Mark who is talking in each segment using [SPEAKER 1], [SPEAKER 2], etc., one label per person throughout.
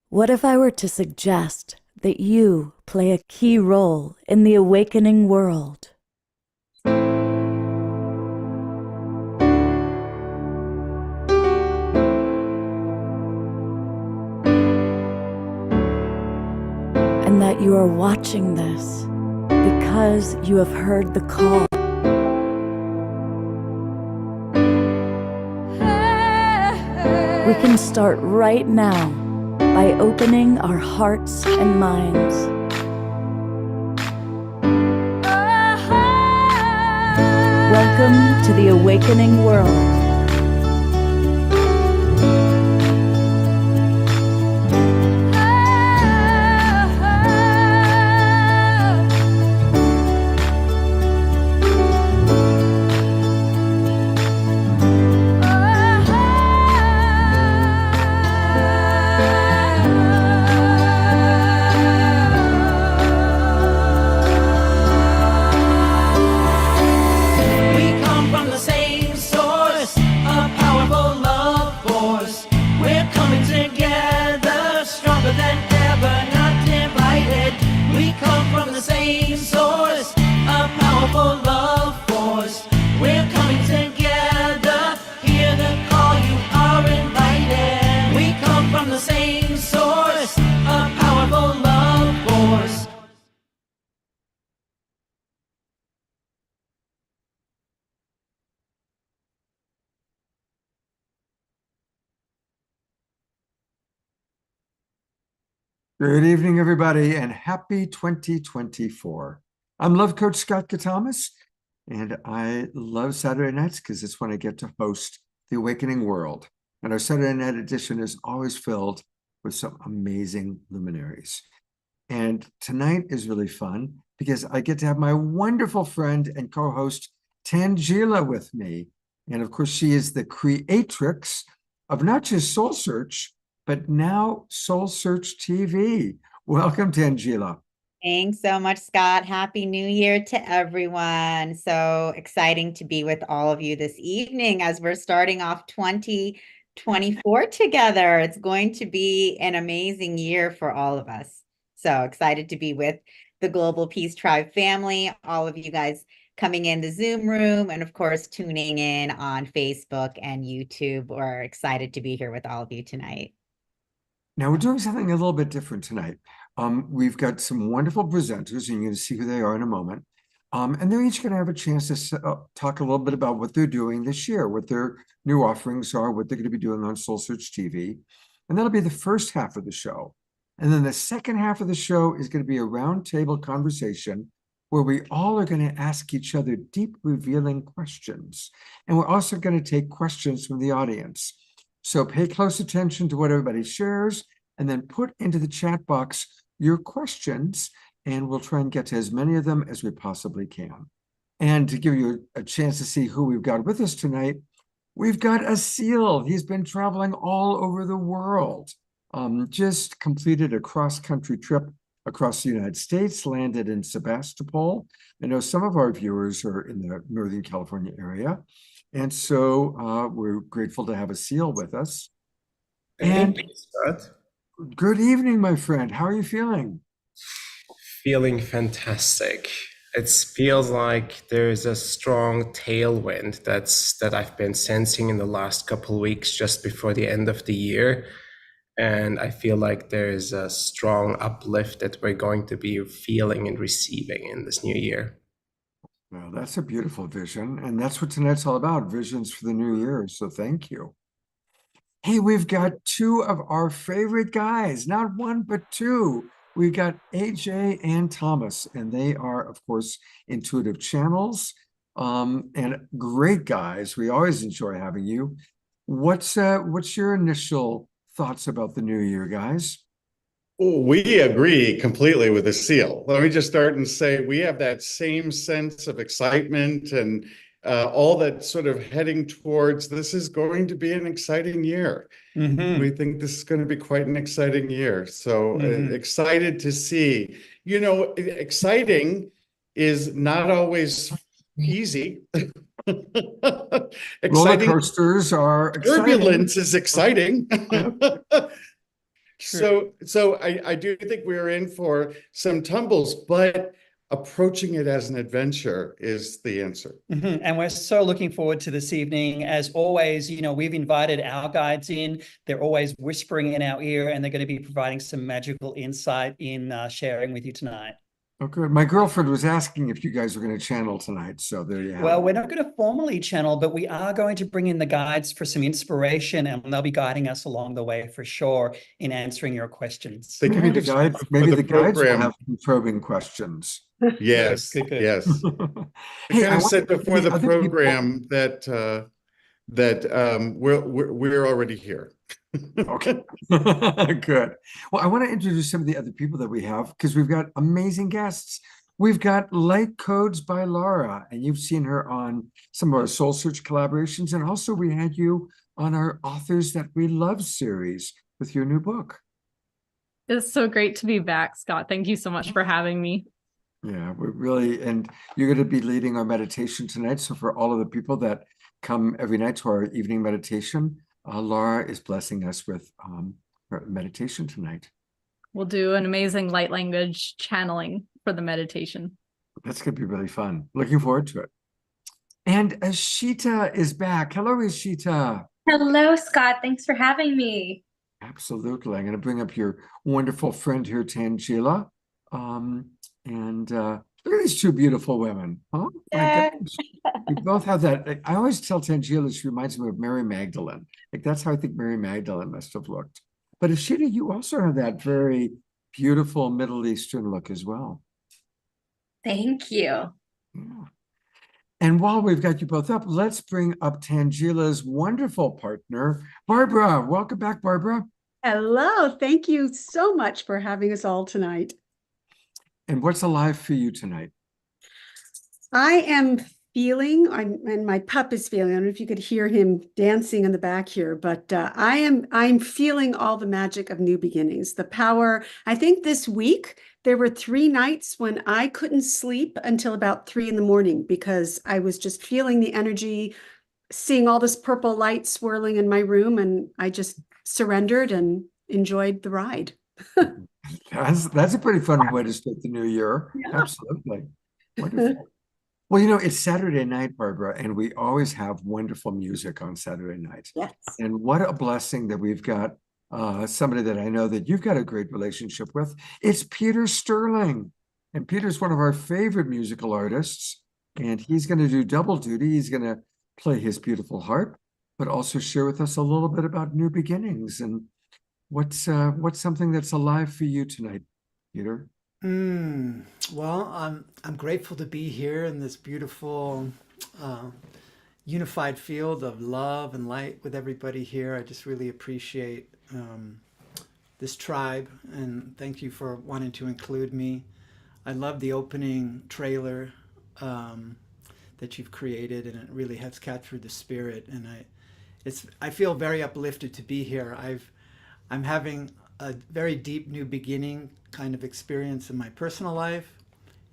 [SPEAKER 1] What if I were to suggest that you play a key role in the awakening world? And that you are watching this because you have heard the call. We can start right now by opening our hearts and minds. Welcome to the awakening world.
[SPEAKER 2] Good evening, everybody, and happy 2024. I'm Love Coach Scott Katamas, and I love Saturday nights because it's when I get to host The Awakening World. And our Saturday night edition is always filled with some amazing luminaries. And tonight is really fun because I get to have my wonderful friend and co-host Tangela with me. And of course, she is the creatrix of not just Soul Search, but now SoulSearchTV. Welcome, Tangela.
[SPEAKER 3] Thanks so much, Scott. Happy New Year to everyone. So exciting to be with all of you this evening as we're starting off 2024 together. It's going to be an amazing year for all of us. So excited to be with the Global Peace Tribe family, all of you guys coming in the Zoom room, and of course, tuning in on Facebook and YouTube. We're excited to be here with all of you tonight.
[SPEAKER 2] Now, we're doing something a little bit different tonight. We've got some wonderful presenters, and you're going to see who they are in a moment. And they're each going to have a chance to talk a little bit about what they're doing this year, what their new offerings are, what they're going to be doing on Soul Search TV. And that'll be the first half of the show. And then the second half of the show is going to be a roundtable conversation where we all are going to ask each other deep, revealing questions. And we're also going to take questions from the audience. So pay close attention to what everybody shares and then put into the chat box your questions, and we'll try and get to as many of them as we possibly can. And to give you a chance to see who we've got with us tonight, we've got a SEAL. He's been traveling all over the world. Just completed a cross-country trip across the United States, landed in Sebastopol. I know some of our viewers are in the Northern California area. And so we're grateful to have a SEAL with us.
[SPEAKER 4] Thank you, Scott.
[SPEAKER 2] Good evening, my friend. How are you feeling?
[SPEAKER 4] Feeling fantastic. It feels like there's a strong tailwind that I've been sensing in the last couple of weeks just before the end of the year. And I feel like there's a strong uplift that we're going to be feeling and receiving in this new year.
[SPEAKER 2] Well, that's a beautiful vision. And that's what tonight's all about, visions for the new year. So thank you. Hey, we've got two of our favorite guys, not one, but two. We've got AJ and Thomas, and they are, of course, intuitive channels and great guys. We always enjoy having you. What's your initial thoughts about the new year, guys?
[SPEAKER 5] We agree completely with the SEAL. Let me just start and say we have that same sense of excitement and all that sort of heading towards this is going to be an exciting year. We think this is going to be quite an exciting year. So excited to see, exciting is not always easy.
[SPEAKER 2] Roller
[SPEAKER 5] Exciting
[SPEAKER 2] coasters are exciting.
[SPEAKER 5] turbulence is exciting.
[SPEAKER 6] True.
[SPEAKER 5] So I do think we're in for some tumbles, but approaching it as an adventure is the answer.
[SPEAKER 6] And we're so looking forward to this evening. As always, we've invited our guides in. They're always whispering in our ear, and they're going to be providing some magical insight in sharing with you tonight.
[SPEAKER 2] Oh, good. My girlfriend was asking if you guys were going to channel tonight, so there you have
[SPEAKER 6] Well,
[SPEAKER 2] it.
[SPEAKER 6] we're not going to formally channel, but we are going to bring in the guides for some inspiration, and they'll be guiding us along the way for sure in answering your questions.
[SPEAKER 5] They can
[SPEAKER 2] Maybe
[SPEAKER 5] be
[SPEAKER 2] the guides,
[SPEAKER 5] for
[SPEAKER 2] maybe
[SPEAKER 5] the
[SPEAKER 2] the guides will
[SPEAKER 5] program.
[SPEAKER 2] have some probing questions.
[SPEAKER 5] Yes,
[SPEAKER 6] Good.
[SPEAKER 5] yes. I
[SPEAKER 2] Hey,
[SPEAKER 5] kind
[SPEAKER 2] I
[SPEAKER 5] of
[SPEAKER 2] want
[SPEAKER 5] said before the
[SPEAKER 2] other people-
[SPEAKER 5] program that we're already here.
[SPEAKER 2] Okay, good. Well, I want to introduce some of the other people that we have because we've got amazing guests. We've got Light Codes by Laura, and you've seen her on some of our Soul Search collaborations. And also we had you on our Authors That We Love series with your new book.
[SPEAKER 7] It's so great to be back, Scott. Thank you so much for having me.
[SPEAKER 2] Yeah, we're really, and you're going to be leading our meditation tonight. So for all of the people that come every night to our evening meditation, Laura is blessing us with her meditation tonight.
[SPEAKER 7] We'll do an amazing light language channeling for the meditation.
[SPEAKER 2] That's going to be really fun. Looking forward to it. And Ashita is back. Hello, Ashita.
[SPEAKER 8] Hello, Scott. Thanks for having me.
[SPEAKER 2] Absolutely. I'm going to bring up your wonderful friend here, Tangela. Look at these two beautiful women. Huh? My goodness. We both have that. I always tell Tangela she reminds me of Mary Magdalene. Like that's how I think Mary Magdalene must have looked. But Ashita, you also have that very beautiful Middle Eastern look as well.
[SPEAKER 8] Thank you.
[SPEAKER 2] Yeah. And while we've got you both up, let's bring up Tangela's wonderful partner, Barbara. Welcome back, Barbara.
[SPEAKER 9] Hello. Thank you so much for having us all tonight.
[SPEAKER 2] And what's alive for you tonight?
[SPEAKER 9] I am feeling, and my pup is feeling, I don't know if you could hear him dancing in the back here, but I'm feeling all the magic of new beginnings, the power. I think this week, there were 3 nights when I couldn't sleep until about 3 in the morning because I was just feeling the energy, seeing all this purple light swirling in my room, and I just surrendered and enjoyed the ride.
[SPEAKER 2] That's a pretty fun way to start the new year.
[SPEAKER 9] Yeah.
[SPEAKER 2] Absolutely. Wonderful. Well, it's Saturday night, Barbara, and we always have wonderful music on Saturday night.
[SPEAKER 9] Yes.
[SPEAKER 2] And what a blessing that we've got somebody that I know that you've got a great relationship with. It's Peter Sterling. And Peter's one of our favorite musical artists. And he's going to do double duty. He's going to play his beautiful harp, but also share with us a little bit about new beginnings. And what's something that's alive for you tonight, Peter?
[SPEAKER 10] Well, I'm grateful to be here in this beautiful unified field of love and light with everybody here. I just really appreciate this tribe, and thank you for wanting to include me. I love the opening trailer that you've created, and it really has captured the spirit. And I feel very uplifted to be here. I'm having a very deep new beginning kind of experience in my personal life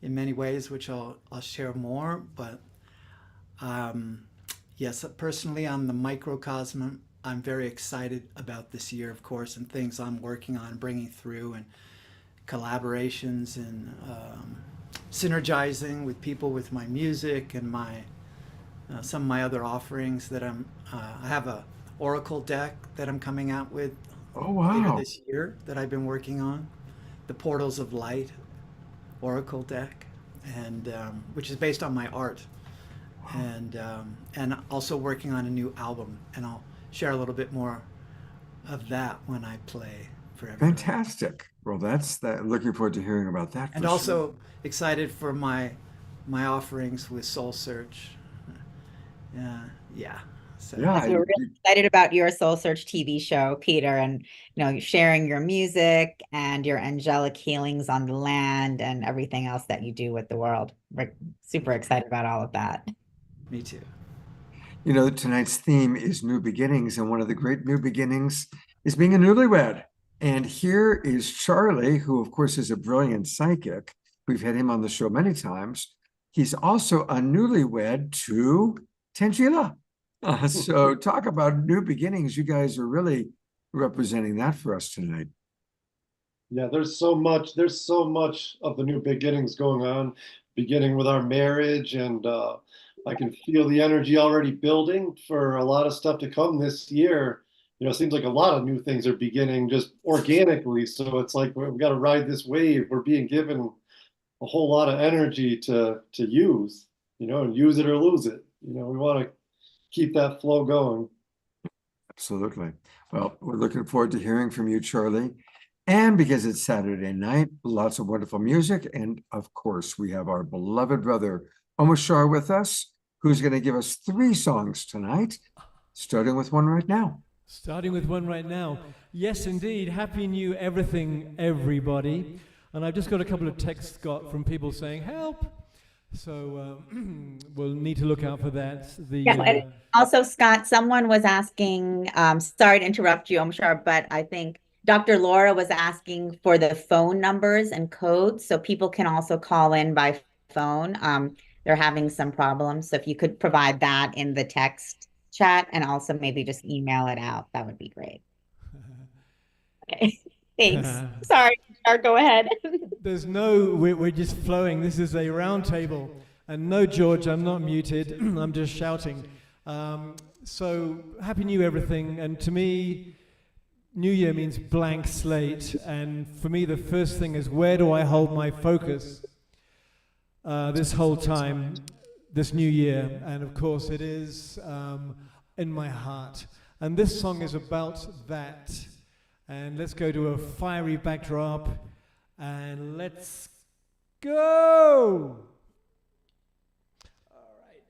[SPEAKER 10] in many ways, which I'll share more. But yes, personally on the microcosm, I'm very excited about this year, of course, and things I'm working on bringing through, and collaborations and synergizing with people with my music and my some of my other offerings that I have a oracle deck that I'm coming out with later this year that I've been working on, the Portals of Light oracle deck, and which is based on my art, and also working on a new album, and I'll share a little bit more of that when I play for everyone.
[SPEAKER 2] Fantastic. Well, that's that. Looking forward to hearing about that.
[SPEAKER 10] And also excited for my offerings with Soul Search. Yeah. So
[SPEAKER 2] Yeah,
[SPEAKER 3] we're really excited about your Soul Search TV show, Peter, and sharing your music and your angelic healings on the land and everything else that you do with the world. We're super excited about all of that.
[SPEAKER 10] Me too.
[SPEAKER 2] You know, tonight's theme is new beginnings, and one of the great new beginnings is being a newlywed. And here is Charlie, who, of course, is a brilliant psychic. We've had him on the show many times. He's also a newlywed to Tangela. So talk about new beginnings. You guys are really representing that for us tonight.
[SPEAKER 11] Yeah, there's so much of the new beginnings going on, beginning with our marriage, and I can feel the energy already building for a lot of stuff to come this year. You know, it seems like a lot of new things are beginning just organically. So it's like we've got to ride this wave. We're being given a whole lot of energy to use, and use it or lose it. We want to keep that flow going.
[SPEAKER 2] Absolutely. Well, we're looking forward to hearing from you, Charlie. And because it's Saturday night, lots of wonderful music. And of course, we have our beloved brother, Omashar, with us, who's going to give us 3 songs tonight, starting with one right now.
[SPEAKER 12] Starting with one right now. Yes, indeed. Happy New Everything, everybody. And I've just got a couple of texts got from people saying, help. So we'll need to look out for that.
[SPEAKER 3] And also, Scott, someone was asking, sorry to interrupt you, Omshar, but I think Dr. Laura was asking for the phone numbers and codes so people can also call in by phone. They're having some problems. So if you could provide that in the text chat and also maybe just email it out, that would be great. Okay, thanks. Sorry, go ahead.
[SPEAKER 12] We're just flowing. This is a round table. And no, George, I'm not muted. I'm just shouting. So happy new everything. And to me, New Year means blank slate. And for me, the first thing is, where do I hold my focus this whole time, this new year? And of course, it is in my heart. And this song is about that. And let's go to a fiery backdrop. And let's go! All right.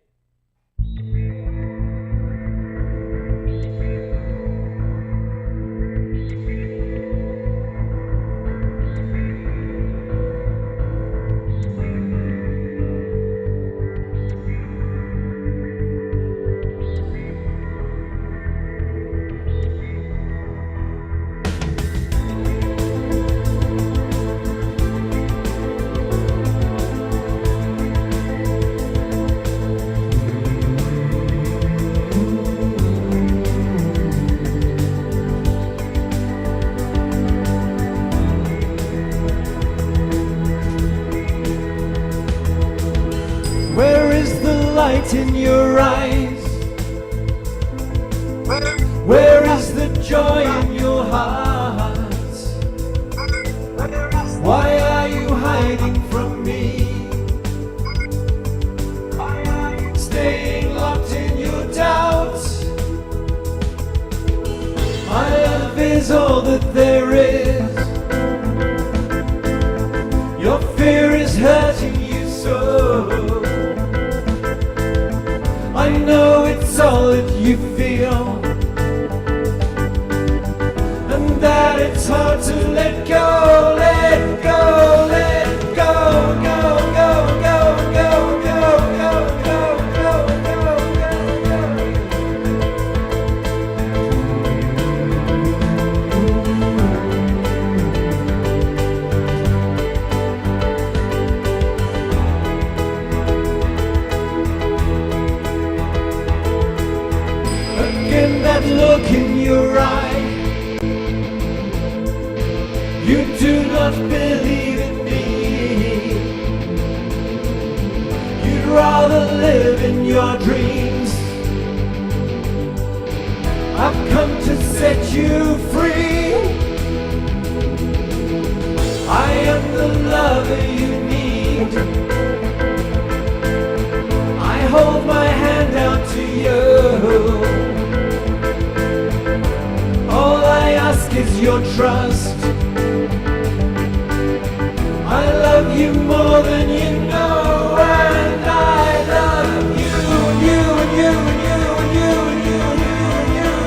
[SPEAKER 12] In your eyes, where is the joy in your heart? Why are you hiding from me? Staying locked in your doubts. My love is all that there is. Your fear is hurting you so. I know it's all that you feel, and that it's hard to let go, let go, let go, go, go, go, go, go, go, go, go, go, Again, that look in your eye. You do not believe in me. You'd rather live in your dreams. I've come to set you free. I am the lover you need. I hold my hand out to you. All I ask is your trust. I love you more than you know, and I love you, and you, and you, and you, and you, and you, and you, and you.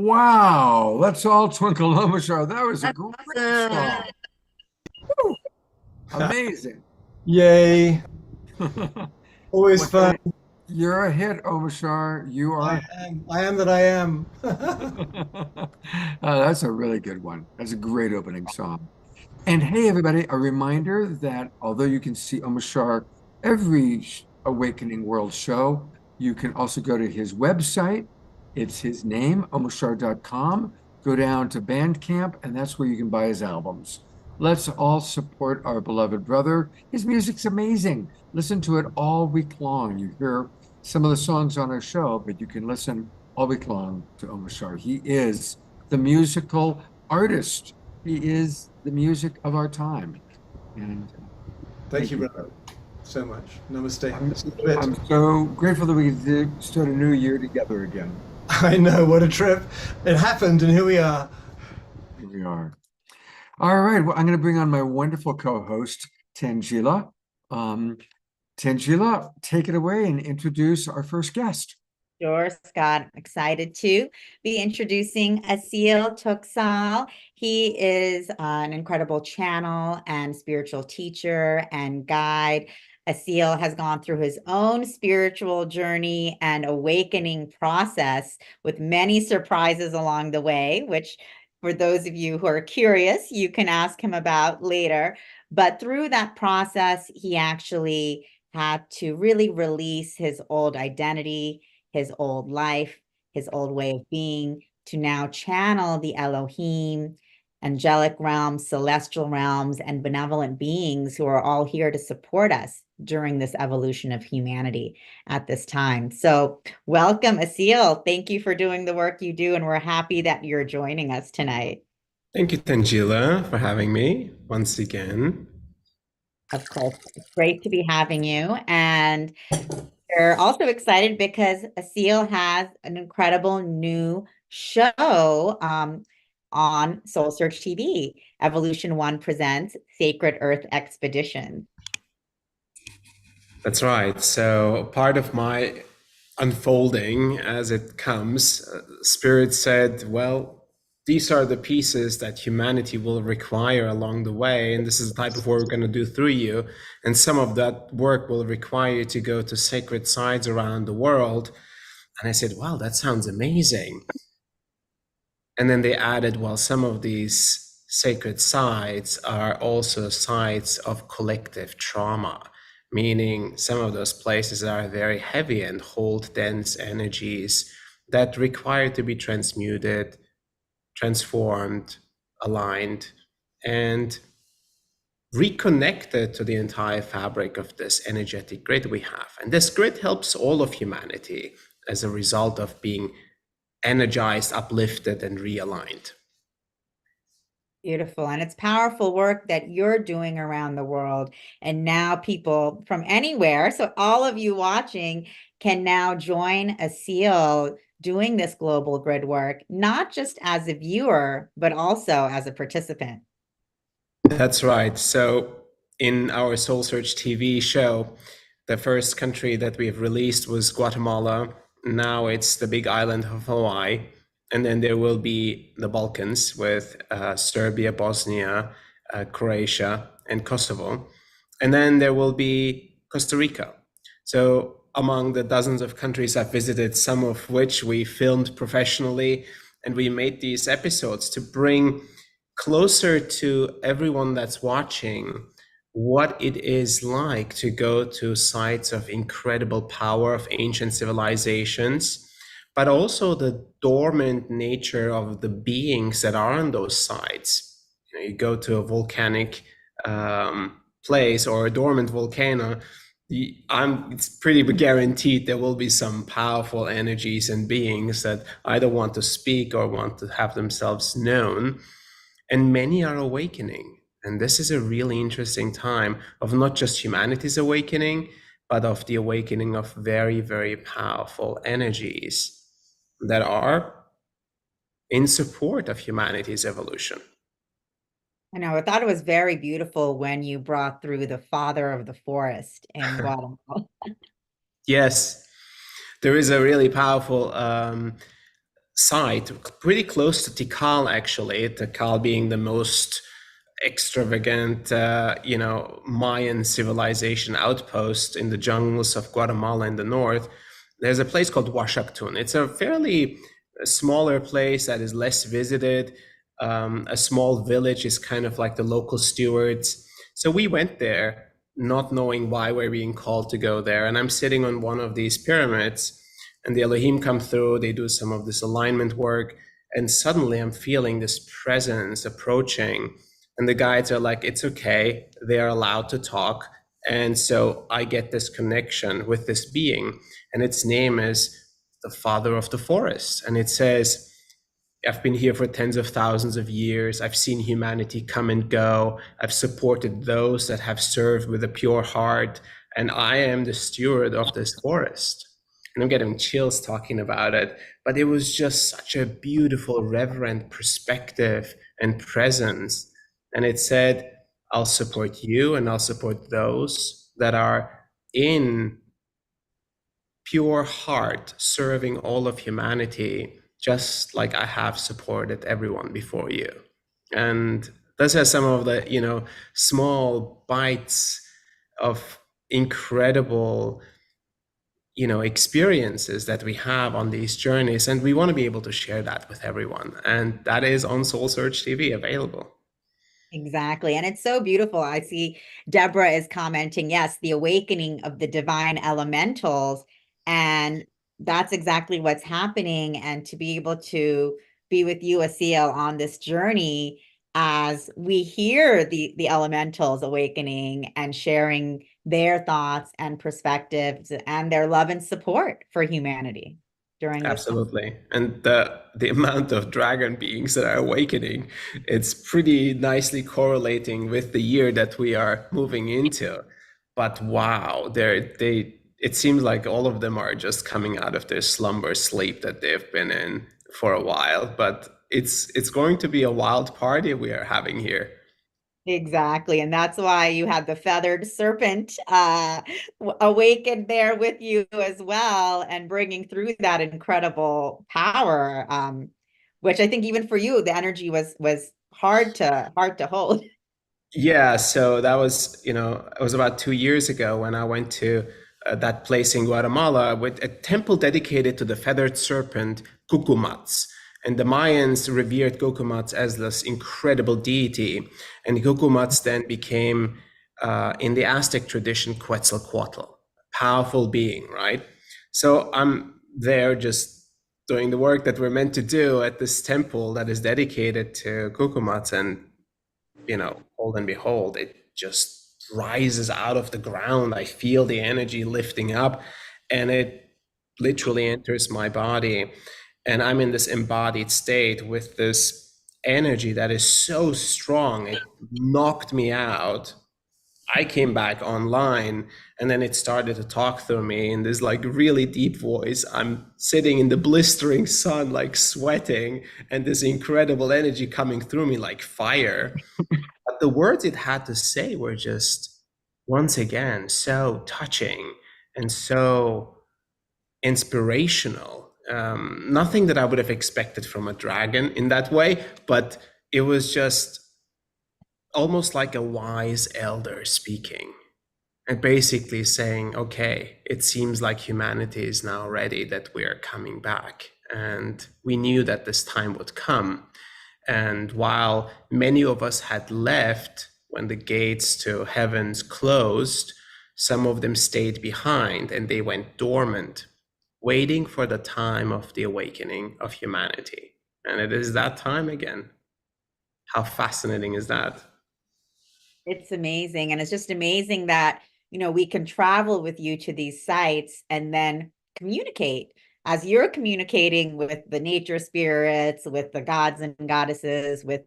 [SPEAKER 2] Wow, let's all twinkle Omashar. That was a great song. Woo. Amazing.
[SPEAKER 12] Yay. Always
[SPEAKER 2] Well,
[SPEAKER 12] fun.
[SPEAKER 2] you're a hit, Omashar. You are.
[SPEAKER 12] I am that I am.
[SPEAKER 2] That's a really good one. That's a great opening song. And hey, everybody, a reminder that although you can see Omashar every Awakening World show, you can also go to his website. It's his name, omashar.com. Go down to Bandcamp, and that's where you can buy his albums. Let's all support our beloved brother. His music's amazing. Listen to it all week long. You hear some of the songs on our show, but you can listen all week long to Omashar. He is the musical artist. He is the music of our time. And
[SPEAKER 12] Thank you, brother, so much. Namaste.
[SPEAKER 2] I'm so grateful that we get to start a new year together again.
[SPEAKER 12] I know, what a trip. It happened, and here we are.
[SPEAKER 2] Here we are. All right. Well, I'm going to bring on my wonderful co-host, Tangela. Tangela, take it away and introduce our first guest.
[SPEAKER 3] Sure, Scott. I'm excited to be introducing Asil Tuksal. He is an incredible channel and spiritual teacher and guide. Asil has gone through his own spiritual journey and awakening process with many surprises along the way, which for those of you who are curious, you can ask him about later. But through that process, he actually had to really release his old identity, his old life, his old way of being, to now channel the Elohim, angelic realms, celestial realms, and benevolent beings who are all here to support us during this evolution of humanity at this time. So welcome, Asil. Thank you for doing the work you do, and we're happy that you're joining us tonight.
[SPEAKER 4] Thank you, Tangela, for having me once again.
[SPEAKER 3] Of course, it's great to be having you. And we're also excited because Asil has an incredible new show on SoulSearchTV. Evolution One presents Sacred Earth Expedition.
[SPEAKER 4] That's right. So part of my unfolding as it comes, Spirit said, well, these are the pieces that humanity will require along the way. And this is the type of work we're going to do through you. And some of that work will require you to go to sacred sites around the world. And I said, wow, that sounds amazing. And then they added, well, some of these sacred sites are also sites of collective trauma, meaning some of those places are very heavy and hold dense energies that require to be transmuted, transformed, aligned, and reconnected to the entire fabric of this energetic grid we have. And this grid helps all of humanity as a result of being energized, uplifted, and realigned.
[SPEAKER 3] Beautiful. And it's powerful work that you're doing around the world. And now people from anywhere, so all of you watching can now join Asil doing this global grid work, not just as a viewer, but also as a participant.
[SPEAKER 4] That's right. So in our Soul Search TV show, the first country that we've released was Guatemala. Now it's the big island of Hawaii. And then there will be the Balkans with Serbia, Bosnia, Croatia, and Kosovo. And then there will be Costa Rica. So among the dozens of countries I've visited, some of which we filmed professionally, and we made these episodes to bring closer to everyone that's watching what it is like to go to sites of incredible power of ancient civilizations, but also the dormant nature of the beings that are on those sites. You go to a volcanic place or a dormant volcano, it's pretty guaranteed there will be some powerful energies and beings that either want to speak or want to have themselves known. And many are awakening. And this is a really interesting time of not just humanity's awakening, but of the awakening of very, very powerful energies that are in support of humanity's evolution.
[SPEAKER 3] I know, I thought it was very beautiful when you brought through the father of the forest in Guatemala.
[SPEAKER 4] Yes, there is a really powerful site, pretty close to Tikal, actually, Tikal being the most extravagant, Mayan civilization outpost in the jungles of Guatemala in the north. There's a place called Huashactun. It's a fairly smaller place that is less visited. A small village is kind of like the local stewards. So we went there, not knowing why we're being called to go there. And I'm sitting on one of these pyramids, and the Elohim come through, they do some of this alignment work, and suddenly I'm feeling this presence approaching. And the guides are like, it's okay, they're allowed to talk. And so I get this connection with this being, and its name is the Father of the Forest. And it says, I've been here for tens of thousands of years. I've seen humanity come and go. I've supported those that have served with a pure heart. And I am the steward of this forest. And I'm getting chills talking about it. But it was just such a beautiful, reverent perspective and presence. And it said, I'll support you and I'll support those that are in pure heart serving all of humanity, just like I have supported everyone before you. And those are some of the, small bites of incredible, experiences that we have on these journeys. And we want to be able to share that with everyone. And that is on Soul Search TV available.
[SPEAKER 3] Exactly. And it's so beautiful. I see Deborah is commenting, yes, the awakening of the divine elementals. And that's exactly what's happening. And to be able to be with you, Asiel, on this journey as we hear the elementals awakening and sharing their thoughts and perspectives and their love and support for humanity during this
[SPEAKER 4] Absolutely. And the amount of dragon beings that are awakening, it's pretty nicely correlating with the year that we are moving into. But wow, it seems like all of them are just coming out of their slumber sleep that they've been in for a while. But it's going to be a wild party we are having here.
[SPEAKER 3] Exactly. And that's why you had the feathered serpent awakened there with you as well and bringing through that incredible power, which I think even for you, the energy was hard to hold.
[SPEAKER 4] Yeah, so that was, it was about 2 years ago when I went to that place in Guatemala with a temple dedicated to the feathered serpent, Cucumats. And the Mayans revered Cucumats as this incredible deity. And Cucumats then became, in the Aztec tradition, Quetzalcoatl, powerful being, right? So I'm there just doing the work that we're meant to do at this temple that is dedicated to Cucumats. And, hold and behold, it just rises out of the ground. I feel the energy lifting up, and it literally enters my body. And I'm in this embodied state with this energy that is so strong, it knocked me out. I came back online, and then it started to talk through me in this like really deep voice. I'm sitting in the blistering sun, like sweating, and this incredible energy coming through me like fire. But the words it had to say were just, once again, so touching and so inspirational. Nothing that I would have expected from a dragon in that way, but it was just almost like a wise elder speaking and basically saying, okay, it seems like humanity is now ready, that we are coming back. And we knew that this time would come. And while many of us had left when the gates to heavens closed, some of them stayed behind and they went dormant, waiting for the time of the awakening of humanity. And it is that time again. How fascinating is that?
[SPEAKER 3] It's amazing. And it's just amazing that, we can travel with you to these sites and then communicate as you're communicating with the nature spirits, with the gods and goddesses, with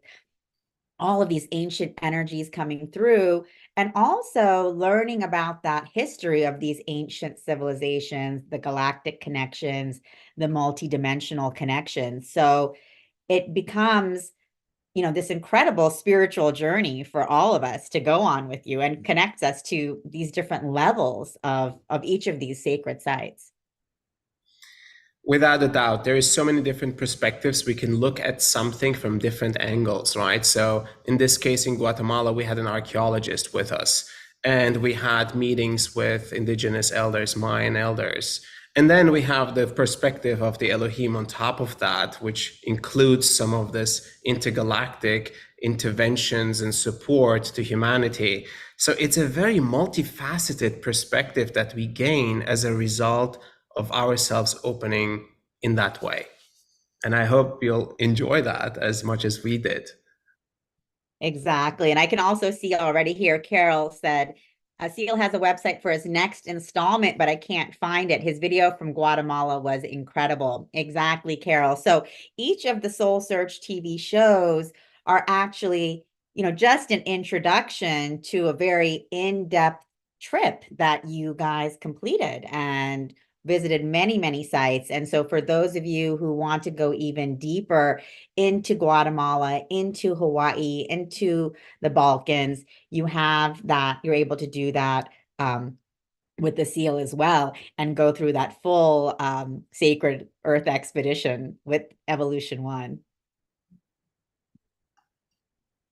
[SPEAKER 3] all of these ancient energies coming through, and also learning about that history of these ancient civilizations, the galactic connections, the multidimensional connections. So it becomes, this incredible spiritual journey for all of us to go on with you and connects us to these different levels of each of these sacred sites.
[SPEAKER 4] Without a doubt, there is so many different perspectives. We can look at something from different angles, right? So in this case, in Guatemala, we had an archaeologist with us, and we had meetings with indigenous elders, Mayan elders. And then we have the perspective of the Elohim on top of that, which includes some of this intergalactic interventions and support to humanity. So it's a very multifaceted perspective that we gain as a result of ourselves opening in that way. And I hope you'll enjoy that as much as we did.
[SPEAKER 3] Exactly. And I can also see already here, Carol said, Seal has a website for his next installment, but I can't find it. His video from Guatemala was incredible. Exactly, Carol. So each of the Soul Search TV shows are actually, just an introduction to a very in-depth trip that you guys completed and visited many, many sites. And so for those of you who want to go even deeper into Guatemala, into Hawaii, into the Balkans, you have that, you're able to do that with the seal as well and go through that full sacred earth expedition with Evolution 1.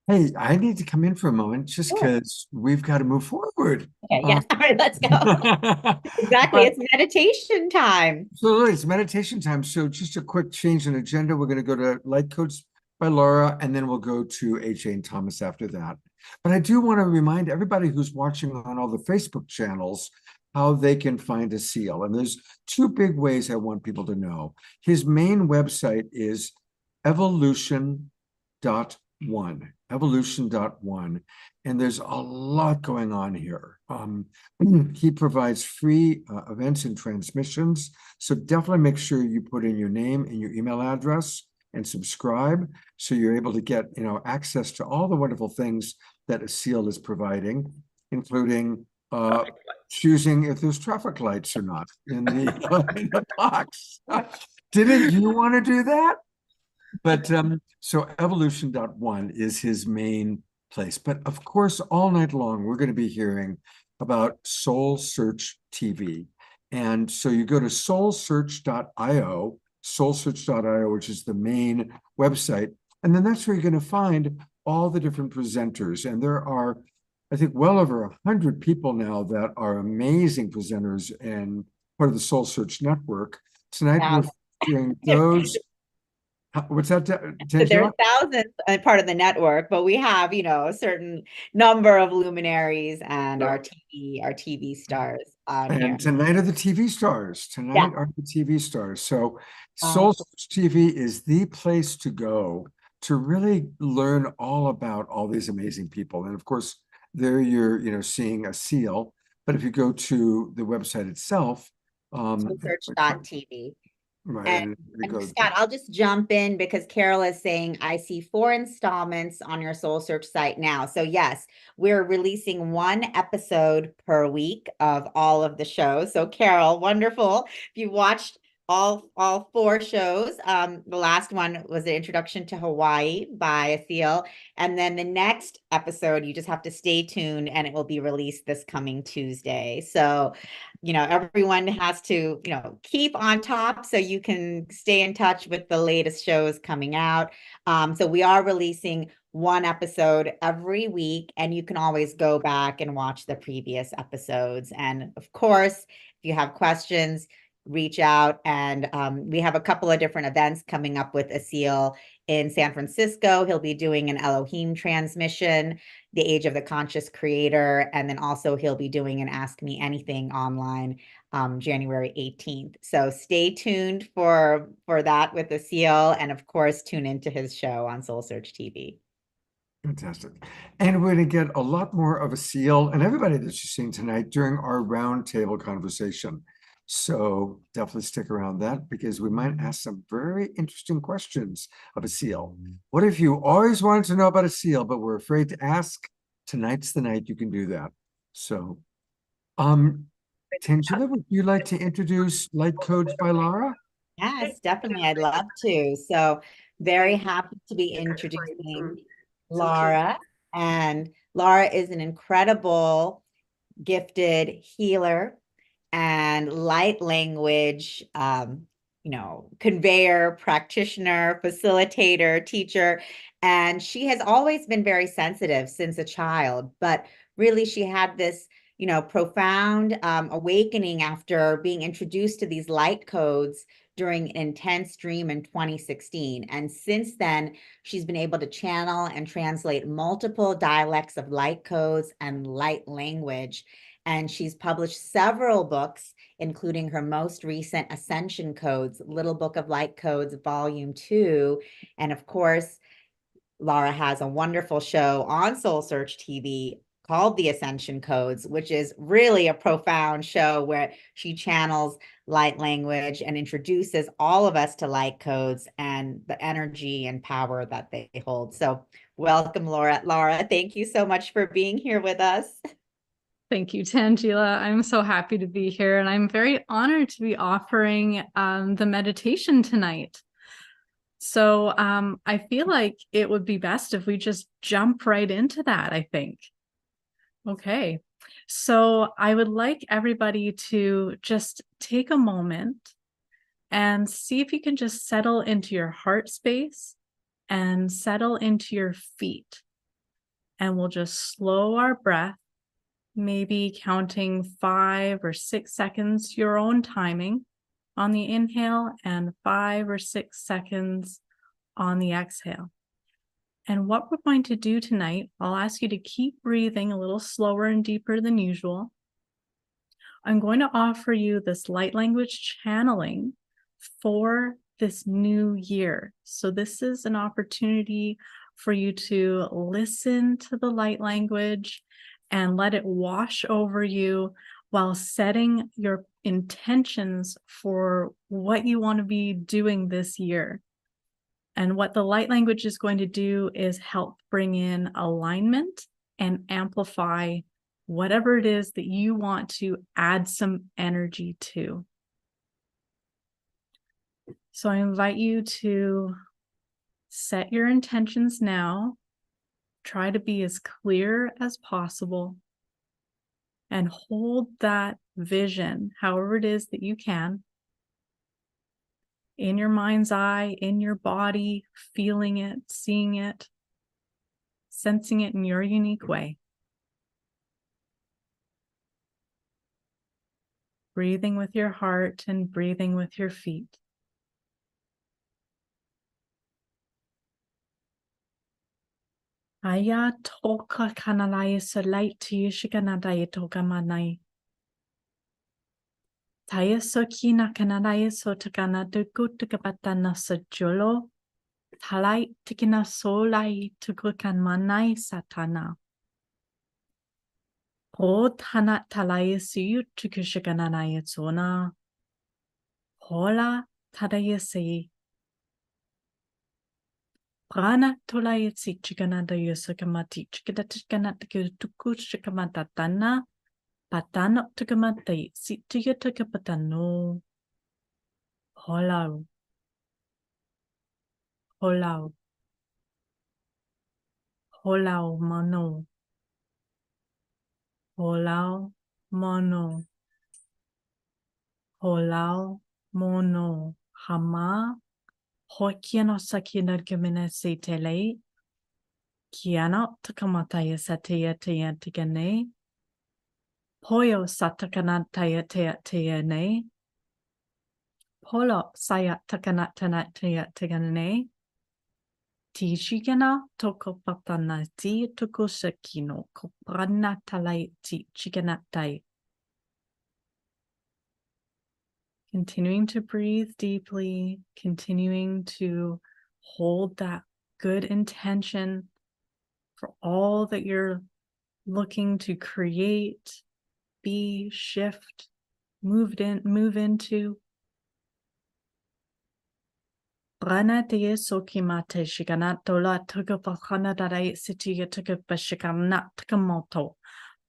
[SPEAKER 2] Hey, I need to come in for a moment just
[SPEAKER 3] Sure.
[SPEAKER 2] because we've got to move forward.
[SPEAKER 3] Okay, yes. All right, let's go. Exactly. It's meditation time.
[SPEAKER 2] So it's meditation time. So just a quick change in agenda. We're going to go to Light Codes by Laura, and then we'll go to H.A. and Thomas after that. But I do want to remind everybody who's watching on all the Facebook channels how they can find a seal. And there's two big ways I want people to know. His main website is evolution.one. Evolution.one, and there's a lot going on here. He provides free events and transmissions, so definitely make sure you put in your name and your email address and subscribe, so you're able to get access to all the wonderful things that a seal is providing, including choosing if there's traffic lights or not in the box. Didn't you want to do that? But so evolution.one is his main place. But of course, all night long, we're going to be hearing about Soul Search TV. And so you go to soulsearch.io, soulsearch.io, which is the main website. And then that's where you're going to find all the different presenters. And there are, I think, well over 100 people now that are amazing presenters and part of the Soul Search network. Tonight,
[SPEAKER 3] Wow.
[SPEAKER 2] we're doing those. What's that?
[SPEAKER 3] There's thousands part of the network, but we have, a certain number of luminaries and our TV stars on here.
[SPEAKER 2] And tonight are the TV stars. Tonight are the TV stars. So SoulSearchTV is the place to go to really learn all about all these amazing people. And of course, there you're seeing a seal. But if you go to the website itself,
[SPEAKER 3] SoulSearch.tv.
[SPEAKER 2] Right.
[SPEAKER 3] And Scott, I'll just jump in because Carol is saying, I see 4 installments on your Soul Search site now. So yes, we're releasing 1 episode per week of all of the shows. So Carol, wonderful. If you watched all 4 shows, the last one was the introduction to Hawaii by a seal. And then the next episode, you just have to stay tuned and it will be released this coming Tuesday. So everyone has to, keep on top so you can stay in touch with the latest shows coming out. So we are releasing 1 episode every week, and you can always go back and watch the previous episodes. And of course, if you have questions, reach out. And we have a couple of different events coming up with a seal in San Francisco. He'll be doing an Elohim transmission, the Age of the Conscious Creator, and then also he'll be doing an Ask Me Anything online January 18th. So stay tuned for that with the seal, and of course tune into his show on Soul Search TV.
[SPEAKER 2] Fantastic. And we're going to get a lot more of a seal and everybody that you're seeing tonight during our roundtable conversation. So definitely stick around that because we might ask some very interesting questions of a seal. What if you always wanted to know about a seal, but were afraid to ask? Tonight's the night you can do that. So, Tangela, would you like to introduce Light Codes by Laura?
[SPEAKER 3] Yes, definitely. I'd love to. So very happy to be introducing Laura. And Laura is an incredible, gifted healer and light language, conveyor, practitioner, facilitator, teacher. And she has always been very sensitive since a child, but really she had this, profound awakening after being introduced to these light codes during an intense dream in 2016. And since then, she's been able to channel and translate multiple dialects of light codes and light language. And she's published several books, including her most recent Ascension Codes, Little Book of Light Codes, Volume 2. And of course, Laura has a wonderful show on SoulSearchTV called The Ascension Codes, which is really a profound show where she channels light language and introduces all of us to light codes and the energy and power that they hold. So welcome, Laura. Laura, thank you so much for being here with us.
[SPEAKER 7] Thank you, Tangela. I'm so happy to be here, and I'm very honored to be offering the meditation tonight. So I feel like it would be best if we just jump right into that, I think. Okay, so I would like everybody to just take a moment and see if you can just settle into your heart space and settle into your feet. And we'll just slow our breath, maybe counting 5 or 6 seconds, your own timing on the inhale, and 5 or 6 seconds on the exhale. And what we're going to do tonight, I'll ask you to keep breathing a little slower and deeper than usual. I'm going to offer you this light language channeling for this new year. So this is an opportunity for you to listen to the light language and let it wash over you while setting your intentions for what you want to be doing this year. And what the light language is going to do is help bring in alignment and amplify whatever it is that you want to add some energy to. So I invite you to set your intentions now. Try to be as clear as possible and hold that vision, however it is that you can, in your mind's eye, in your body, feeling it, seeing it, sensing it in your unique way. Breathing with your heart and breathing with your feet. Aya toka kanalaya salai tiyishikanadaya toka manai. Taya sokina kanalaya sotakana tukutukapatana sajolo. Talai tikina solai tukukan manai satana. O tana talaya siyu tukushikananaya zona. Hola tadaya sei. Prana tolaya si chikanada yosakamati chikadatikana tukushikamatatana. Patano tukamate si tukatukapatano. Holau. Holau. Holau mano. Holau mono. Holau mono. Hama. Hokiano sakina gamina se tele. Kiana tukamataya satea tea tigane. Poyo satakana taya tea tea ne. Polo saya takana tana tea tigane. Tichigana toko patana ti toko sakino koprana talai ti chiganatai. Continuing to breathe deeply, continuing to hold that good intention for all that you're looking to create, be, shift, move into. Brana de sokimate shigana tola tuga pakana darai sitiya tuga bashikana tukamoto.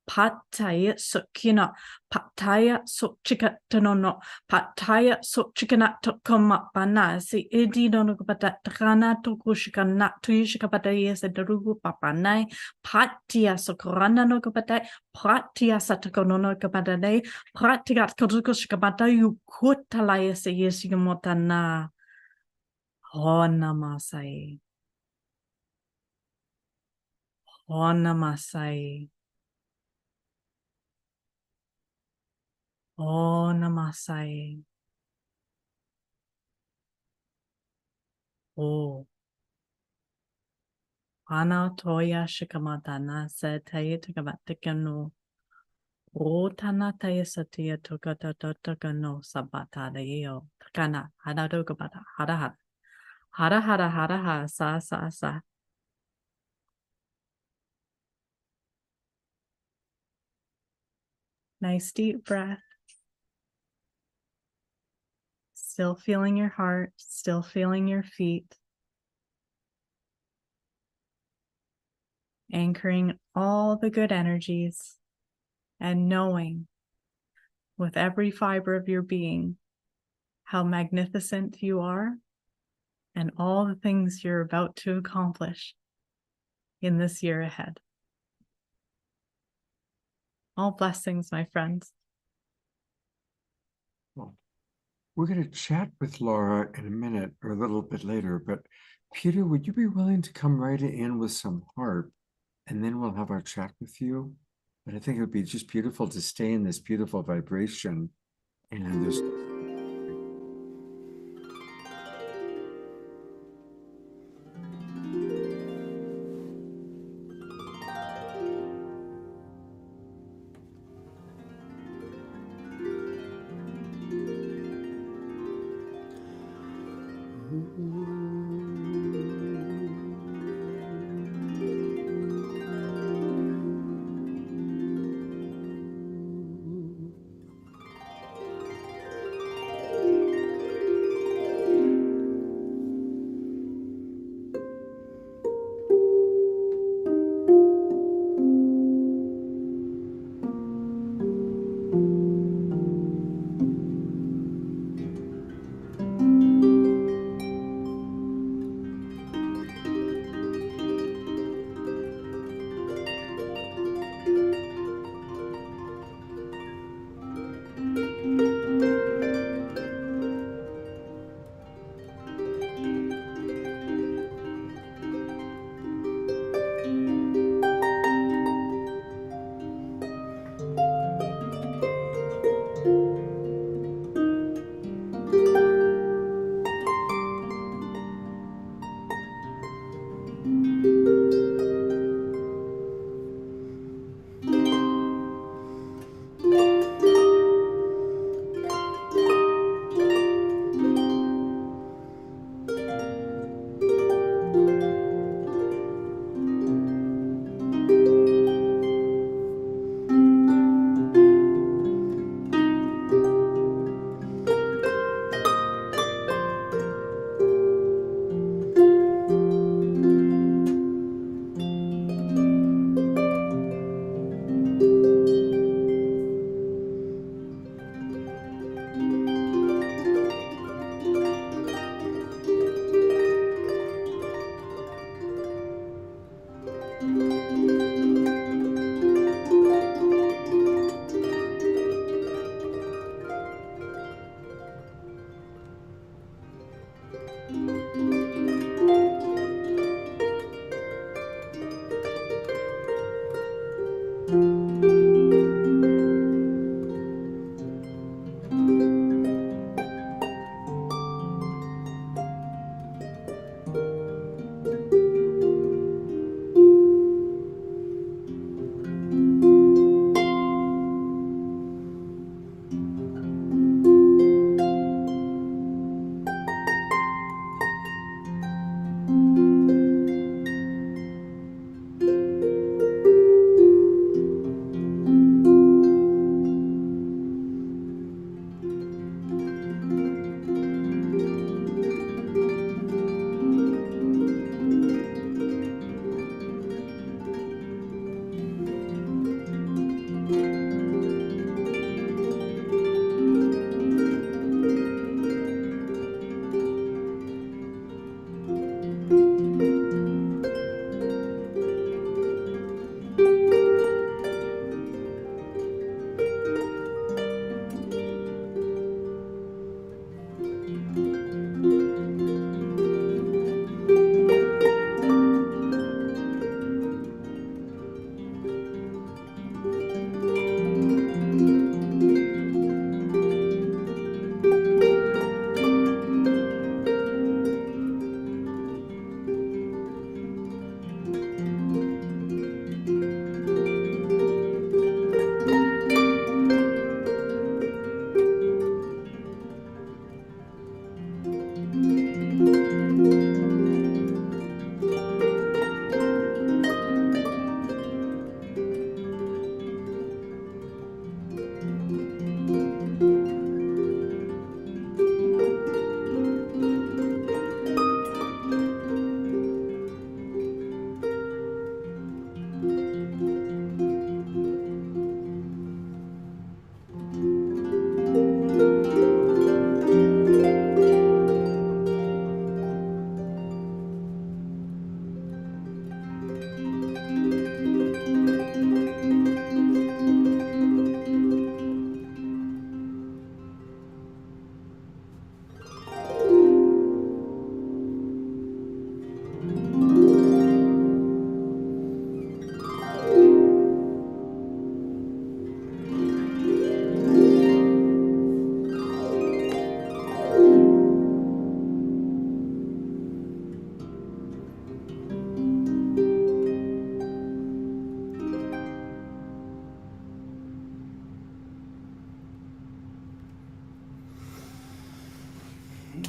[SPEAKER 7] Pataya sukina, pataya sukchikatanono, pataya sukchikanato koma panasi, edi no patatana to kushikana to yishikapataya sadarugu papanai, patia sokorana no kapatai, patia satakono kapatai, patia kotukushikapata you kutalaya se yesigmotana. Honamasai. Honamasai. Oh, namasai. Oh, ana toya shikamatana se taye tukamatikano. O tana taye satia tukata tukano sabata de yo. Takana, hada tukabata, hada hada. Hada hada hada ha, sa sa sa. Nice deep breath. Still feeling your heart, still feeling your feet. Anchoring all the good energies and knowing with every fiber of your being how magnificent you are and all the things you're about to accomplish in this year ahead. All blessings, my friends.
[SPEAKER 2] Well, we're going to chat with Laura in a minute or a little bit later, but Peter, would you be willing to come right in with some harp and then we'll have our chat with you? But I think it would be just beautiful to stay in this beautiful vibration. And there's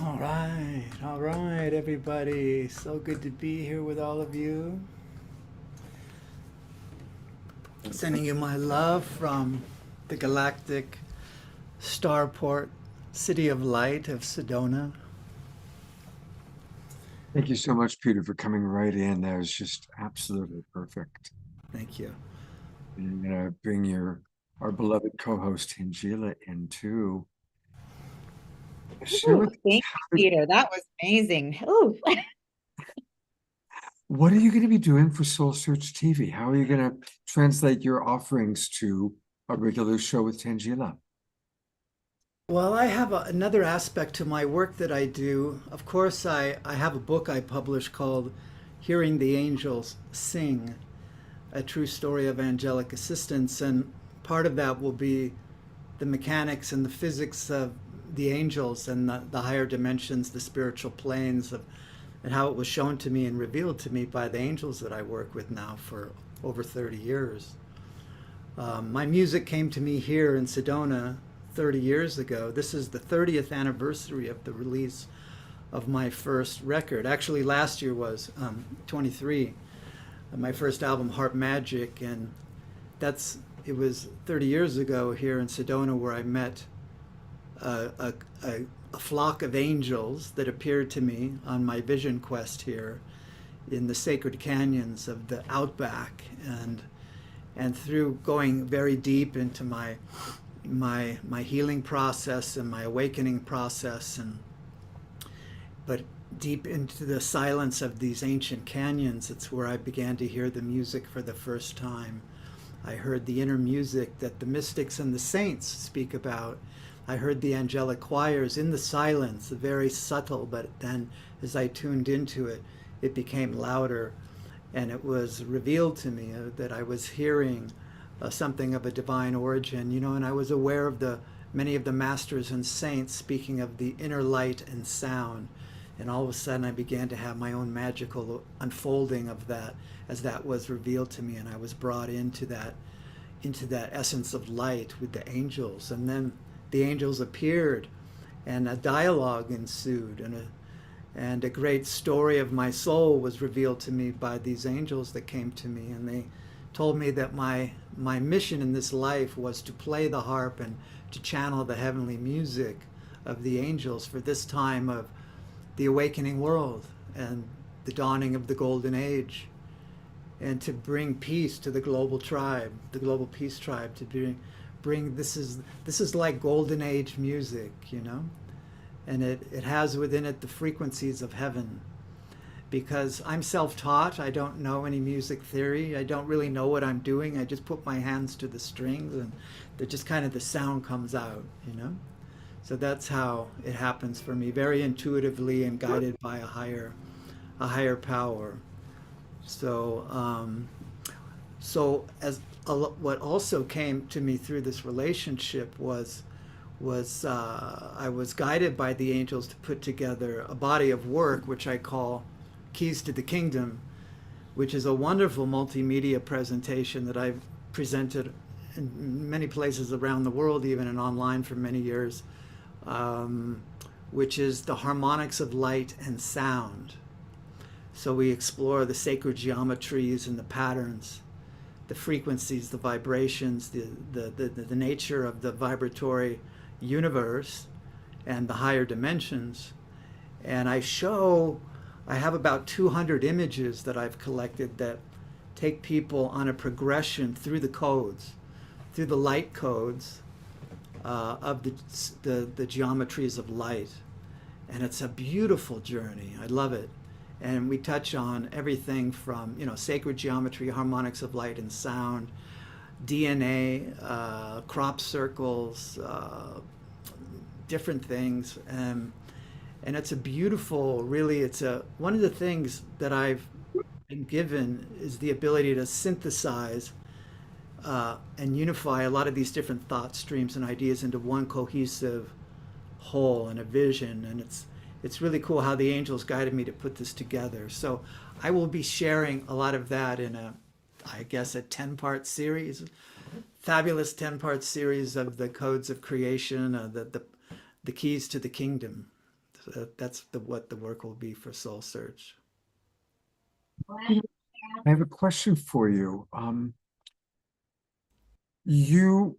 [SPEAKER 10] All right, everybody. So good to be here with all of you. Sending you my love from the galactic starport city of light of Sedona.
[SPEAKER 2] Thank you so much, Peter, for coming right in. That was just absolutely perfect.
[SPEAKER 10] Thank you.
[SPEAKER 2] And I'm gonna bring our beloved co-host Tangela in too. Share
[SPEAKER 3] Ooh,
[SPEAKER 2] with us
[SPEAKER 3] thank you, Peter. That was amazing. Ooh.
[SPEAKER 2] what are you going to be doing for Soul Search TV? How are you going to translate your offerings to a regular show with Tangela?
[SPEAKER 10] Well, I have another aspect to my work that I do. Of course, I have a book I published called Hearing the Angels Sing, a true story of angelic assistance. And part of that will be the mechanics and the physics of the angels and the higher dimensions, the spiritual planes of, and how it was shown to me and revealed to me by the angels that I work with now for over 30 years. My music came to me here in Sedona 30 years ago. This is the 30th anniversary of the release of my first record. Actually, last year was 23, my first album, Harp Magic, and it was 30 years ago here in Sedona where I met a flock of angels that appeared to me on my vision quest here in the sacred canyons of the outback, and through going very deep into my healing process and my awakening process, but deep into the silence of these ancient canyons, it's where I began to hear the music for the first time. I heard the inner music that the mystics and the saints speak about. I heard the angelic choirs in the silence, very subtle, but then as I tuned into it, it became louder, and it was revealed to me that I was hearing something of a divine origin, and I was aware of many of the masters and saints speaking of the inner light and sound. And all of a sudden I began to have my own magical unfolding of that as that was revealed to me, and I was brought into that essence of light with the angels. And then the angels appeared and a dialogue ensued, and a great story of my soul was revealed to me by these angels that came to me, and they told me that my mission in this life was to play the harp and to channel the heavenly music of the angels for this time of the awakening world and the dawning of the golden age, and to bring peace to the global tribe, the global peace tribe, to bring this is like golden age music, and it has within it the frequencies of heaven. Because I'm self-taught, I don't know any music theory, I don't really know what I'm doing, I just put my hands to the strings and just kind of the sound comes out, So that's how it happens for me, very intuitively and guided by a higher power. So, what also came to me through this relationship was I was guided by the angels to put together a body of work which I call Keys to the Kingdom, which is a wonderful multimedia presentation that I've presented in many places around the world, even and online for many years, which is the harmonics of light and sound. So we explore the sacred geometries and the patterns, the frequencies, the vibrations, the nature of the vibratory universe and the higher dimensions. And I have about 200 images that I've collected that take people on a progression through the codes, through the light codes of the geometries of light. And it's a beautiful journey. I love it. And we touch on everything from, sacred geometry, harmonics of light and sound, DNA, crop circles, different things. And it's a beautiful, really, one of the things that I've been given is the ability to synthesize and unify a lot of these different thought streams and ideas into one cohesive whole and a vision. And it's really cool how the angels guided me to put this together. So I will be sharing a lot of that in a 10-part series, fabulous 10-part series of the codes of creation, the keys to the kingdom. That's what the work will be for Soul Search.
[SPEAKER 2] I have a question for you. You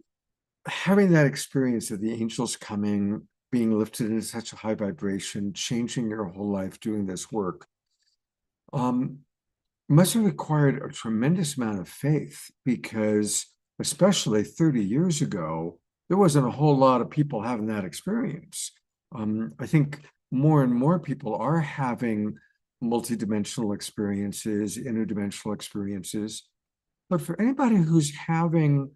[SPEAKER 2] having that experience of the angels coming, being lifted into such a high vibration, changing your whole life doing this work, must have required a tremendous amount of faith, because especially 30 years ago, there wasn't a whole lot of people having that experience. I think more and more people are having multidimensional experiences, interdimensional experiences. But for anybody who's having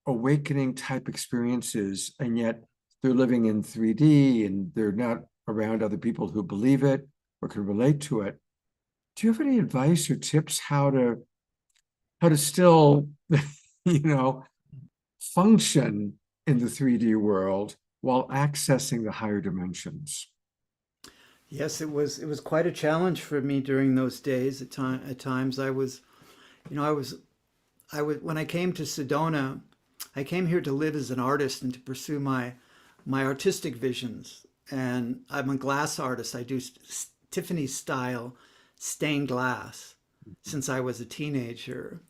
[SPEAKER 2] awakening type experiences, and yet they're living in 3D and they're not around other people who believe it or can relate to it, do you have any advice or tips how to still, function in the 3D world while accessing the higher dimensions?
[SPEAKER 10] Yes, it was quite a challenge for me during those days. At times I was when I came to Sedona, I came here to live as an artist and to pursue my artistic visions. And I'm a glass artist. I do Tiffany style stained glass since I was a teenager.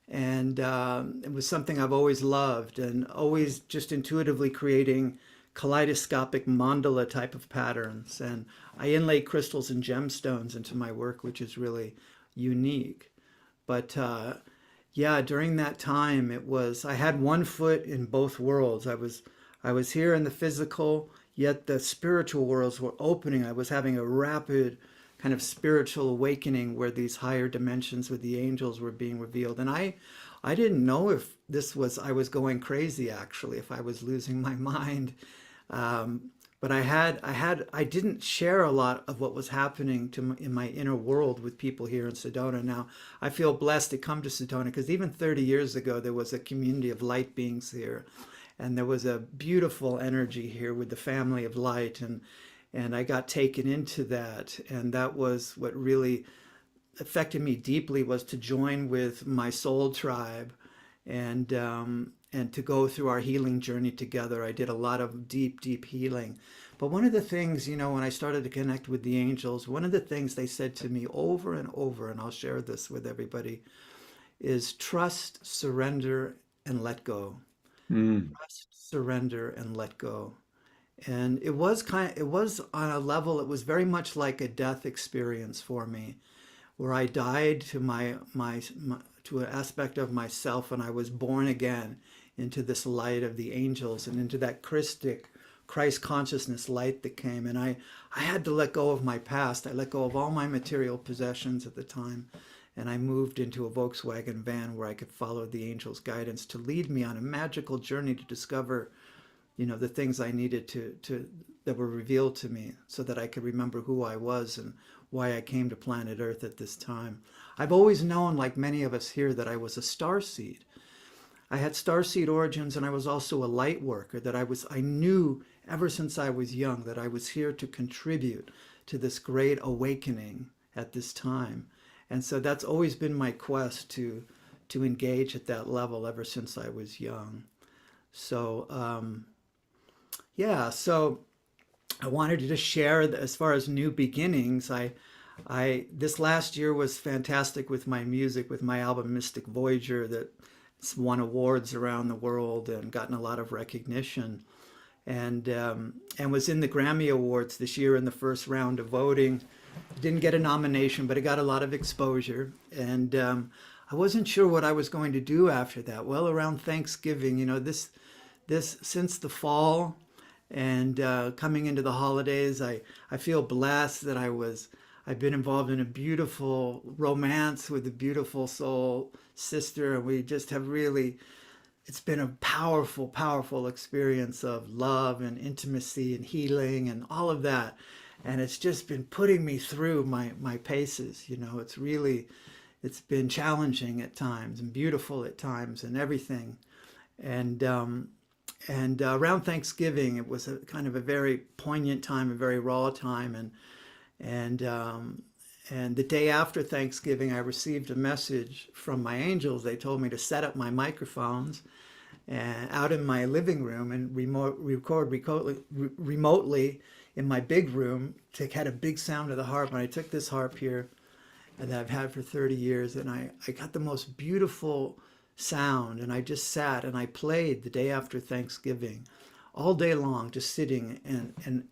[SPEAKER 10] And it was something I've always loved, and always just intuitively creating kaleidoscopic mandala type of patterns. And I inlay crystals and gemstones into my work, which is really unique. But yeah, during that time, I had one foot in both worlds. I was here in the physical, yet the spiritual worlds were opening. I was having a rapid kind of spiritual awakening where these higher dimensions with the angels were being revealed. And I didn't know if I was going crazy, actually, if I was losing my mind. But I didn't share a lot of what was happening in my inner world with people here in Sedona. Now, I feel blessed to come to Sedona because even 30 years ago, there was a community of light beings here. And there was a beautiful energy here with the family of light. And I got taken into that. And that was what really affected me deeply, was to join with my soul tribe and to go through our healing journey together. I did a lot of deep, deep healing. But one of the things, when I started to connect with the angels, one of the things they said to me over and over, and I'll share this with everybody, is trust, surrender, and let go. Trust, surrender, and let go. And it was on a level, it was very much like a death experience for me, where I died to to an aspect of myself, and I was born again into this light of the angels and into that Christ consciousness light that came. And I had to let go of my past. I let go of all my material possessions at the time, and I moved into a Volkswagen van where I could follow the angels' guidance to lead me on a magical journey to discover the things I needed that were revealed to me, so that I could remember who I was and why I came to planet Earth at this time. I've always known, like many of us here, that I was a starseed. I had starseed origins, and I was also a light worker, that I knew ever since I was young that I was here to contribute to this great awakening at this time. And so that's always been my quest to engage at that level ever since I was young. So, yeah, so I wanted to just share that as far as new beginnings. This last year was fantastic with my music, with my album Mystic Voyager, that's won awards around the world and gotten a lot of recognition, and was in the Grammy Awards this year in the first round of voting. Didn't get a nomination, but it got a lot of exposure. And I wasn't sure what I was going to do after that. Well, around Thanksgiving, this since the fall and coming into the holidays, I feel blessed that I've been involved in a beautiful romance with a beautiful soul sister. And we just have it's been a powerful, powerful experience of love and intimacy and healing and all of that. And it's just been putting me through my paces. It's been challenging at times and beautiful at times and everything. And around Thanksgiving, it was a kind of a very poignant time, a very raw time. And the day after Thanksgiving, I received a message from my angels. They told me to set up my microphones out in my living room and record remotely in my big room had a big sound of the harp. And I took this harp here that I've had for 30 years, and I got the most beautiful sound. And I just sat and I played the day after Thanksgiving all day long, just sitting. And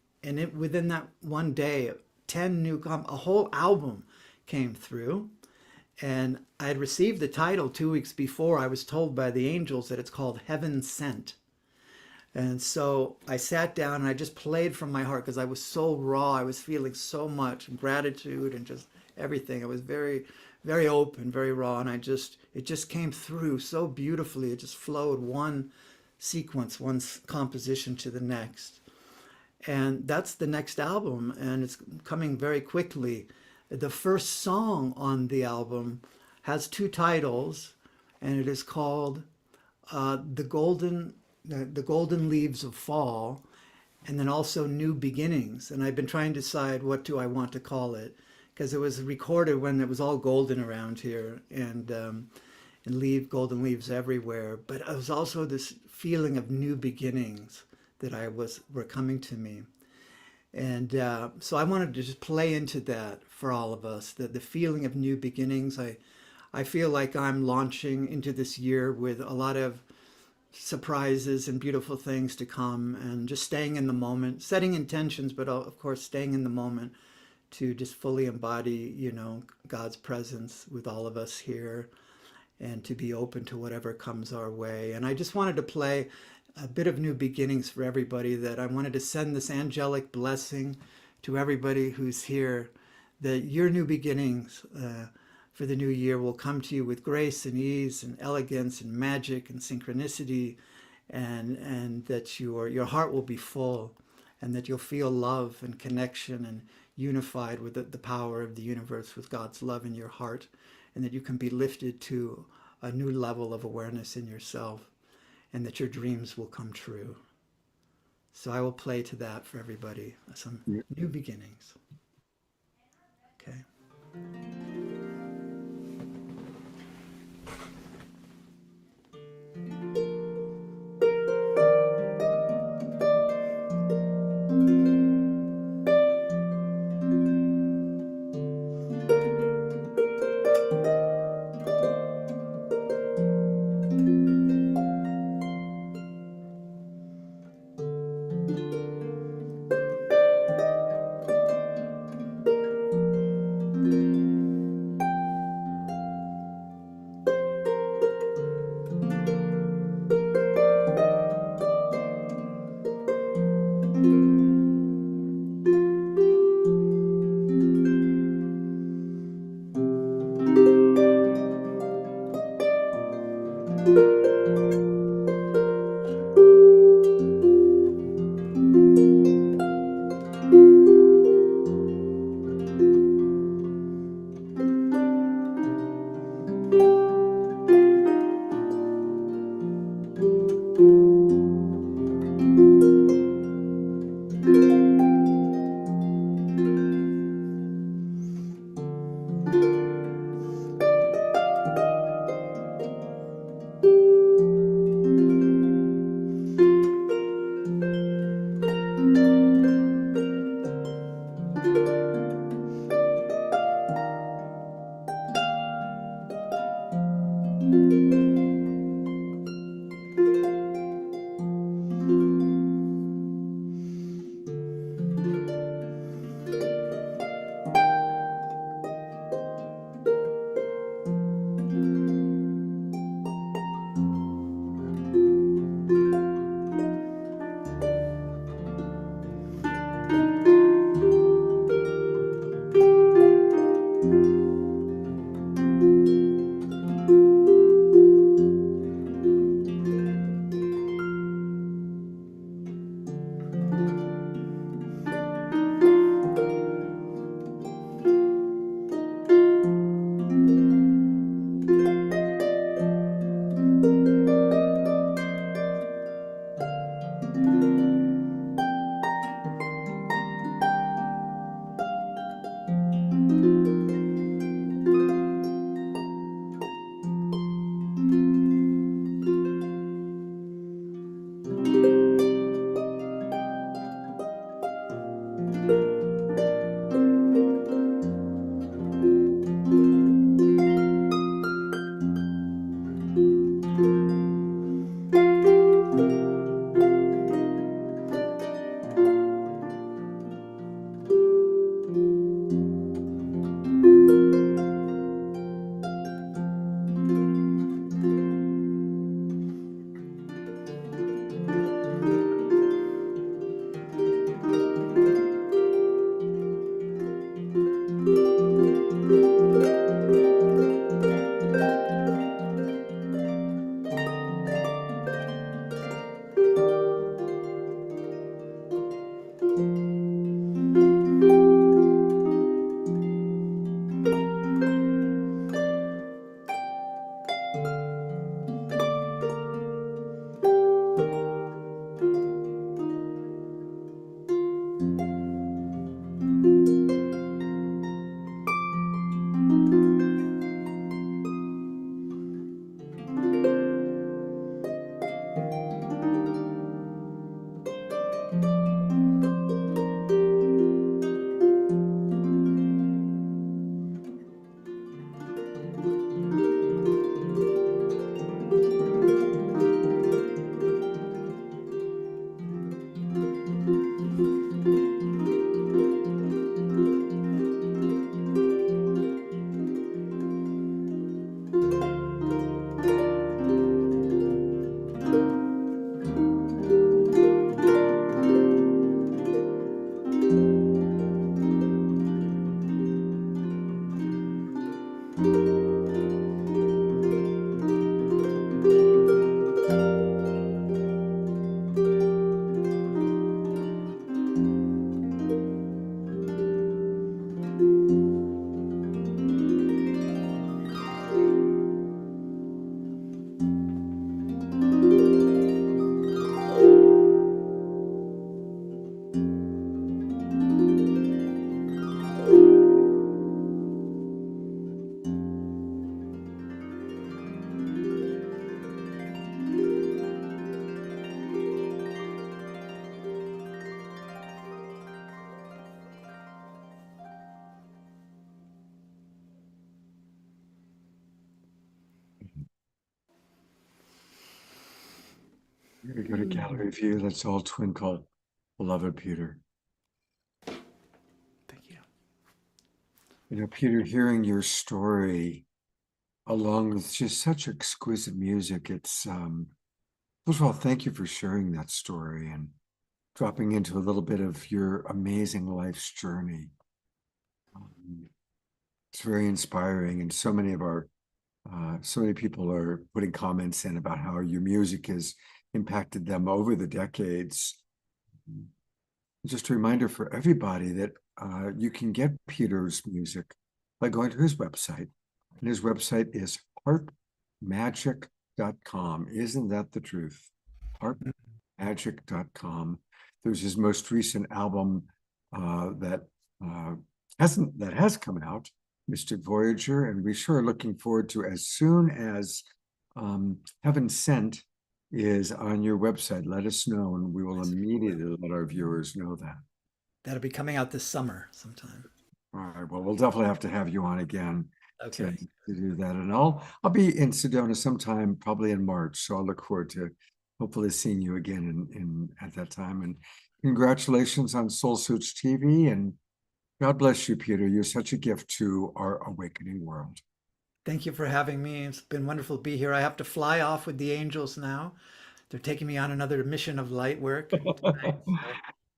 [SPEAKER 10] within that one day, 10 new, a whole album came through. And I had received the title 2 weeks before. I was told by the angels that it's called Heaven Sent. And so I sat down and I just played from my heart because I was so raw. I was feeling so much gratitude and just everything. I was very, very open, very raw. And it just came through so beautifully. It just flowed one sequence, one composition to the next. And that's the next album. And it's coming very quickly. The first song on the album has 2 titles, and it is called The Golden Leaves of Fall, and then also New Beginnings. And I've been trying to decide what do I want to call it, because it was recorded when it was all golden around here, and golden leaves everywhere. But it was also this feeling of new beginnings that were coming to me. And so I wanted to just play into that for all of us, the feeling of new beginnings. I feel like I'm launching into this year with a lot of surprises and beautiful things to come, and just staying in the moment, setting intentions, but of course staying in the moment to just fully embody, God's presence with all of us here, and to be open to whatever comes our way. And I just wanted to play a bit of new beginnings for everybody, that I wanted to send this angelic blessing to everybody who's here, that your new beginnings for the new year will come to you with grace and ease and elegance and magic and synchronicity, and that your heart will be full, and that you'll feel love and connection and unified with the power of the universe, with God's love in your heart, and that you can be lifted to a new level of awareness in yourself, and that your dreams will come true. So I will play to that for everybody, some new beginnings. Okay.
[SPEAKER 2] We're gonna go to gallery view. Let's all twinkle, beloved Peter.
[SPEAKER 10] Thank you.
[SPEAKER 2] You know, Peter, hearing your story along with just such exquisite music, it's first of all, thank you for sharing that story and dropping into a little bit of your amazing life's journey. It's very inspiring, and so many of our so many people are putting comments in about how your music has impacted them over the decades. Just a reminder for everybody that you can get Peter's music by going to his website. And his website is heartmagic.com. Isn't that the truth? Heartmagic.com. There's his most recent album that has come out, Mystic Voyager, and we sure are looking forward to, as soon as Heaven Sent is on your website, let us know, and we will immediately let our viewers know that.
[SPEAKER 10] That'll be coming out this summer sometime.
[SPEAKER 2] All right, well, we'll definitely have to have you on again
[SPEAKER 10] Okay.
[SPEAKER 2] to do that. And I'll be in Sedona sometime, probably in March, so I'll look forward to hopefully seeing you again in at that time. And congratulations on Soul Search TV, and God bless you, Peter. You're such a gift to our awakening world.
[SPEAKER 10] Thank you for having me. It's been wonderful to be here. I have to fly off with the angels now. They're taking me on another mission of light work tonight, so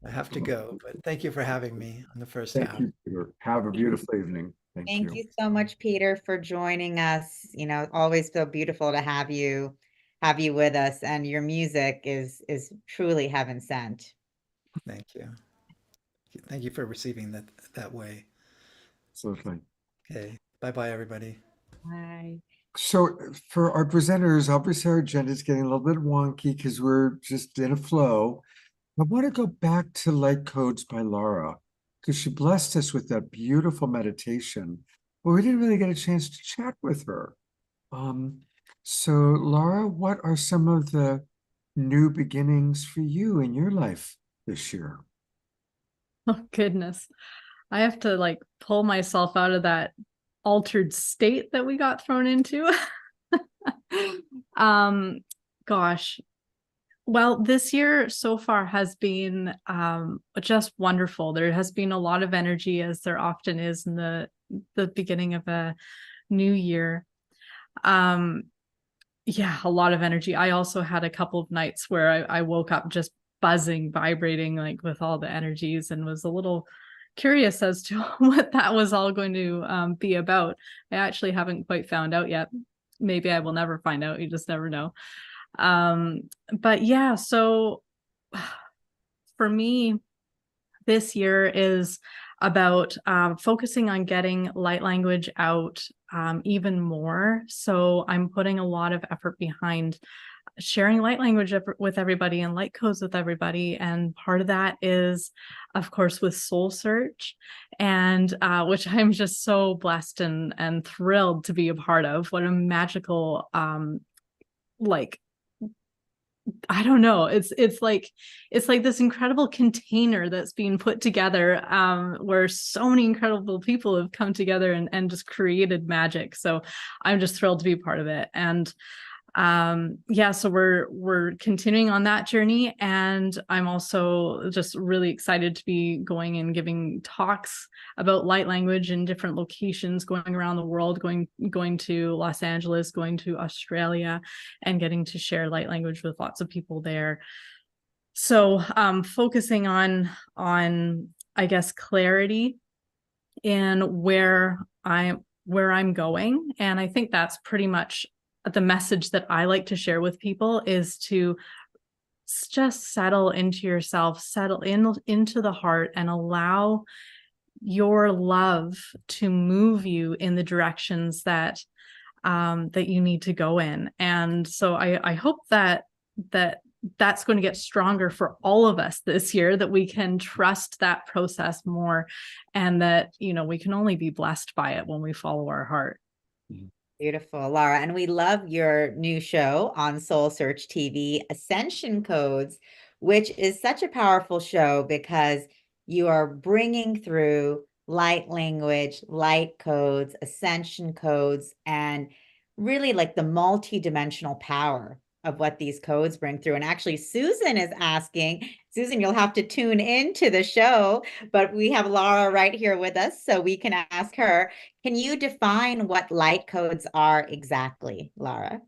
[SPEAKER 10] I have to go. But thank you for having me on the first
[SPEAKER 2] Thank
[SPEAKER 10] half.
[SPEAKER 2] you, Peter. Have a beautiful evening.
[SPEAKER 3] Thank you so much, Peter, for joining us. You know, always so beautiful to have you with us, and your music is truly heaven sent.
[SPEAKER 10] Thank you. Thank you for receiving that way.
[SPEAKER 2] Absolutely.
[SPEAKER 10] Okay. Bye-bye, everybody.
[SPEAKER 3] Bye.
[SPEAKER 2] So for our presenters, obviously our agenda is getting a little bit wonky because we're just in a flow. I want to go back to Light Codes by Laura, because she blessed us with that beautiful meditation, but we didn't really get a chance to chat with her. So Laura, what are some of the new beginnings for you in your life this year?
[SPEAKER 7] Oh, goodness. I have to like pull myself out of that altered state that we got thrown into. Gosh. Well, this year so far has been just wonderful. There has been a lot of energy, as there often is in the beginning of a new year. Yeah, a lot of energy. I also had a couple of nights where I woke up just buzzing, vibrating, like with all the energies, and was a little curious as to what that was all going to be about. I actually haven't quite found out yet. Maybe I will never find out. You just never know. But yeah, so for me, this year is about focusing on getting light language out even more. So I'm putting a lot of effort behind sharing light language with everybody and light codes with everybody. And part of that is, of course, with Soul Search, and which I'm just so blessed and thrilled to be a part of. What a magical, like, I don't know. It's like this incredible container that's being put together, where so many incredible people have come together and just created magic. So I'm just thrilled to be part of it. And yeah, so we're continuing on that journey, and I'm also just really excited to be going and giving talks about light language in different locations, going around the world, going to Los Angeles, going to Australia, and getting to share light language with lots of people there. So focusing on I guess clarity in where I'm going, and I think that's pretty much the message that I like to share with people, is to just settle into yourself, settle into the heart, and allow your love to move you in the directions that you need to go in. And so I hope that that's going to get stronger for all of us this year, that we can trust that process more, and that, you know, we can only be blessed by it when we follow our heart.
[SPEAKER 3] Beautiful, Laura. And we love your new show on Soul Search TV, Ascension Codes, which is such a powerful show because you are bringing through light language, light codes, ascension codes, and really like the multi-dimensional power of what these codes bring through. And actually, Susan is asking, Susan, you'll have to tune into the show, but we have Laura right here with us, so we can ask her, can you define what light codes are exactly, Laura?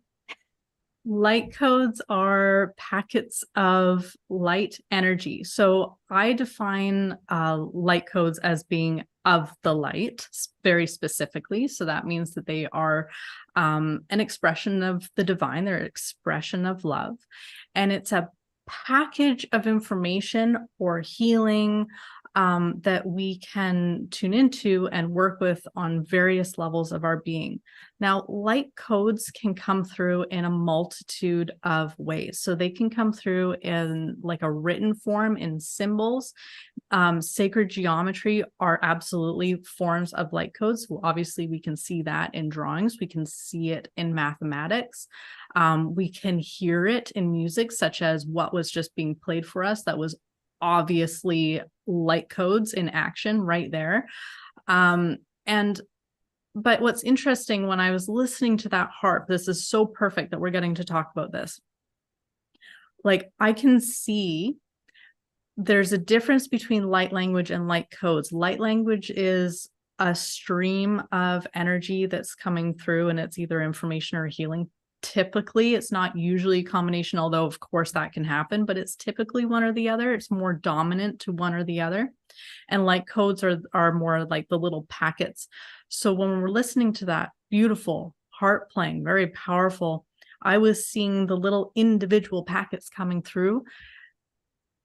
[SPEAKER 7] Light codes are packets of light energy. So I define light codes as being of the light very specifically. So that means that they are an expression of the divine, they're an expression of love. And it's a package of information or healing that we can tune into and work with on various levels of our being. Now, light codes can come through in a multitude of ways. So they can come through in like a written form in symbols. Sacred geometry are absolutely forms of light codes. Well, obviously, we can see that in drawings. We can see it in mathematics. We can hear it in music, such as what was just being played for us. That was obviously light codes in action right there. But what's interesting, when I was listening to that harp, this is so perfect that we're getting to talk about this. Like, I can see there's a difference between light language and light codes. Light language is a stream of energy that's coming through, and it's either information or healing. Typically, it's not usually a combination, although of course that can happen, but it's typically one or the other. It's more dominant to one or the other. And light codes are more like the little packets. So when we're listening to that beautiful harp playing, very powerful, I was seeing the little individual packets coming through.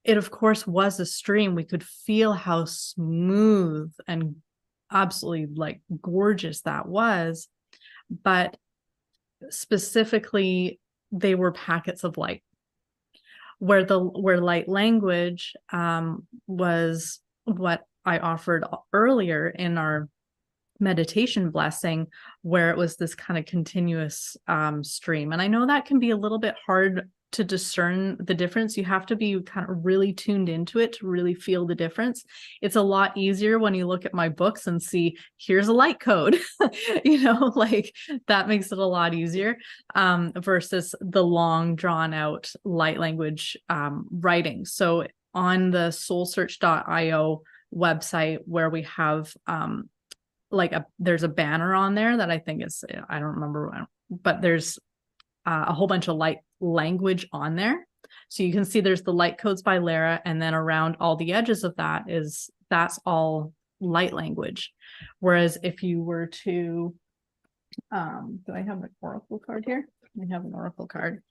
[SPEAKER 7] It, of course, was a stream. We could feel how smooth and absolutely like gorgeous that was. But specifically, they were packets of light, where light language was what I offered earlier in our meditation blessing, where it was this kind of continuous stream. And I know that can be a little bit hard to discern the difference. You have to be kind of really tuned into it to really feel the difference. It's a lot easier when you look at my books and see, here's a light code, like that makes it a lot easier versus the long drawn out light language writing. So on the SoulSearch.io website, where we have there's a banner on there that I think is, I don't remember, but there's a whole bunch of light language on there. So you can see there's the light codes by Lara, and then around all the edges of that's all light language. Whereas if you were to, do I have an oracle card here? I have an oracle card.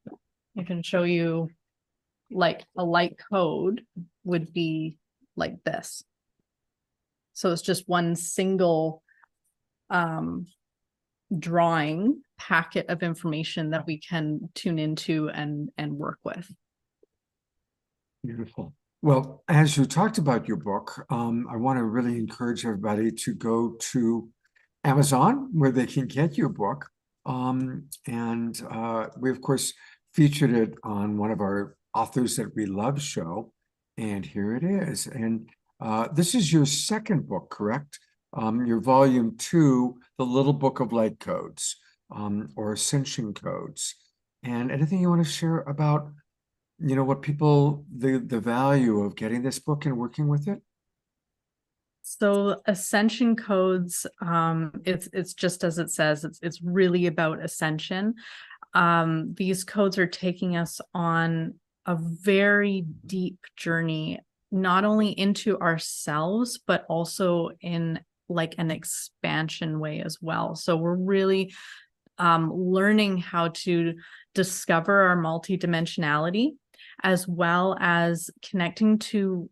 [SPEAKER 7] I can show you like a light code would be like this. So it's just one single drawing packet of information that we can tune into and work with.
[SPEAKER 2] Beautiful. Well, as you talked about your book, I want to really encourage everybody to go to Amazon, where they can get your book. We, of course, featured it on one of our Authors That We Love show. And here it is. And this is your second book, correct? Your volume 2, The Little Book of Light Codes, or Ascension Codes. And anything you want to share about, what people, the value of getting this book and working with it?
[SPEAKER 7] So Ascension Codes, it's just as it says, it's really about ascension. These codes are taking us on a very deep journey, not only into ourselves, but also in like an expansion way as well. So we're really learning how to discover our multidimensionality, as well as connecting to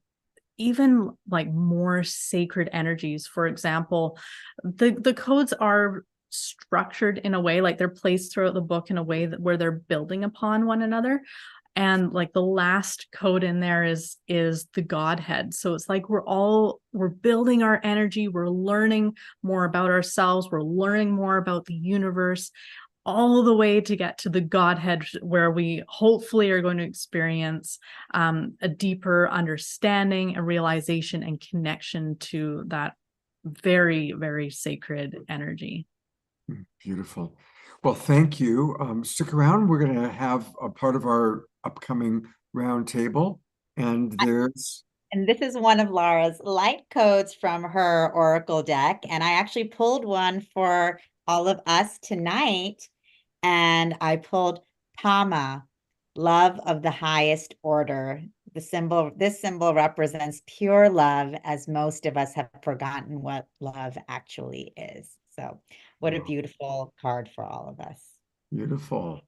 [SPEAKER 7] even like more sacred energies. For example, the codes are structured in a way, like they're placed throughout the book in a way where they're building upon one another. And like the last code in there is the Godhead. So it's like we're building our energy, we're learning more about ourselves, we're learning more about the universe, all the way to get to the Godhead, where we hopefully are going to experience a deeper understanding and realization and connection to that very, very sacred energy.
[SPEAKER 2] Beautiful. Well, thank you. Stick around. We're going to have a part of our upcoming roundtable, and there's
[SPEAKER 3] And this is one of Laura's light codes from her Oracle deck. And I actually pulled one for all of us tonight. And I pulled Pama, love of the highest order. This symbol represents pure love, as most of us have forgotten what love actually is. So what a beautiful card for all of us.
[SPEAKER 2] beautiful.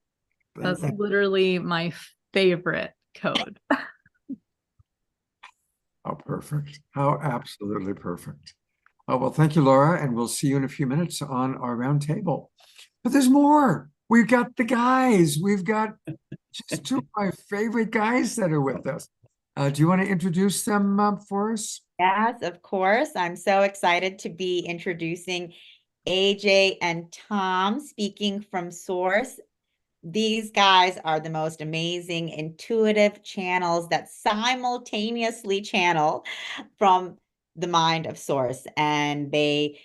[SPEAKER 7] That's
[SPEAKER 2] Thank-
[SPEAKER 7] literally my favorite code.
[SPEAKER 2] How perfect. How absolutely perfect. Oh, well, thank you, Laura, and we'll see you in a few minutes on our roundtable. But there's more. We've got the guys. We've got just two of my favorite guys that are with us. Do you want to introduce them for us?
[SPEAKER 3] Yes, of course. I'm so excited to be introducing AJ and Tom, speaking from Source. These guys are the most amazing intuitive channels that simultaneously channel from the mind of Source. And they,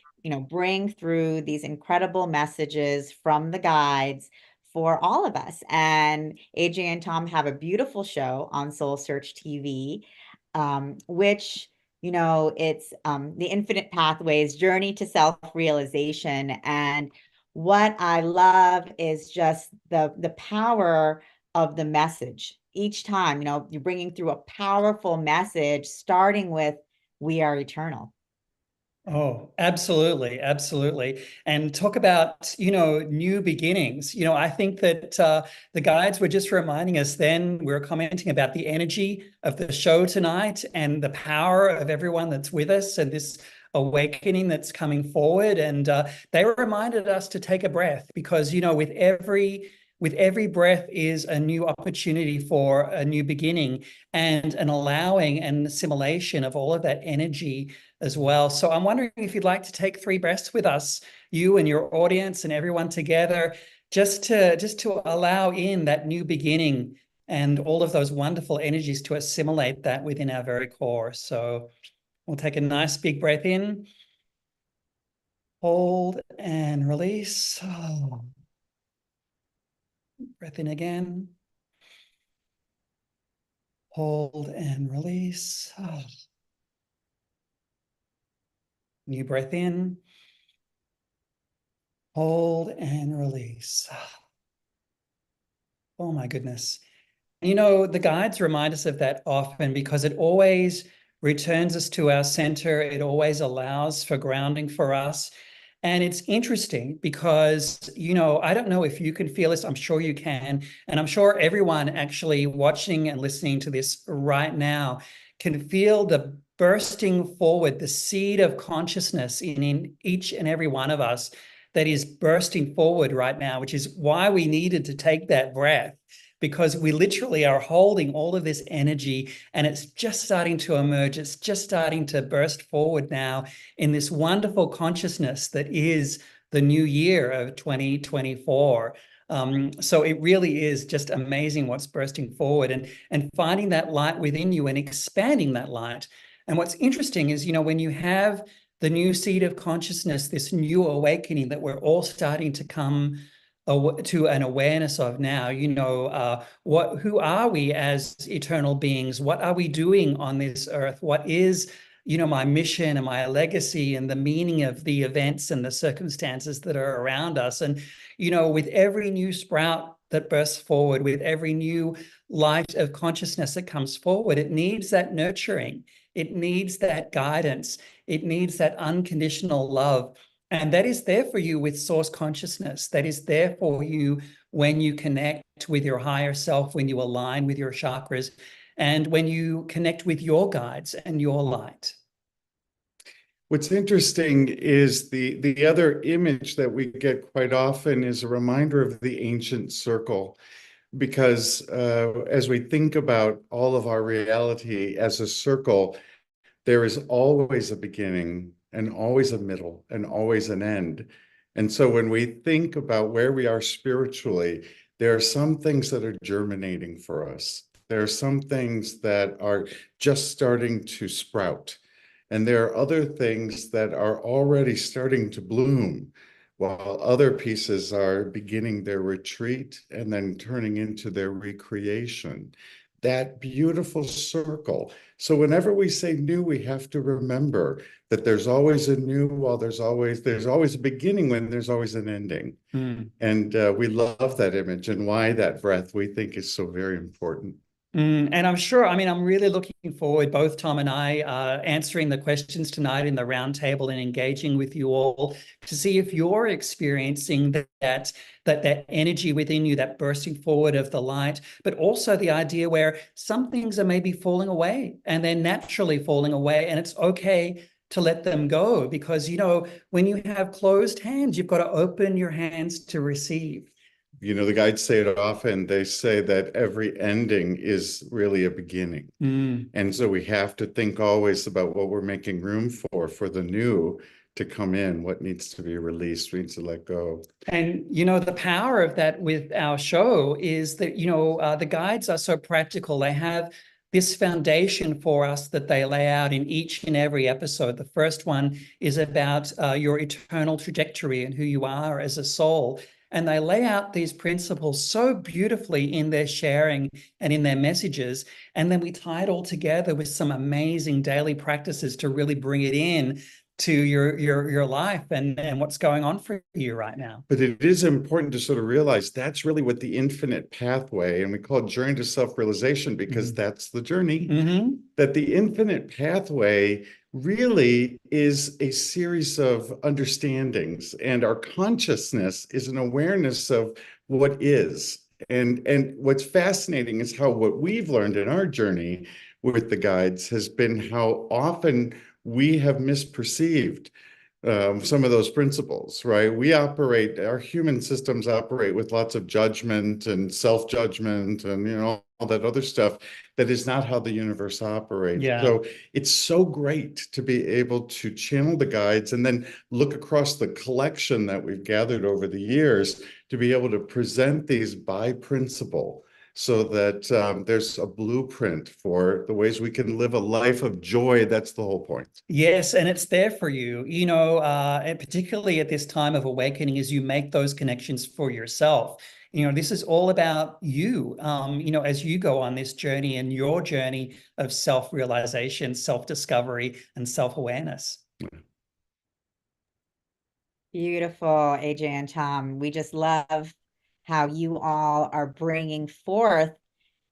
[SPEAKER 3] bring through these incredible messages from the guides for all of us. And AJ and Tom have a beautiful show on Soul Search TV, which it's the Infinite Pathways Journey to Self-Realization. And what I love is just the power of the message. Each time, you're bringing through a powerful message, starting with "We are eternal."
[SPEAKER 6] Oh, absolutely, absolutely. And talk about, new beginnings. I think that the guides were just reminding us then, we were commenting about the energy of the show tonight and the power of everyone that's with us and this awakening that's coming forward. And they reminded us to take a breath because, with every breath is a new opportunity for a new beginning and an allowing and assimilation of all of that energy as well. So I'm wondering if you'd like to take 3 breaths with us, you and your audience and everyone together, just to allow in that new beginning and all of those wonderful energies to assimilate that within our very core. So we'll take a nice big breath in, hold and release. Oh. Breath in again. Hold and release. Oh. New breath in. Hold and release. Oh my goodness. The guides remind us of that often because it always returns us to our center. It always allows for grounding for us. And it's interesting because, I don't know if you can feel this. I'm sure you can. And I'm sure everyone actually watching and listening to this right now can feel the bursting forward, the seed of consciousness in each and every one of us that is bursting forward right now, which is why we needed to take that breath, because we literally are holding all of this energy and it's just starting to emerge. It's just starting to burst forward now in this wonderful consciousness that is the new year of 2024. So it really is just amazing what's bursting forward and finding that light within you and expanding that light. And what's interesting is, when you have the new seed of consciousness, this new awakening that we're all starting to come to an awareness of now, who are we as eternal beings? What are we doing on this earth? What is, my mission and my legacy and the meaning of the events and the circumstances that are around us? And, with every new sprout that bursts forward, with every new light of consciousness that comes forward, it needs that nurturing. It needs that guidance. It needs that unconditional love. And that is there for you with source consciousness. That is there for you when you connect with your higher self, when you align with your chakras, and when you connect with your guides and your light.
[SPEAKER 5] What's interesting is the other image that we get quite often is a reminder of the ancient circle. Because as we think about all of our reality as a circle, there is always a beginning and always a middle and always an end. And so when we think about where we are spiritually, there are some things that are germinating for us. There are some things that are just starting to sprout. And there are other things that are already starting to bloom. while other pieces are beginning their retreat and then turning into their recreation. That beautiful circle. So whenever we say new, we have to remember that there's always a new, while there's always a beginning when there's always an ending. And we love that image, and why that breath we think is so very important.
[SPEAKER 6] And I'm sure, I mean, I'm really looking forward, both Tom and I, answering the questions tonight in the roundtable and engaging with you all to see if you're experiencing that energy within you, that bursting forward of the light, but also the idea where some things are maybe falling away and they're naturally falling away, and it's okay to let them go, because, you know, when you have closed hands, you've got to open your hands to receive.
[SPEAKER 5] You know, the guides say it often. They say that every ending is really a beginning. And so we have to think always about what we're making room for the new to come in, what needs to be released, we need to let go.
[SPEAKER 6] And, you know, the power of that with our show is that, you know, the guides are so practical. They have this foundation for us that they lay out in each and every episode. The first one is about your eternal trajectory and who you are as a soul. And they lay out these principles so beautifully in their sharing and in their messages. And then we tie it all together with some amazing daily practices to really bring it in to your life and what's going on for you right now.
[SPEAKER 5] But it is important to sort of realize that's really what the infinite pathway, and we call it journey to self-realization, because that's the journey, that the infinite pathway really is a series of understandings, and our consciousness is an awareness of what is. And what's fascinating is how what we've learned in our journey with the guides has been how often we have misperceived some of those principles, right? Our human systems operate with lots of judgment and self-judgment and, you know, all that other stuff that is not how the universe operates.
[SPEAKER 6] Yeah.
[SPEAKER 5] So it's so great to be able to channel the guides and then look across the collection that we've gathered over the years to be able to present these by principle, so that there's a blueprint for the ways we can live a life of joy. That's the whole point.
[SPEAKER 6] Yes, and it's there for you, you know, and particularly at this time of awakening, as you make those connections for yourself. You know, this is all about you, you know, as you go on this journey and your journey of self-realization, self-discovery, and self-awareness.
[SPEAKER 3] Beautiful, AJ and Tom. We just love how you all are bringing forth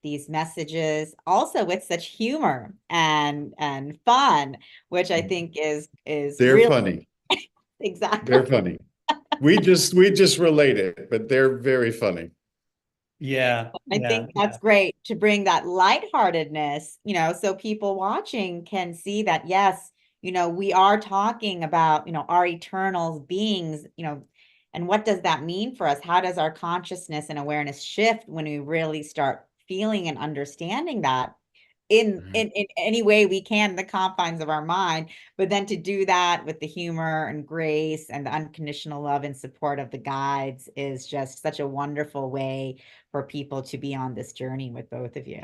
[SPEAKER 3] these messages also with such humor and fun, which I think is
[SPEAKER 5] They're
[SPEAKER 3] really
[SPEAKER 5] funny.
[SPEAKER 3] Exactly.
[SPEAKER 5] They're funny. We just relate it, but they're very funny.
[SPEAKER 6] Yeah.
[SPEAKER 3] I think that's great to bring that lightheartedness, you know, so people watching can see that, yes, you know, we are talking about, you know, our eternal beings, you know, and what does that mean for us? How does our consciousness and awareness shift when we really start feeling and understanding that in any way we can, the confines of our mind, but then to do that with the humor and grace and the unconditional love and support of the guides is just such a wonderful way for people to be on this journey with both of you.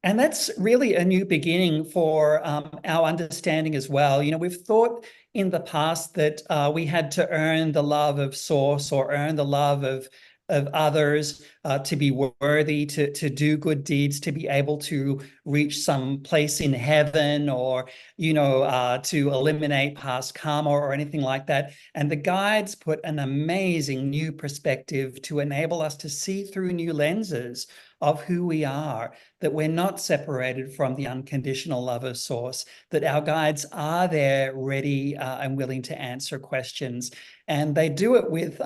[SPEAKER 6] And that's really a new beginning for our understanding as well. You know, we've thought in the past that we had to earn the love of Source or earn the love of others to be worthy, to do good deeds, to be able to reach some place in heaven, or, you know, to eliminate past karma or anything like that. And the guides put an amazing new perspective to enable us to see through new lenses of who we are, that we're not separated from the unconditional love of Source, that our guides are there ready and willing to answer questions. And they do it with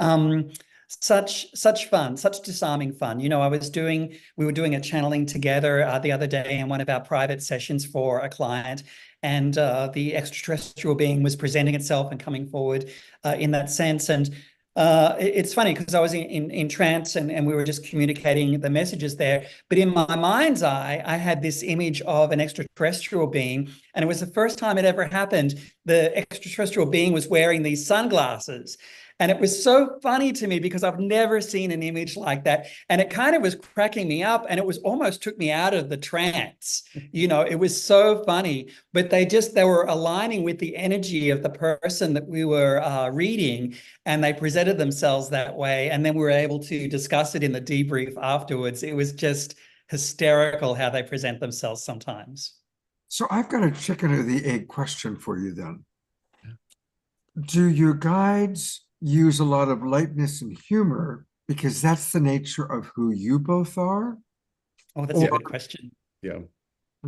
[SPEAKER 6] such fun, such disarming fun. You know, we were doing a channeling together the other day in one of our private sessions for a client, and the extraterrestrial being was presenting itself and coming forward in that sense. And it's funny because I was in trance and we were just communicating the messages there. But in my mind's eye, I had this image of an extraterrestrial being, and it was the first time it ever happened. The extraterrestrial being was wearing these sunglasses. And it was so funny to me because I've never seen an image like that. And it kind of was cracking me up, and it was almost took me out of the trance. It was so funny, but they were aligning with the energy of the person that we were reading, and they presented themselves that way. And then we were able to discuss it in the debrief afterwards. It was just hysterical how they present themselves sometimes.
[SPEAKER 2] So I've got a chicken or the egg question for you then. Do your guides use a lot of lightness and humor because that's the nature of who you both are?
[SPEAKER 6] Oh, that's a good question.
[SPEAKER 5] Yeah.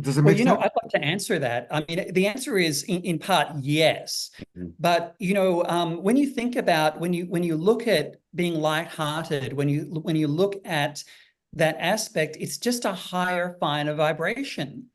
[SPEAKER 2] Does it
[SPEAKER 6] Well,
[SPEAKER 2] make sense?
[SPEAKER 6] I'd like to answer that. I mean, the answer is in part yes. But when you think about when you look at being lighthearted, when you look at that aspect, it's just a higher, finer vibration.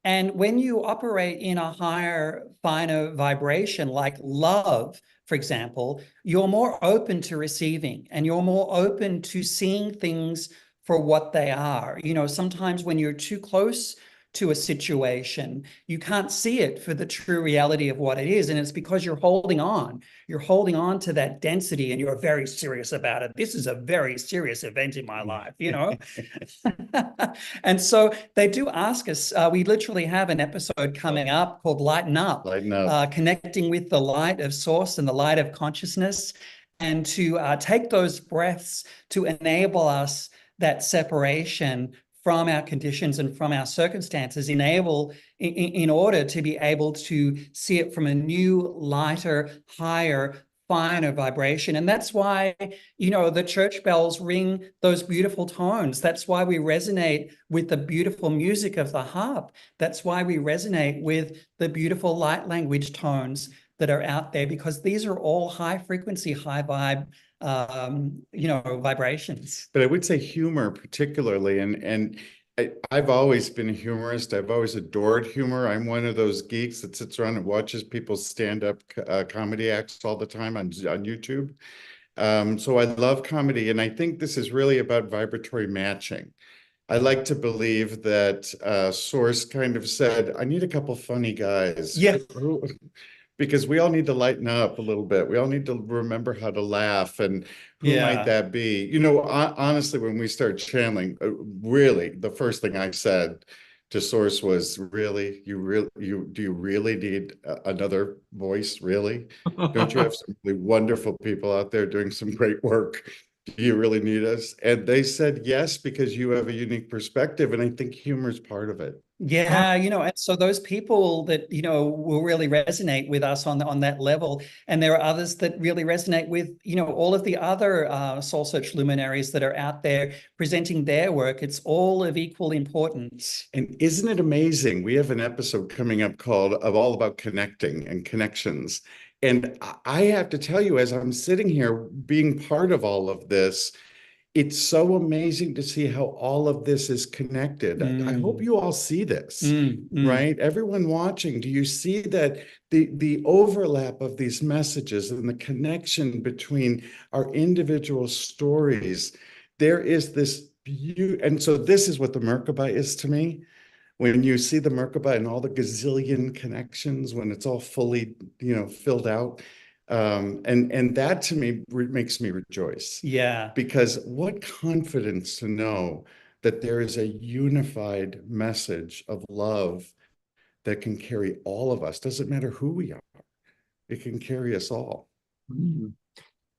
[SPEAKER 6] And when you operate in a higher, finer vibration, like love, for example, you're more open to receiving, and you're more open to seeing things for what they are. Sometimes when you're too close to a situation, you can't see it for the true reality of what it is. And it's because you're holding on to that density, and you're very serious about it. This is a very serious event in my life, And so they do ask us, we literally have an episode coming up called Lighten Up, connecting with the light of source and the light of consciousness, and to take those breaths to enable us that separation from our conditions and from our circumstances, in order to be able to see it from a new, lighter, higher, finer vibration. And that's why, the church bells ring those beautiful tones. That's why we resonate with the beautiful music of the harp. That's why we resonate with the beautiful light language tones that are out there, because these are all high frequency, high vibe vibrations.
[SPEAKER 5] But I would say humor particularly, and I've always been a humorist. I've always adored humor. I'm one of those geeks that sits around and watches people stand-up comedy acts all the time on YouTube. So I love comedy, and I think this is really about vibratory matching. I like to believe that Source kind of said, I need a couple funny guys.
[SPEAKER 6] Yeah.
[SPEAKER 5] Because we all need to lighten up a little bit. We all need to remember how to laugh. And who might that be? Honestly, when we started channeling, really, the first thing I said to Source was, really, do you really need another voice? Really? Don't you have some really wonderful people out there doing some great work? Do you really need us? And they said yes, because you have a unique perspective. And I think humor is part of it.
[SPEAKER 6] Yeah, and so those people that, will really resonate with us on that level. And there are others that really resonate with, all of the other Soul Search luminaries that are out there presenting their work. It's all of equal importance.
[SPEAKER 5] And isn't it amazing? We have an episode coming up called all about connecting and connections. And I have to tell you, as I'm sitting here being part of all of this, it's so amazing to see how all of this is connected. I hope you all see this, right? Everyone watching, do you see that the overlap of these messages and the connection between our individual stories? There is this beauty. And so this is what the Merkaba is to me. When you see the Merkaba and all the gazillion connections, when it's all fully, filled out, and that to me makes me rejoice.
[SPEAKER 6] Yeah.
[SPEAKER 5] Because what confidence to know that there is a unified message of love that can carry all of us. Doesn't matter who we are. It can carry us all.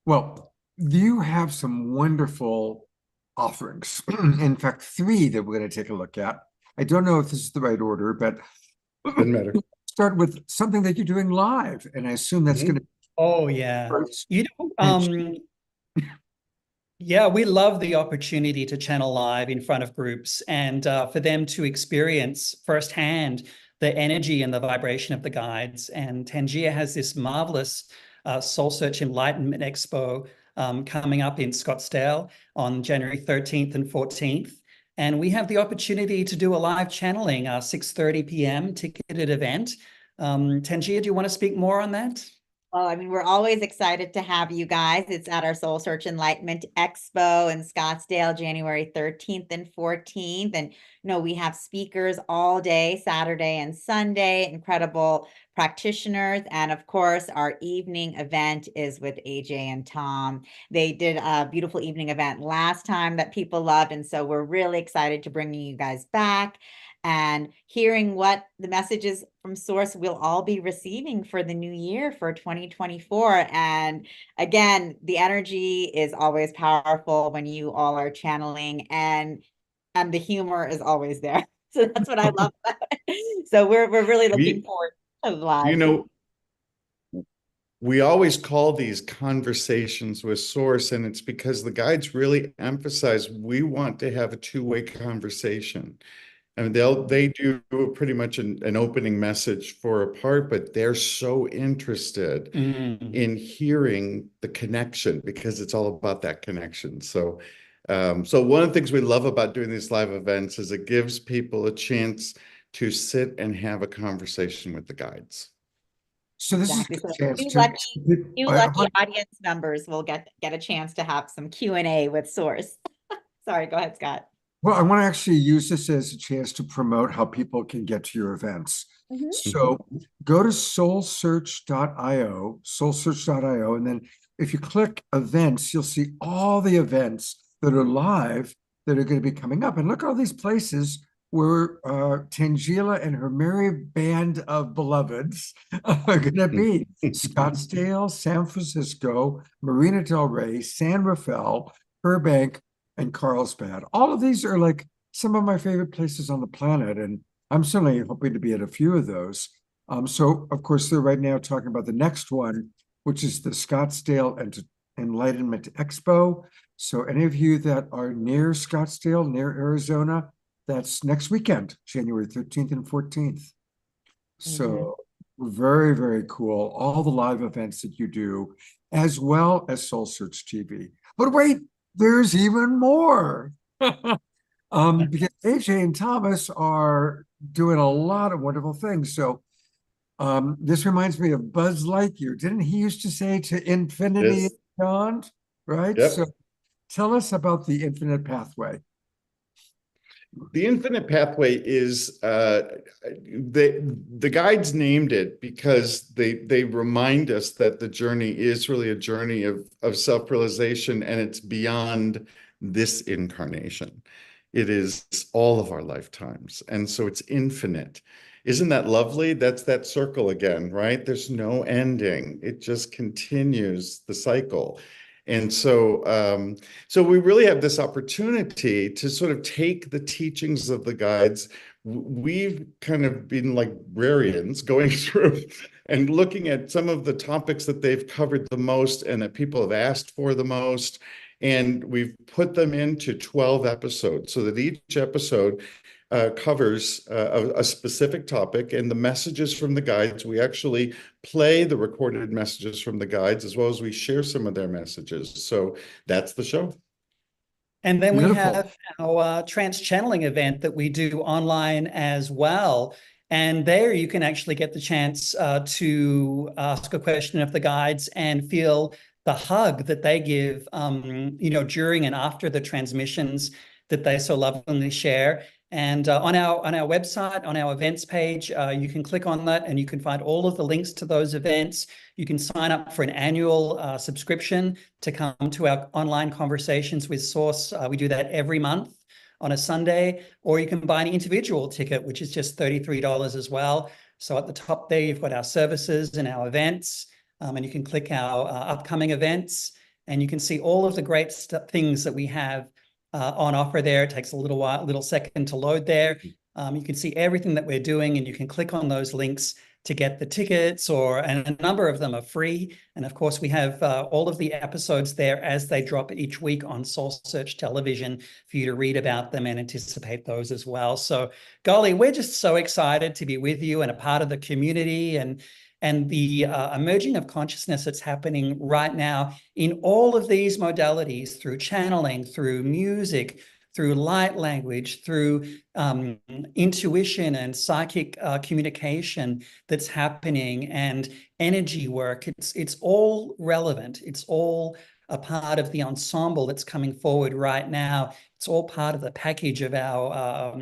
[SPEAKER 2] Well, you have some wonderful offerings. In fact, 3 that we're going to take a look at. I don't know if this is the right order, but
[SPEAKER 5] doesn't matter.
[SPEAKER 2] Start with something that you're doing live, and I assume that's going to.
[SPEAKER 6] Oh yeah, yeah, we love the opportunity to channel live in front of groups, and for them to experience firsthand the energy and the vibration of the guides. And Tangier has this marvelous Soul Search Enlightenment Expo coming up in Scottsdale on January 13th and 14th. And we have the opportunity to do a live channeling, 6:30 p.m. ticketed event. Tangier, do you want to speak more on that?
[SPEAKER 3] Well, I mean, we're always excited to have you guys. It's at our Soul Search Enlightenment Expo in Scottsdale, January 13th and 14th. And, we have speakers all day, Saturday and Sunday, incredible practitioners. And of course, our evening event is with AJ and Tom. They did a beautiful evening event last time that people loved. And so we're really excited to bring you guys back and hearing what the messages from Source we'll all be receiving for the new year for 2024. And again, the energy is always powerful when you all are channeling, and the humor is always there. So that's what I love about it. So we're really looking forward to the live.
[SPEAKER 5] We always call these conversations with Source, and it's because the guides really emphasize we want to have a two-way conversation. I mean, they do pretty much an opening message for a part, but they're so interested in hearing the connection because it's all about that connection. So, so one of the things we love about doing these live events is it gives people a chance to sit and have a conversation with the guides.
[SPEAKER 2] So this
[SPEAKER 3] Exactly.
[SPEAKER 2] is a
[SPEAKER 3] So
[SPEAKER 2] chance
[SPEAKER 3] new lucky audience members will get a chance to have some Q&A with Source. Sorry, go ahead, Scott.
[SPEAKER 2] Well, I want to actually use this as a chance to promote how people can get to your events. So go to soulsearch.io, and then if you click events, you'll see all the events that are live that are going to be coming up. And look at all these places where Tangela and her merry band of beloveds are going to be. Scottsdale, San Francisco, Marina del Rey, San Rafael, Burbank, and Carlsbad. All of these are like some of my favorite places on the planet, and I'm certainly hoping to be at a few of those. So, of course, they're right now talking about the next one, which is the Scottsdale Enlightenment Expo. So any of you that are near Scottsdale, near Arizona, that's next weekend, January 13th and 14th. So very, very cool. All the live events that you do, as well as SoulSearchTV. But wait, there's even more. Because AJ and Thomas are doing a lot of wonderful things. So this reminds me of Buzz Lightyear. Didn't he used to say to infinity and beyond? Right?
[SPEAKER 5] Yep.
[SPEAKER 2] So tell us about the Infinite Pathway.
[SPEAKER 5] The Infinite Pathway is the guides named it because they remind us that the journey is really a journey of self-realization, and it's beyond this incarnation. It is all of our lifetimes, and so it's infinite. Isn't that lovely? That's that circle again, right? There's no ending. It just continues the cycle. And so, so we really have this opportunity to sort of take the teachings of the guides. We've kind of been like librarians going through and looking at some of the topics that they've covered the most and that people have asked for the most. And we've put them into 12 episodes so that each episode covers a specific topic, and the messages from the guides, we actually play the recorded messages from the guides as well as we share some of their messages. So that's the show.
[SPEAKER 6] And then we have our trans-channeling event that we do online as well. And there you can actually get the chance to ask a question of the guides and feel the hug that they give, during and after the transmissions that they so lovingly share. And on our website, on our events page, you can click on that and you can find all of the links to those events. You can sign up for an annual subscription to come to our online conversations with Source. We do that every month on a Sunday, or you can buy an individual ticket, which is just $33 as well. So at the top there, you've got our services and our events, and you can click our upcoming events, and you can see all of the great things that we have on offer there. It takes a little second to load there. You can see everything that we're doing, and you can click on those links to get the tickets, and a number of them are free. And of course, we have all of the episodes there as they drop each week on Soul Search Television for you to read about them and anticipate those as well. So golly, we're just so excited to be with you and a part of the community, and the emerging of consciousness that's happening right now in all of these modalities, through channeling, through music, through light language, through intuition and psychic communication that's happening, and energy work. It's all relevant. It's all a part of the ensemble that's coming forward right now. It's all part of the package of our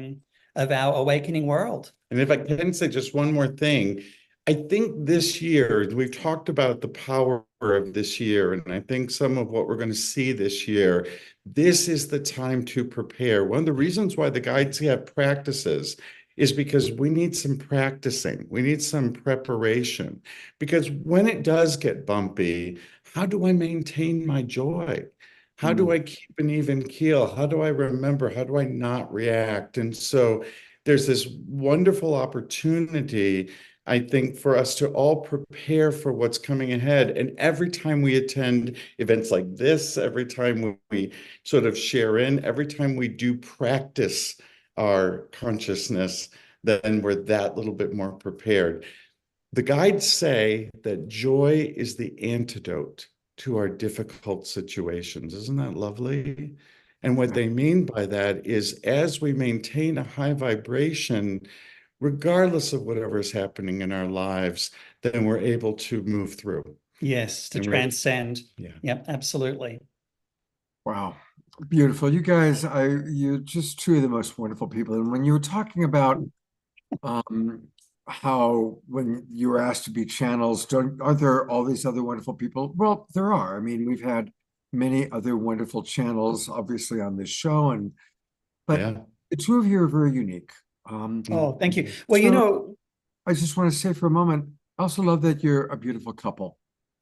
[SPEAKER 6] awakening world.
[SPEAKER 5] And if I can say just one more thing, I think this year, we've talked about the power of this year, and I think some of what we're going to see this year, this is the time to prepare. One of the reasons why the guides have practices is because we need some practicing. We need some preparation. Because when it does get bumpy, how do I maintain my joy? How do I keep an even keel? How do I remember? How do I not react? And so there's this wonderful opportunity, I think, for us to all prepare for what's coming ahead. And every time we attend events like this, every time we sort of share in, every time we do practice our consciousness, then we're that little bit more prepared. The guides say that joy is the antidote to our difficult situations. Isn't that lovely? And what they mean by that is, as we maintain a high vibration, regardless of whatever is happening in our lives, then we're able to move through.
[SPEAKER 6] Yes, to
[SPEAKER 5] And
[SPEAKER 6] transcend.
[SPEAKER 5] Yeah.
[SPEAKER 6] Yep, absolutely.
[SPEAKER 2] Wow. Beautiful. You guys, you're just two of the most wonderful people. And when you were talking about how when you were asked to be channels, aren't there all these other wonderful people? Well, there are. I mean, we've had many other wonderful channels, obviously, on this show, but the two of you are very unique.
[SPEAKER 6] Oh, thank you. Well,
[SPEAKER 2] I just want to say for a moment, I also love that you're a beautiful couple.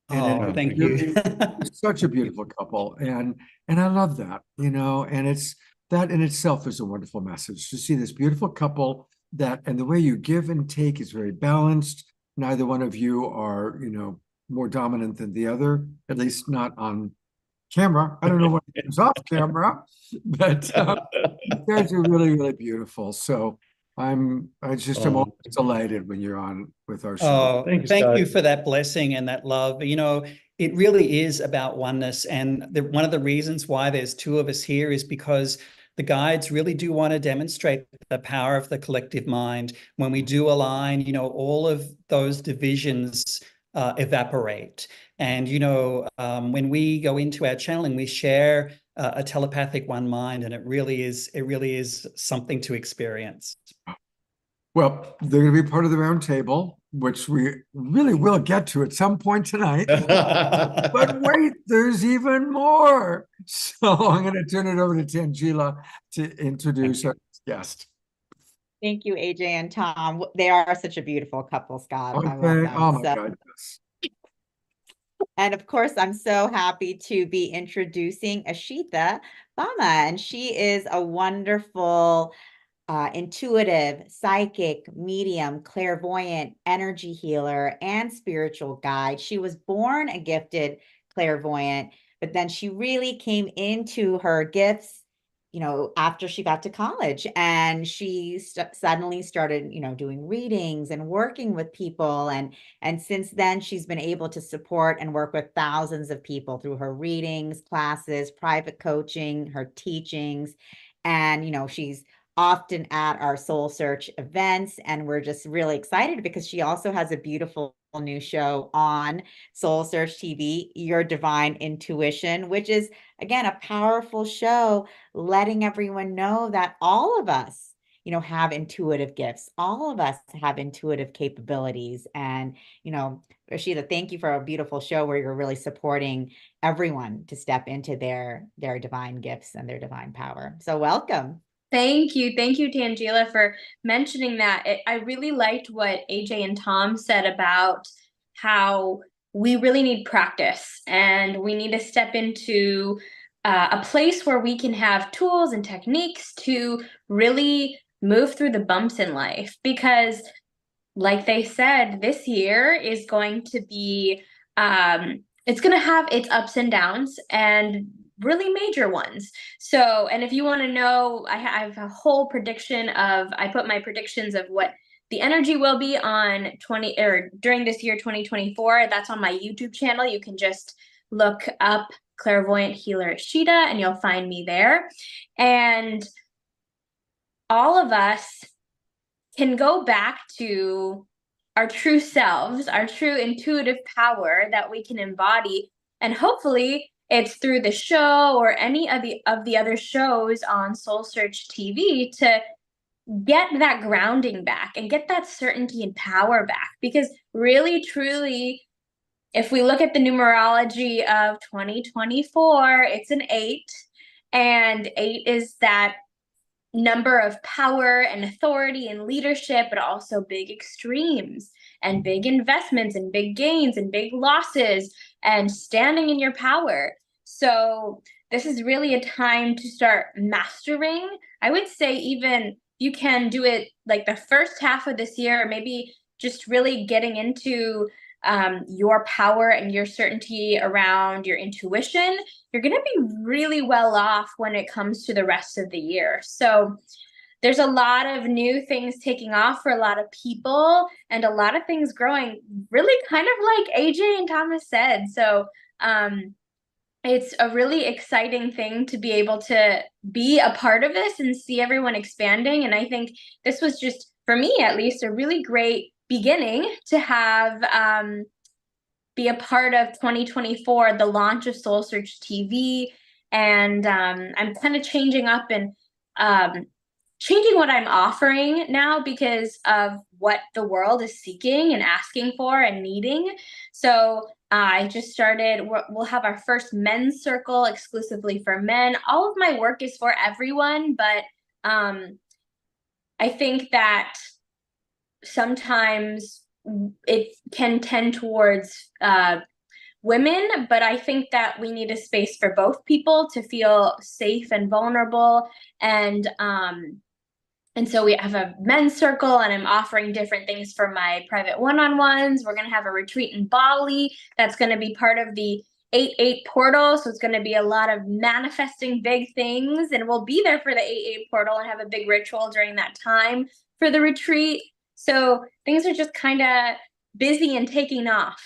[SPEAKER 6] And thank you.
[SPEAKER 2] You're such a beautiful couple, and I love that, and it's that in itself is a wonderful message to see this beautiful couple and the way you give and take is very balanced. Neither one of you are, more dominant than the other, at least not on camera. I don't know what is off camera, but you guys are really, really beautiful. So I'm always delighted when you're on with our show.
[SPEAKER 6] Oh, thank you for that blessing and that love. It really is about oneness. And one of the reasons why there's two of us here is because the guides really do want to demonstrate the power of the collective mind. When we do align, all of those divisions evaporate. And, when we go into our channeling, we share a telepathic one mind, and it really is something to experience.
[SPEAKER 2] Well, they're going to be part of the round table, which we really will get to at some point tonight. But wait, there's even more. So I'm going to turn it over to Tangela to introduce our guest.
[SPEAKER 3] Thank you, AJ and Tom. They are such a beautiful couple, Scott.
[SPEAKER 2] Okay.
[SPEAKER 3] I love them.
[SPEAKER 2] Oh my God. Yes.
[SPEAKER 3] And of course, I'm so happy to be introducing Ashita Bama, and she is a wonderful intuitive, psychic, medium, clairvoyant, energy healer, and spiritual guide. She was born a gifted clairvoyant, but then she really came into her gifts, after she got to college, and she suddenly started, doing readings and working with people. And since then, she's been able to support and work with thousands of people through her readings, classes, private coaching, her teachings. And, she's often at our Soul Search events, and we're just really excited because she also has a beautiful new show on Soul Search TV, Your Divine Intuition, which is, again, a powerful show letting everyone know that all of us, have intuitive gifts. All of us have intuitive capabilities. And, Rashida, thank you for a beautiful show where you're really supporting everyone to step into their divine gifts and their divine power. So welcome.
[SPEAKER 8] Thank you, Tangela, for mentioning that. I really liked what AJ and Tom said about how we really need practice, and we need to step into a place where we can have tools and techniques to really move through the bumps in life. Because, like they said, this year is going to be, it's going to have its ups and downs, and really major ones. So, and if you want to know, I have a whole prediction I put my predictions of what the energy will be on during this year, 2024. That's on my YouTube channel. You can just look up Clairvoyant Healer Ishida, and you'll find me there. And all of us can go back to our true selves, our true intuitive power that we can embody. And hopefully it's through the show or any of the other shows on Soul Search TV to get that grounding back and get that certainty and power back. Because really, truly, if we look at the numerology of 2024, it's an 8. And 8 is that number of power and authority and leadership, but also big extremes and big investments and big gains and big losses and standing in your power. So this is really a time to start mastering. I would say even you can do it like the first half of this year, or maybe just really getting into your power and your certainty around your intuition, you're going to be really well off when it comes to the rest of the year. So there's a lot of new things taking off for a lot of people and a lot of things growing, really kind of like AJ and Thomas said. So it's a really exciting thing to be able to be a part of this and see everyone expanding. And I think this was just, for me at least, a really great beginning to have be a part of 2024, the launch of Soul Search TV. And I'm kind of changing up and changing what I'm offering now because of what the world is seeking and asking for and needing. So I just started, we'll have our first men's circle exclusively for men. All of my work is for everyone, but I think that sometimes it can tend towards women, but I think that we need a space for both people to feel safe and vulnerable. And so we have a men's circle, and I'm offering different things for my private one-on-ones. We're going to have a retreat in Bali that's going to be part of the 8-8 portal. So it's going to be a lot of manifesting big things, and we'll be there for the 8-8 portal and have a big ritual during that time for the retreat. So things are just kind of busy and taking off.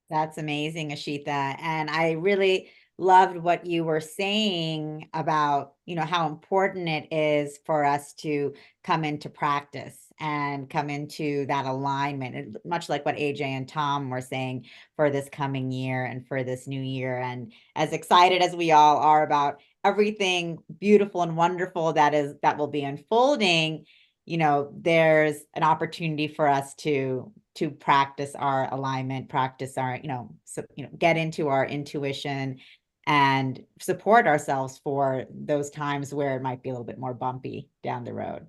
[SPEAKER 3] That's amazing, Ashita. And I really loved what you were saying about, how important it is for us to come into practice and come into that alignment, and much like what AJ and Tom were saying for this coming year and for this new year. And as excited as we all are about everything beautiful and wonderful that will be unfolding, there's an opportunity for us to practice our alignment, practice our, get into our intuition and support ourselves for those times where it might be a little bit more bumpy down the road.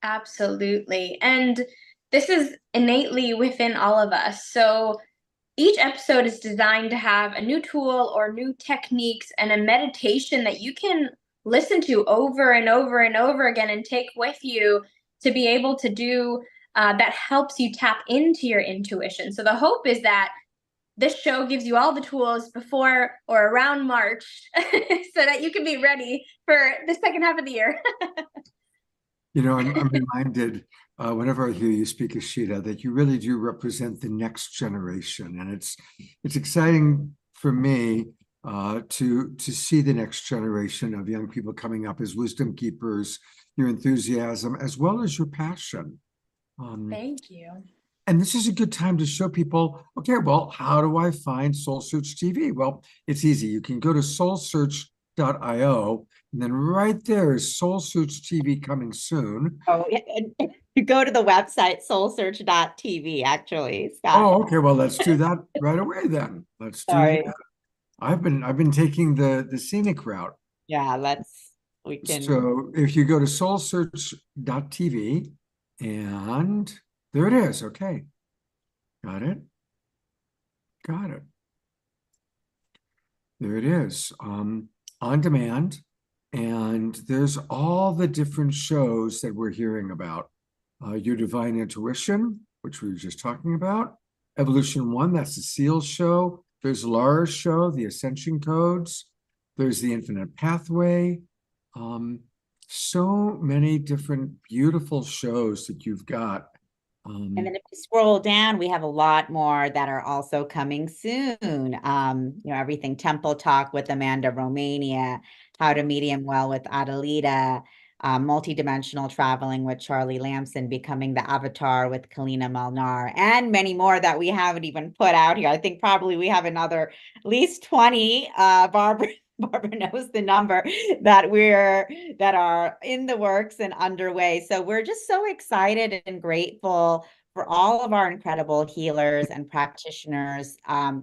[SPEAKER 8] Absolutely. And this is innately within all of us. So each episode is designed to have a new tool or new techniques and a meditation that you can listen to over and over and over again and take with you to be able to do that helps you tap into your intuition. So the hope is that this show gives you all the tools before or around March so that you can be ready for the second half of the year.
[SPEAKER 2] I'm reminded whenever I hear you speak, Ishida, that you really do represent the next generation. And it's exciting for me to see the next generation of young people coming up as wisdom keepers, your enthusiasm, as well as your passion.
[SPEAKER 8] Thank you.
[SPEAKER 2] And this is a good time to show people, okay, well, how do I find Soul Search TV? Well, it's easy. You can go to SoulSearch.io, and then right there is Soul Search TV coming soon.
[SPEAKER 3] Oh, you go to the website, SoulSearch.tv, actually, Scott.
[SPEAKER 2] Oh, okay. Well, let's do that right away then. Let's do that. I've been taking the scenic route.
[SPEAKER 3] Yeah, we can.
[SPEAKER 2] So if you go to SoulSearch.tv, and there it is. Okay. Got it. There it is. On demand. And there's all the different shows that we're hearing about. Your Divine Intuition, which we were just talking about. Evolution 1, that's the SEAL show. There's Laura's show, the Ascension Codes. There's the Infinite Pathway. So many different beautiful shows that you've got
[SPEAKER 3] And then if you scroll down, we have a lot more that are also coming soon. Everything Temple Talk with Amanda Romania, How to Medium Well with Adelita, Multidimensional Traveling with Charlie Lamson, Becoming the Avatar with Kalina Malnar, and many more that we haven't even put out here. I think probably we have another at least 20. Barbara knows the number that are in the works and underway. So we're just so excited and grateful for all of our incredible healers and practitioners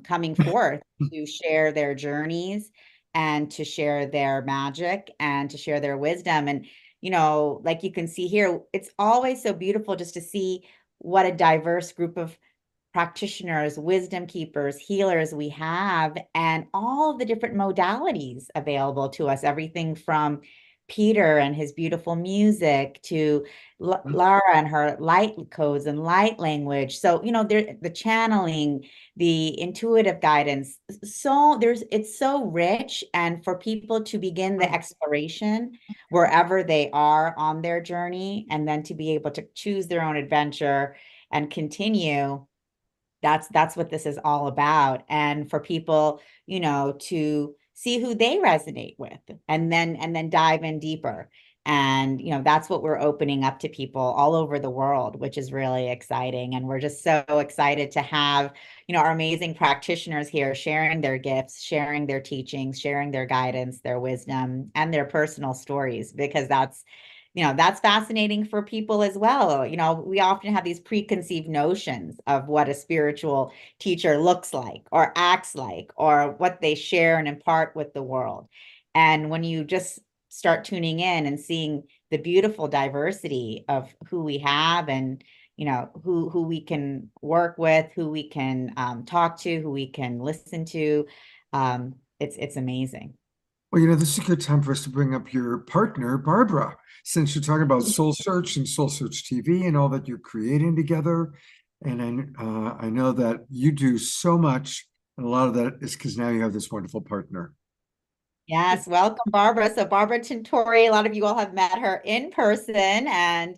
[SPEAKER 3] coming forth to share their journeys and to share their magic and to share their wisdom. And, like you can see here, it's always so beautiful just to see what a diverse group of practitioners, wisdom keepers, healers we have, and all the different modalities available to us, everything from Peter and his beautiful music to Lara and her light codes and light language. So, the channeling, the intuitive guidance. So it's so rich. And for people to begin the exploration wherever they are on their journey, and then to be able to choose their own adventure and continue, that's what this is all about. And for people, to see who they resonate with and then dive in deeper. And, that's what we're opening up to people all over the world, which is really exciting. And we're just so excited to have, our amazing practitioners here sharing their gifts, sharing their teachings, sharing their guidance, their wisdom, and their personal stories, because that's fascinating for people as well. We often have these preconceived notions of what a spiritual teacher looks like or acts like, or what they share and impart with the world. And when you just start tuning in and seeing the beautiful diversity of who we have, and who we can work with, who we can talk to, who we can listen to, it's amazing.
[SPEAKER 2] Well, this is a good time for us to bring up your partner, Barbara, since you're talking about Soul Search and Soul Search TV and all that you're creating together. And I know that you do so much, and a lot of that is because now you have this wonderful partner.
[SPEAKER 3] Yes, welcome, Barbara. So Barbara Tintori, a lot of you all have met her in person and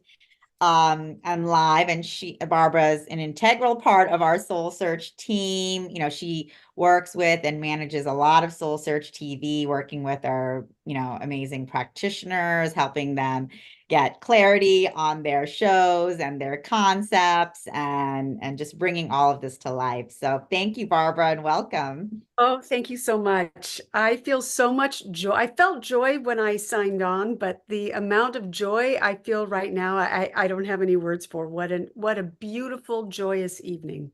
[SPEAKER 3] live, and Barbara's an integral part of our Soul Search team. She works with and manages a lot of Soul Search TV, working with our amazing practitioners, helping them get clarity on their shows and their concepts, and just bringing all of this to life. So thank you, Barbara, and welcome.
[SPEAKER 9] Oh, thank you so much. I feel so much joy. I felt joy when I signed on, but the amount of joy I feel right now, I don't have any words for. What a beautiful, joyous evening.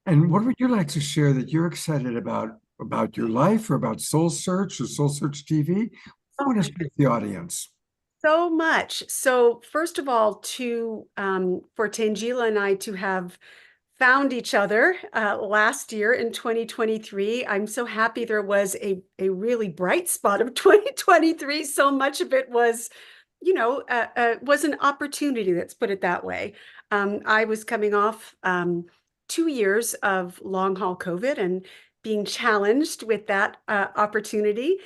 [SPEAKER 2] And what would you like to share that you're excited about your life, or about Soul Search or Soul Search TV? I want to share with the audience.
[SPEAKER 9] So much. So first of all, for Tangela and I to have found each other last year in 2023. I'm so happy there was a really bright spot of 2023. So much of it was, was an opportunity, let's put it that way. I was coming off 2 years of long haul COVID and being challenged with that opportunity,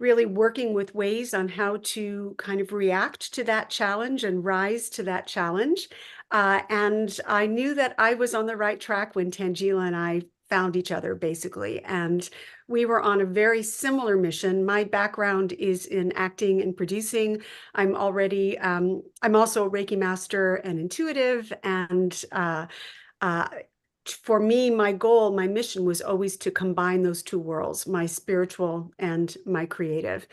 [SPEAKER 9] really working with ways on how to kind of react to that challenge and rise to that challenge. And I knew that I was on the right track when Tangela and I found each other, basically. And we were on a very similar mission. My background is in acting and producing. I'm also a Reiki master and intuitive. And for me, my goal, my mission was always to combine those two worlds, my spiritual and my creative.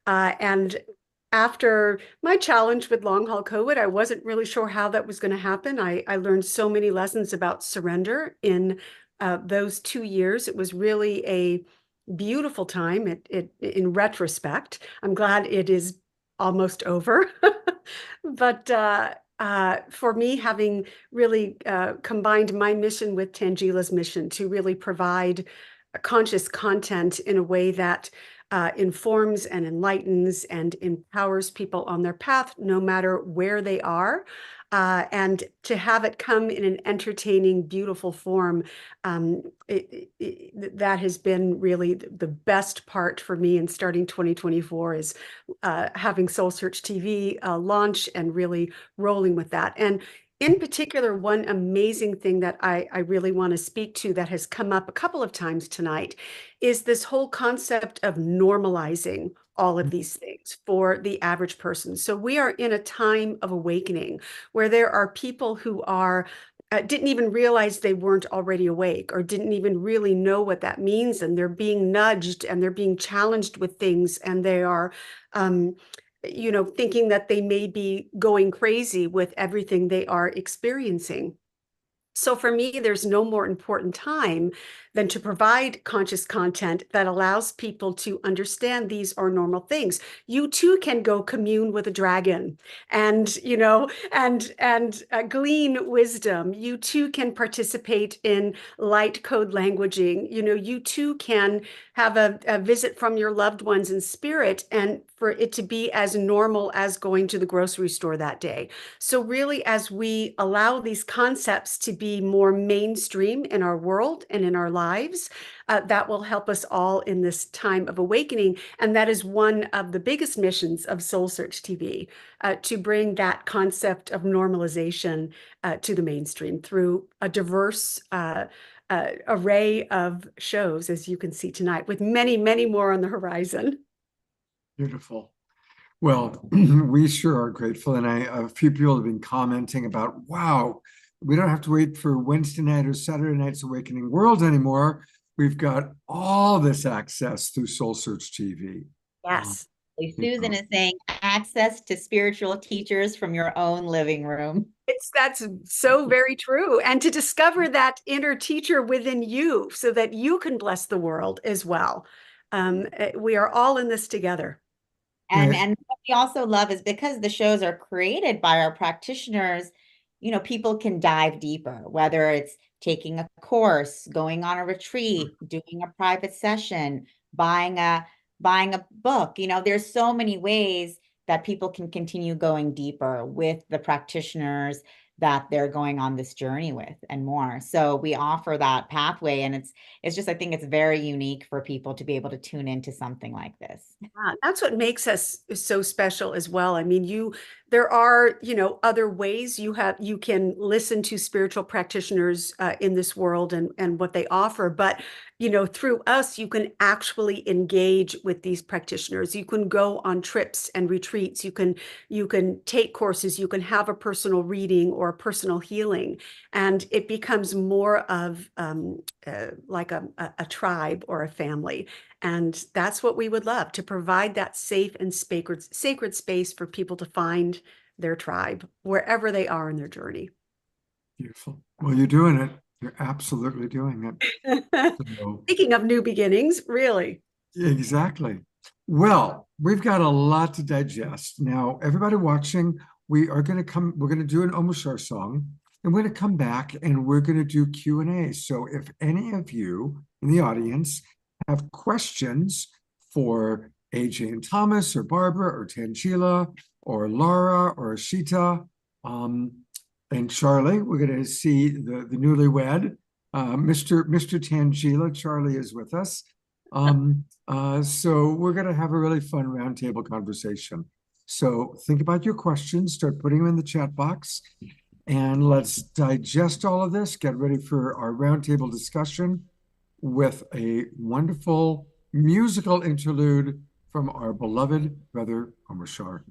[SPEAKER 9] And after my challenge with long haul COVID, I wasn't really sure how that was going to happen. I learned so many lessons about surrender in those 2 years. It was really a beautiful time. In retrospect, I'm glad it is almost over. But for me, having really combined my mission with Tangela's mission to really provide conscious content in a way that informs and enlightens and empowers people on their path, no matter where they are. and to have it come in an entertaining, beautiful form, that has been really the best part for me in starting 2024 is having Soul Search TV launch and really rolling with that. And in particular, one amazing thing that I really want to speak to that has come up a couple of times tonight is this whole concept of normalizing all of these things for the average person. So we are in a time of awakening where there are people who are didn't even realize they weren't already awake or didn't even really know what that means. And they're being nudged and they're being challenged with things, and they are thinking that they may be going crazy with everything they are experiencing. So for me, there's no more important time than to provide conscious content that allows people to understand these are normal things. You too can go commune with a dragon and, glean wisdom. You too can participate in light code languaging. You too can have a visit from your loved ones in spirit, and for it to be as normal as going to the grocery store that day. So really, as we allow these concepts to be more mainstream in our world and in our lives, that will help us all in this time of awakening. And that is one of the biggest missions of Soul Search TV, to bring that concept of normalization to the mainstream through a diverse array of shows, as you can see tonight, with many, many more on the horizon.
[SPEAKER 2] Beautiful. Well, we sure are grateful. And a few people have been commenting about, wow, we don't have to wait for Wednesday night or Saturday night's Awakening World anymore. We've got all this access through Soul Search TV.
[SPEAKER 9] Yes.
[SPEAKER 3] Susan is saying access to spiritual teachers from your own living room.
[SPEAKER 9] That's so very true. And to discover that inner teacher within you so that you can bless the world as well. We are all in this together.
[SPEAKER 3] And what we also love is because the shows are created by our practitioners, people can dive deeper, whether it's taking a course, going on a retreat, doing a private session, buying a book. There's so many ways that people can continue going deeper with the practitioners that they're going on this journey with and more. So we offer that pathway, and it's just, I think it's very unique for people to be able to tune into something like this.
[SPEAKER 9] Yeah, that's what makes us so special as well. I mean, there are, other ways you can listen to spiritual practitioners in this world and what they offer, but through us, you can actually engage with these practitioners. You can go on trips and retreats. You can take courses. You can have a personal reading or a personal healing, and it becomes more of like a tribe or a family. And that's what we would love, to provide that safe and sacred space for people to find their tribe wherever they are in their journey.
[SPEAKER 2] Beautiful. Well, you're doing it. You're absolutely doing it. So,
[SPEAKER 9] Speaking of new beginnings, really.
[SPEAKER 2] exactly. Well, we've got a lot to digest. Now, everybody watching, we're going to do an Omushar song, and we're going to come back and we're going to do Q&A. So if any of you in the audience have questions for AJ and Thomas or Barbara or Tangela or Laura or Ashita, and Charlie, we're going to see the newlywed, Mr. Tangela. Charlie is with us. So we're going to have a really fun roundtable conversation. So think about your questions, start putting them in the chat box, and let's digest all of this, get ready for our roundtable discussion with a wonderful musical interlude from our beloved brother, Omushar.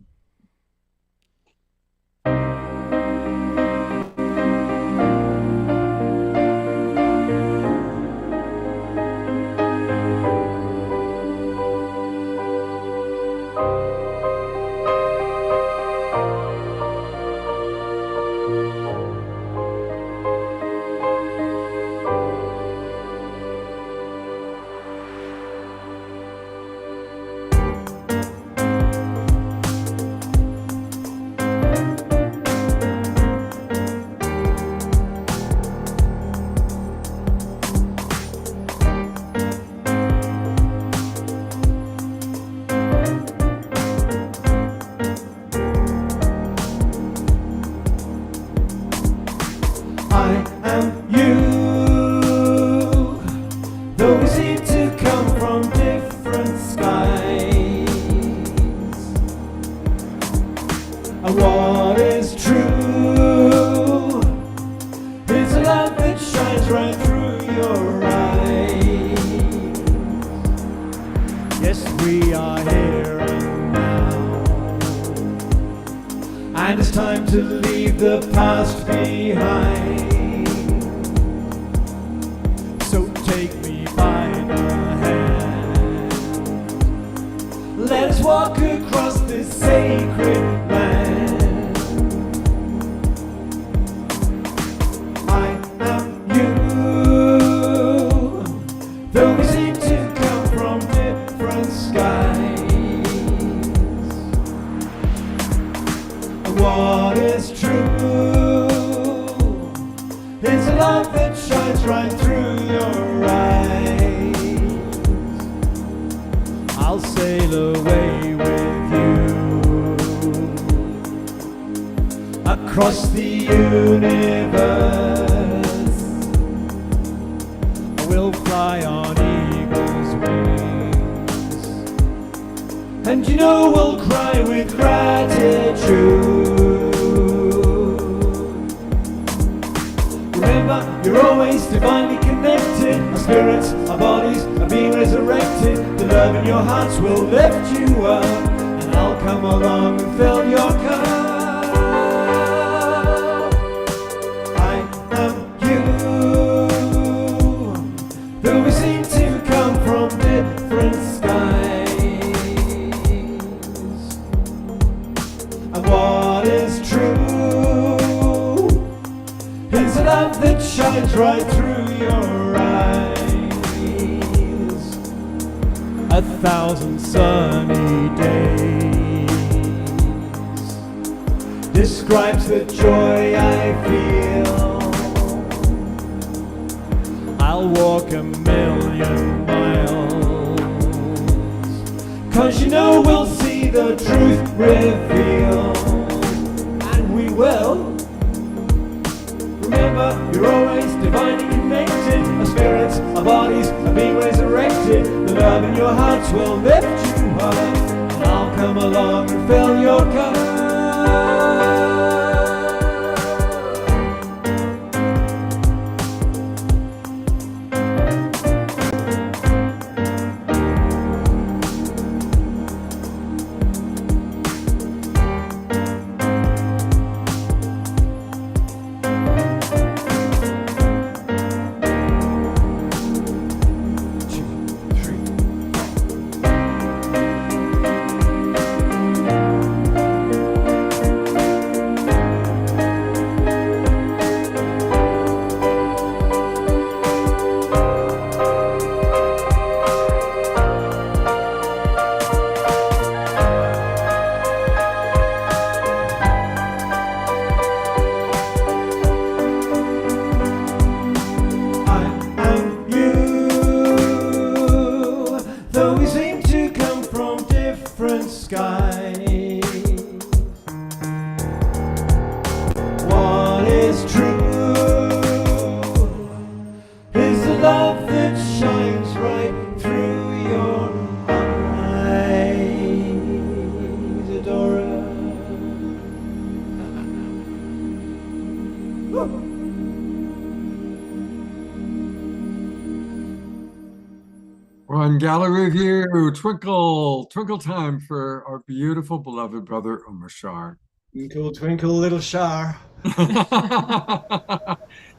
[SPEAKER 12] your eyes. Yes, we are here and now, and it's time to leave the past behind. So take me by the hand, let us walk across this sacred land. I am you, though we seem to come from different skies. What is true is a love that shines right through your eyes. I'll sail away with you across the universe. We'll fly on eagle's wings, and you know we'll cry with gratitude. Remember, you're always divinely connected. Our spirits, our bodies are being resurrected. The love in your hearts will lift you up, and I'll come along and fill your cup. I am you, though we seem to come from different skies. And what is true is a love that shines right through your eyes. 1,000 sunny days describes the joy I feel. I'll walk 1,000,000 miles, 'cause you know we'll see the truth revealed. And we will. Remember, you're always divinely connected. Our spirits, our bodies are being resurrected. The love in your hearts will lift you up, and I'll come along and fill your cup. What is true is the love that shines right through your eyes, Adora.
[SPEAKER 2] On gallery view, twinkle, twinkle time for our beautiful beloved brother Omar Shar.
[SPEAKER 12] Twinkle, twinkle, little star.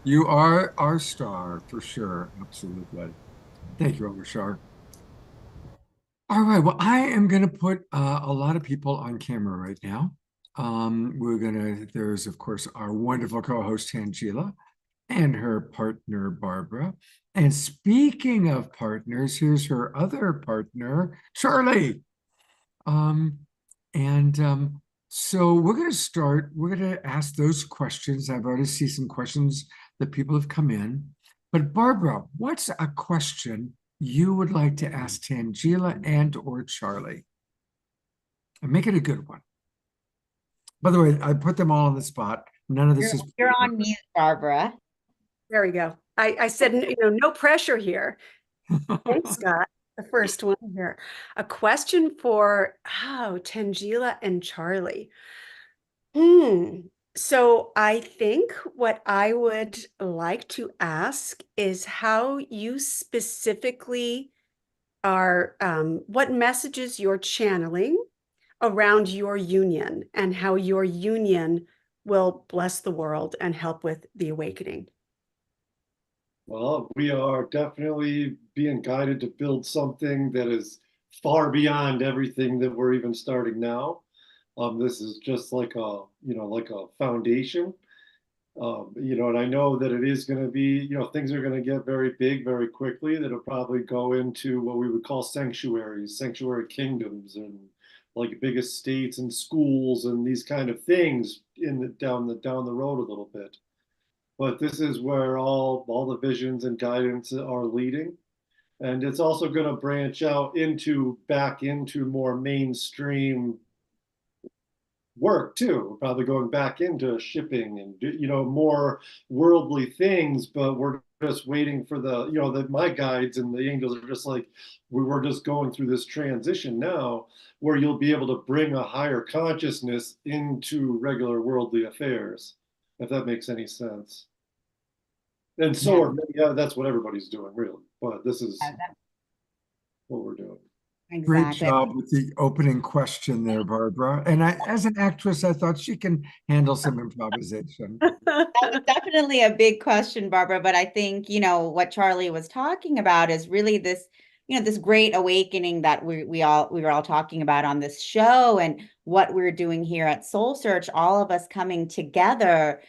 [SPEAKER 2] You are our star for sure. Absolutely. Thank you, Omar Shar. All right. Well, I am going to put a lot of people on camera right now. There's, of course, our wonderful co-host, Tangela, and her partner, Barbara. And speaking of partners, here's her other partner, Charlie. So we're going to start. We're going to ask those questions. I've already seen some questions that people have come in. But Barbara, what's a question you would like to ask Tangela and or Charlie? And make it a good one. By the way, I put them all on the spot. None of this is.
[SPEAKER 3] You're on mute, Barbara.
[SPEAKER 9] There we go. I said, no pressure here. Thanks, Scott. The first one here. A question for Tangela and Charlie. So I think what I would like to ask is how you specifically are, what messages you're channeling around your union and how your union will bless the world and help with the awakening.
[SPEAKER 11] Well, we are definitely being guided to build something that is far beyond everything that we're even starting now. This is just like like a foundation. And I know that it is going to be, things are going to get very big very quickly. That'll probably go into what we would call sanctuaries, sanctuary kingdoms, and like big estates and schools and these kind of things down the road a little bit. But this is where all the visions and guidance are leading. And it's also going to branch out back into more mainstream work too. We're probably going back into shipping and more worldly things, but we're just waiting for my guides and the angels are just like, we're just going through this transition now where you'll be able to bring a higher consciousness into regular worldly affairs, if that makes any sense. And so that's what everybody's doing, really. But this is what we're doing.
[SPEAKER 2] Great
[SPEAKER 3] Exactly.
[SPEAKER 2] job with the opening question there, Barbara. And as an actress, I thought she can handle some improvisation.
[SPEAKER 3] That was definitely a big question, Barbara, but I think, what Charlie was talking about is really this, this great awakening that we were all talking about on this show, and what we're doing here at Soul Search, all of us coming together,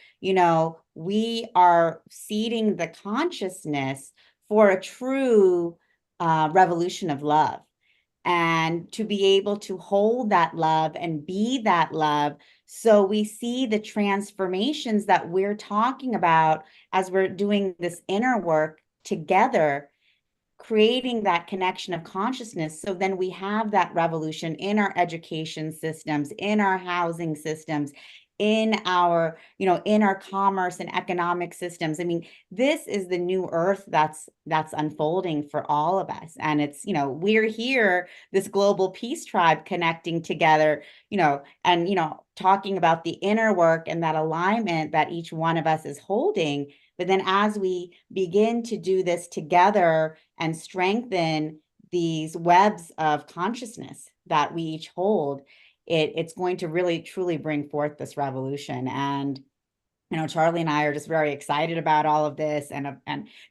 [SPEAKER 3] we are seeding the consciousness for a true revolution of love. And to be able to hold that love and be that love. So we see the transformations that we're talking about as we're doing this inner work together, creating that connection of consciousness. So then we have that revolution in our education systems, in our housing systems, in our, in our commerce and economic systems. I mean, this is the new earth that's unfolding for all of us. And it's, we're here, this global peace tribe connecting together, and, talking about the inner work and that alignment that each one of us is holding. But then as we begin to do this together and strengthen these webs of consciousness that we each hold, it's going to really truly bring forth this revolution. And Charlie and I are just very excited about all of this, and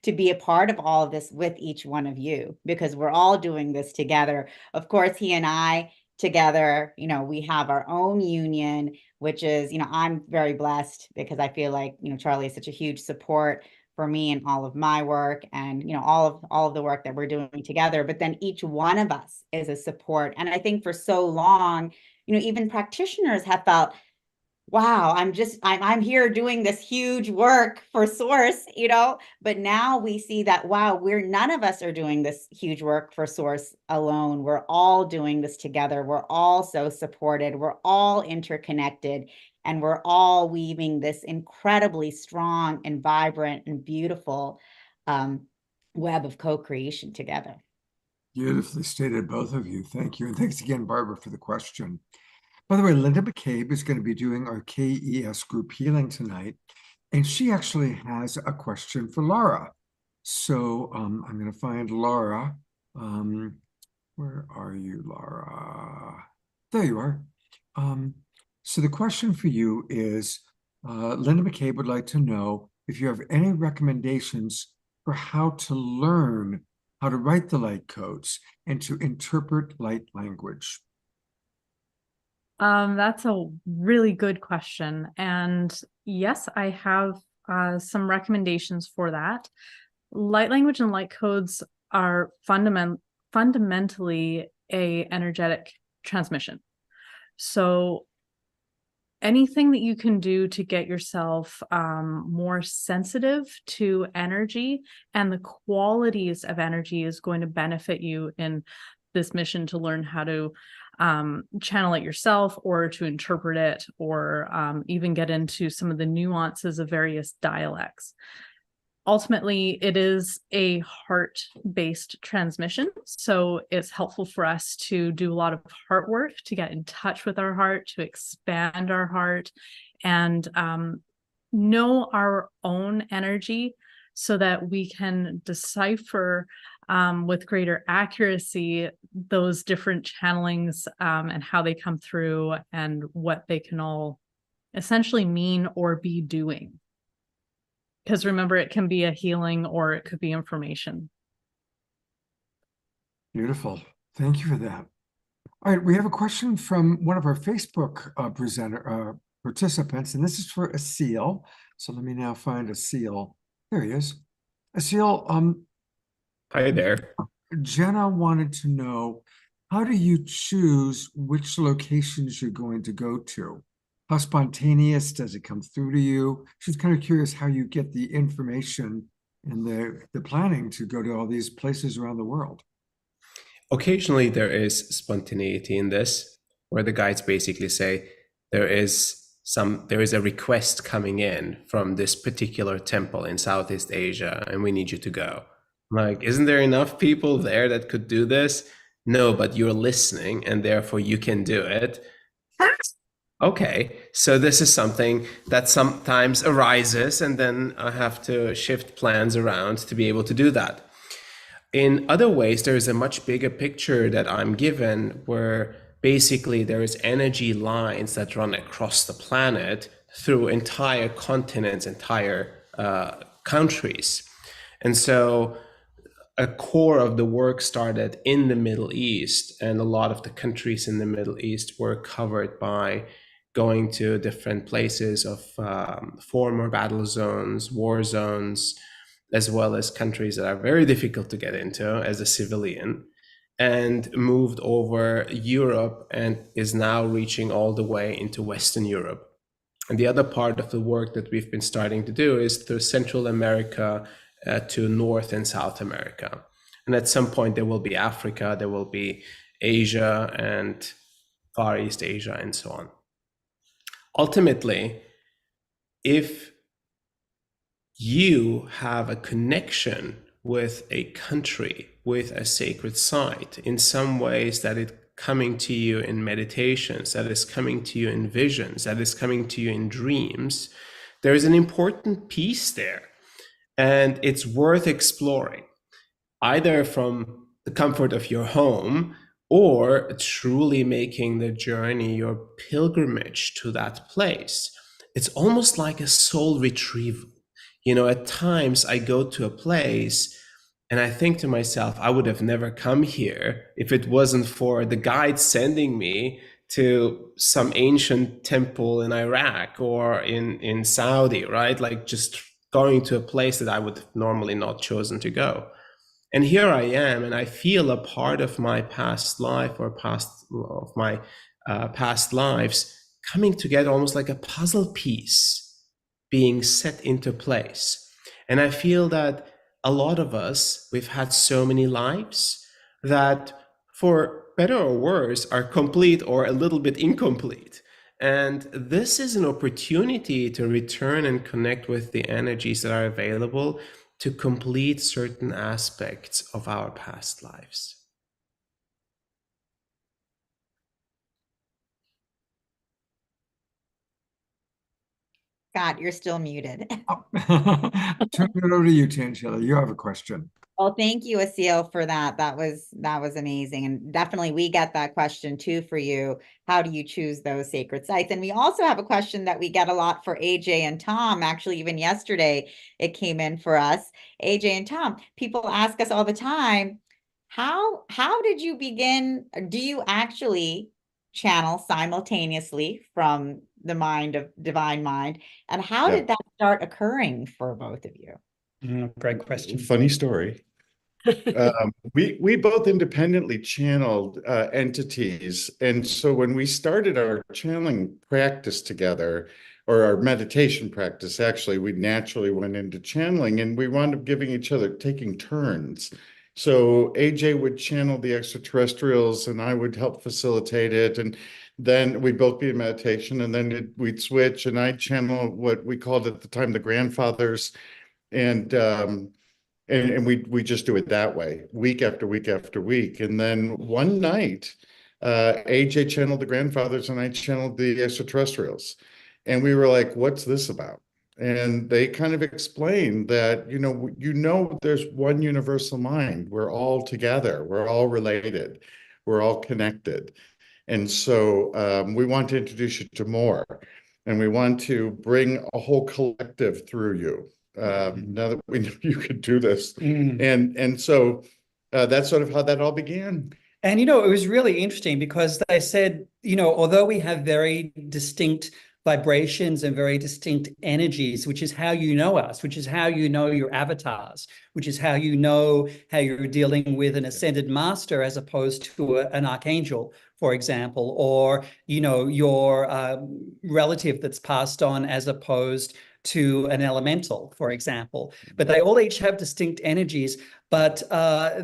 [SPEAKER 3] to be a part of all of this with each one of you, because we're all doing this together. Of course, he and I together, we have our own union, which is, I'm very blessed because I feel like, Charlie is such a huge support for me and all of my work, and all of the work that we're doing together. But then each one of us is a support. And I think for so long, even practitioners have felt, wow, I'm here doing this huge work for Source, but now we see that, wow, none of us are doing this huge work for Source alone. We're all doing this together. We're all so supported. We're all interconnected, and we're all weaving this incredibly strong and vibrant and beautiful web of co-creation together.
[SPEAKER 2] Beautifully stated, both of you. Thank you. And thanks again, Barbara, for the question. By the way, Linda McCabe is going to be doing our KES group healing tonight, and she actually has a question for Laura. So I'm going to find Laura. Where are you, Laura? There you are. So the question for you is, Linda McCabe would like to know if you have any recommendations for how to learn how to write the light codes and to interpret light language.
[SPEAKER 7] That's a really good question. And yes, I have some recommendations for that. Light language and light codes are fundamentally a energetic transmission. So anything that you can do to get yourself more sensitive to energy and the qualities of energy is going to benefit you in this mission to learn how to channel it yourself, or to interpret it, or even get into some of the nuances of various dialects. Ultimately, it is a heart-based transmission, so it's helpful for us to do a lot of heart work, to get in touch with our heart, to expand our heart, and know our own energy so that we can decipher with greater accuracy those different channelings and how they come through and what they can all essentially mean or be doing. Because remember, it can be a healing or it could be information.
[SPEAKER 2] Beautiful. Thank you for that. All right, we have a question from one of our Facebook participants, and this is for Asil. So let me now find Asil. There he is. Asil,
[SPEAKER 4] Hi there.
[SPEAKER 2] Jenna wanted to know, how do you choose which locations you're going to go to? How spontaneous does it come through to you? She's kind of curious how you get the information and the planning to go to all these places around the world.
[SPEAKER 4] Occasionally there is spontaneity in this, where the guides basically say there is a request coming in from this particular temple in Southeast Asia, and we need you to go. I'm like, isn't there enough people there that could do this? No, but you're listening, and therefore you can do it. Okay, so this is something that sometimes arises, and then I have to shift plans around to be able to do that. In other ways, there is a much bigger picture that I'm given where basically there is energy lines that run across the planet through entire continents, entire countries. And so a core of the work started in the Middle East, and a lot of the countries in the Middle East were covered by going to different places of former battle zones, war zones, as well as countries that are very difficult to get into as a civilian, and moved over Europe and is now reaching all the way into Western Europe. And the other part of the work that we've been starting to do is through Central America to North and South America. And at some point there will be Africa, there will be Asia and Far East Asia and so on. Ultimately, if you have a connection with a country, with a sacred site, in some ways that it's coming to you in meditations, that is coming to you in visions, that is coming to you in dreams, there is an important piece there. And it's worth exploring, either from the comfort of your home or truly making the journey your pilgrimage to that place. It's almost like a soul retrieval. You know, at times I go to a place and I think to myself, I would have never come here if it wasn't for the guide sending me to some ancient temple in Iraq or in Saudi, right? Like just going to a place that I would have normally not chosen to go. And here I am, and I feel a part of my past life or past lives coming together almost like a puzzle piece being set into place. And I feel that a lot of us, we've had so many lives that, for better or worse, are complete or a little bit incomplete. And this is an opportunity to return and connect with the energies that are available to complete certain aspects of our past lives.
[SPEAKER 3] Scott, you're still muted.
[SPEAKER 2] Turn it over to you, Tangela. You have a question.
[SPEAKER 3] Well, thank you, Asil, for that. That was amazing. And definitely we get that question too for you. How do you choose those sacred sites? And we also have a question that we get a lot for AJ and Tom. Actually, even yesterday, it came in for us. AJ and Tom, people ask us all the time, how did you begin? Do you actually channel simultaneously from the mind of divine mind? And how did that start occurring for both of you?
[SPEAKER 6] Great question.
[SPEAKER 5] Funny story. We both independently channeled entities. And so when we started our channeling practice together, or our meditation practice, actually, we naturally went into channeling, and we wound up giving each other, taking turns. So AJ would channel the extraterrestrials and I would help facilitate it. And then we'd both be in meditation, and then we'd switch, and I'd channel what we called at the time the grandfathers. And we just do it that way, week after week after week. And then one night, AJ channeled the grandfathers and I channeled the extraterrestrials. And we were like, what's this about? And they kind of explained that, there's one universal mind. We're all together. We're all related. We're all connected. And so we want to introduce you to more. And we want to bring a whole collective through you. Now that we know you could do this. And so that's sort of how that all began.
[SPEAKER 6] And, it was really interesting because they said, although we have very distinct vibrations and very distinct energies, which is how you know us, which is how you know your avatars, which is how you know how you're dealing with an ascended master as opposed to an archangel, for example, or, your relative that's passed on as opposed to an elemental, for example. But they all each have distinct energies. But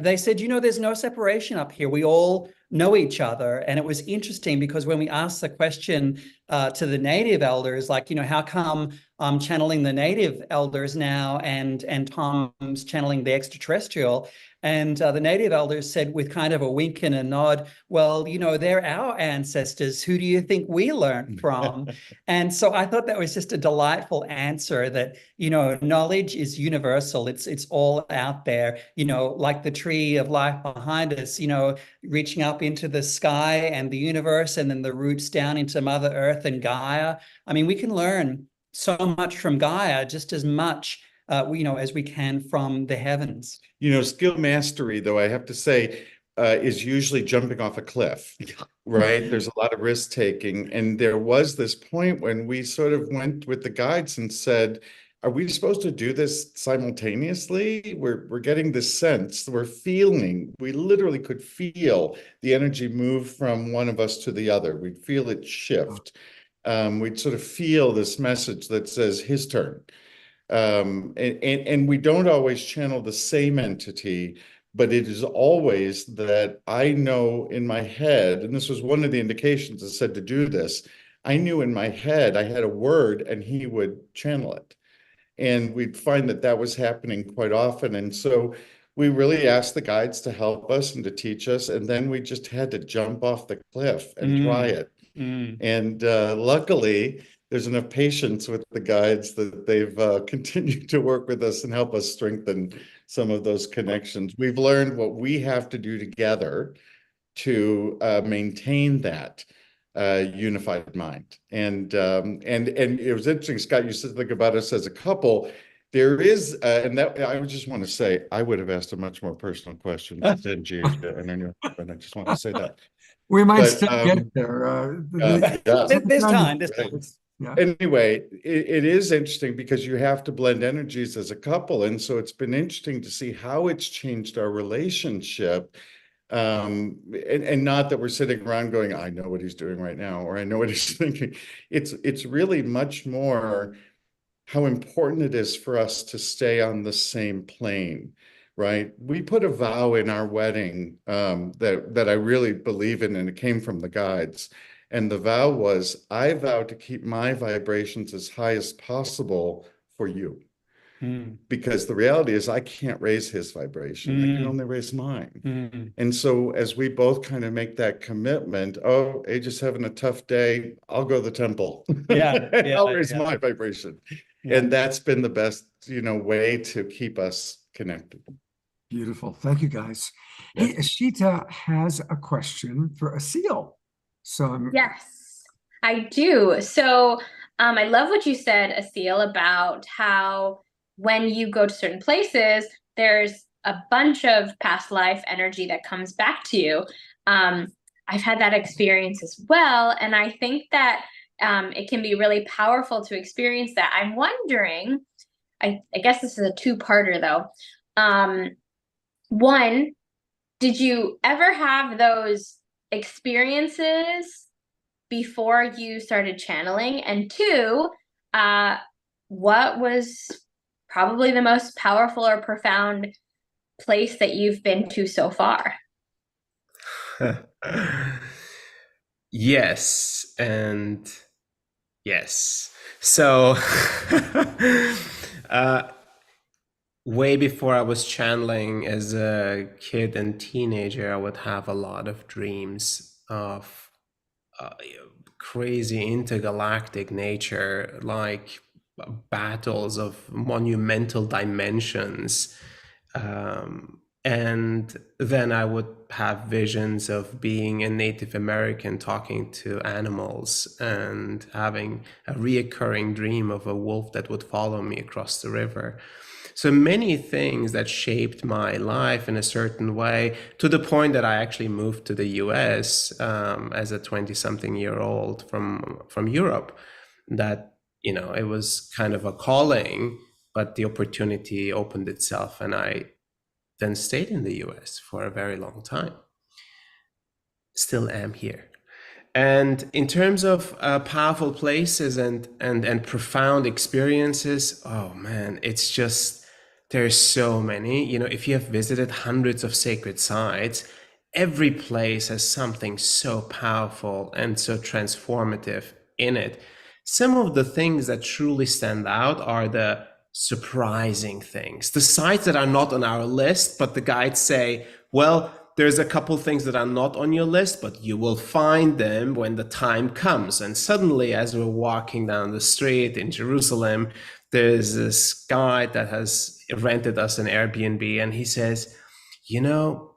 [SPEAKER 6] they said, there's no separation up here. We all know each other. And it was interesting because when we asked the question to the native elders, like, how come I'm channeling the native elders now and Tom's channeling the extraterrestrial? And the native elders said with kind of a wink and a nod, well, they're our ancestors. Who do you think we learned from? And so I thought that was just a delightful answer that, knowledge is universal. It's all out there, like the tree of life behind us, reaching up into the sky and the universe, and then the roots down into Mother Earth and Gaia. I mean, we can learn so much from Gaia, just as much as we can from the heavens.
[SPEAKER 5] Skill mastery, though, I have to say, is usually jumping off a cliff, right? There's a lot of risk taking. And there was this point when we sort of went with the guides and said, are we supposed to do this simultaneously? We're getting this sense, we literally could feel the energy move from one of us to the other. We'd feel it shift. We'd sort of feel this message that says his turn. And we don't always channel the same entity, but it is always that I know in my head, and this was one of the indications that said to do this, I knew in my head I had a word and he would channel it. And we'd find that was happening quite often. And so we really asked the guides to help us and to teach us. And then we just had to jump off the cliff and try it. And luckily, there's enough patience with the guides that they've continued to work with us and help us strengthen some of those connections. We've learned what we have to do together to maintain that unified mind. And it was interesting, Scott, you said something about us as a couple. There is, and that I just want to say, I would have asked a much more personal question than Gia, and I just want to say that.
[SPEAKER 2] We might still get there.
[SPEAKER 6] There's time.
[SPEAKER 2] Yeah.
[SPEAKER 5] Anyway, it is interesting because you have to blend energies as a couple. And so it's been interesting to see how it's changed our relationship. And not that we're sitting around going, I know what he's doing right now, or I know what he's thinking. It's really much more how important it is for us to stay on the same plane, right? We put a vow in our wedding that I really believe in, and it came from the guides. And the vow was, I vow to keep my vibrations as high as possible for you. Because the reality is I can't raise his vibration. I can only raise mine. And so as we both kind of make that commitment, Age is having a tough day, I'll go to the temple. I'll raise my vibration. And that's been the best, way to keep us connected.
[SPEAKER 2] Beautiful. Thank you, guys. Hey, Ashita has a question for Asil. So
[SPEAKER 8] yes, I do. So I love what you said, Asil, about how when you go to certain places, there's a bunch of past life energy that comes back to you. I've had that experience as well. And I think that it can be really powerful to experience that. I'm wondering, I guess this is a two-parter though. One, did you ever have those experiences before you started channeling? And two, what was probably the most powerful or profound place that you've been to so far?
[SPEAKER 4] Yes, and yes. So way before I was channeling as a kid and teenager, I would have a lot of dreams of crazy intergalactic nature, like battles of monumental dimensions. And then I would have visions of being a Native American talking to animals and having a reoccurring dream of a wolf that would follow me across the river. So many things that shaped my life in a certain way, to the point that I actually moved to the US as a 20-something-year-old from Europe. That, you know, it was kind of a calling, but the opportunity opened itself, and I then stayed in the US for a very long time. Still am here. And in terms of powerful places and profound experiences, oh man, it's just, there's so many. You know, if you have visited hundreds of sacred sites, every place has something so powerful and so transformative in it. Some of the things that truly stand out are the surprising things, the sites that are not on our list, but the guides say, well, there's a couple things that are not on your list, but you will find them when the time comes. And suddenly, as we're walking down the street in Jerusalem, there's this guy that has rented us an Airbnb, and he says, you know,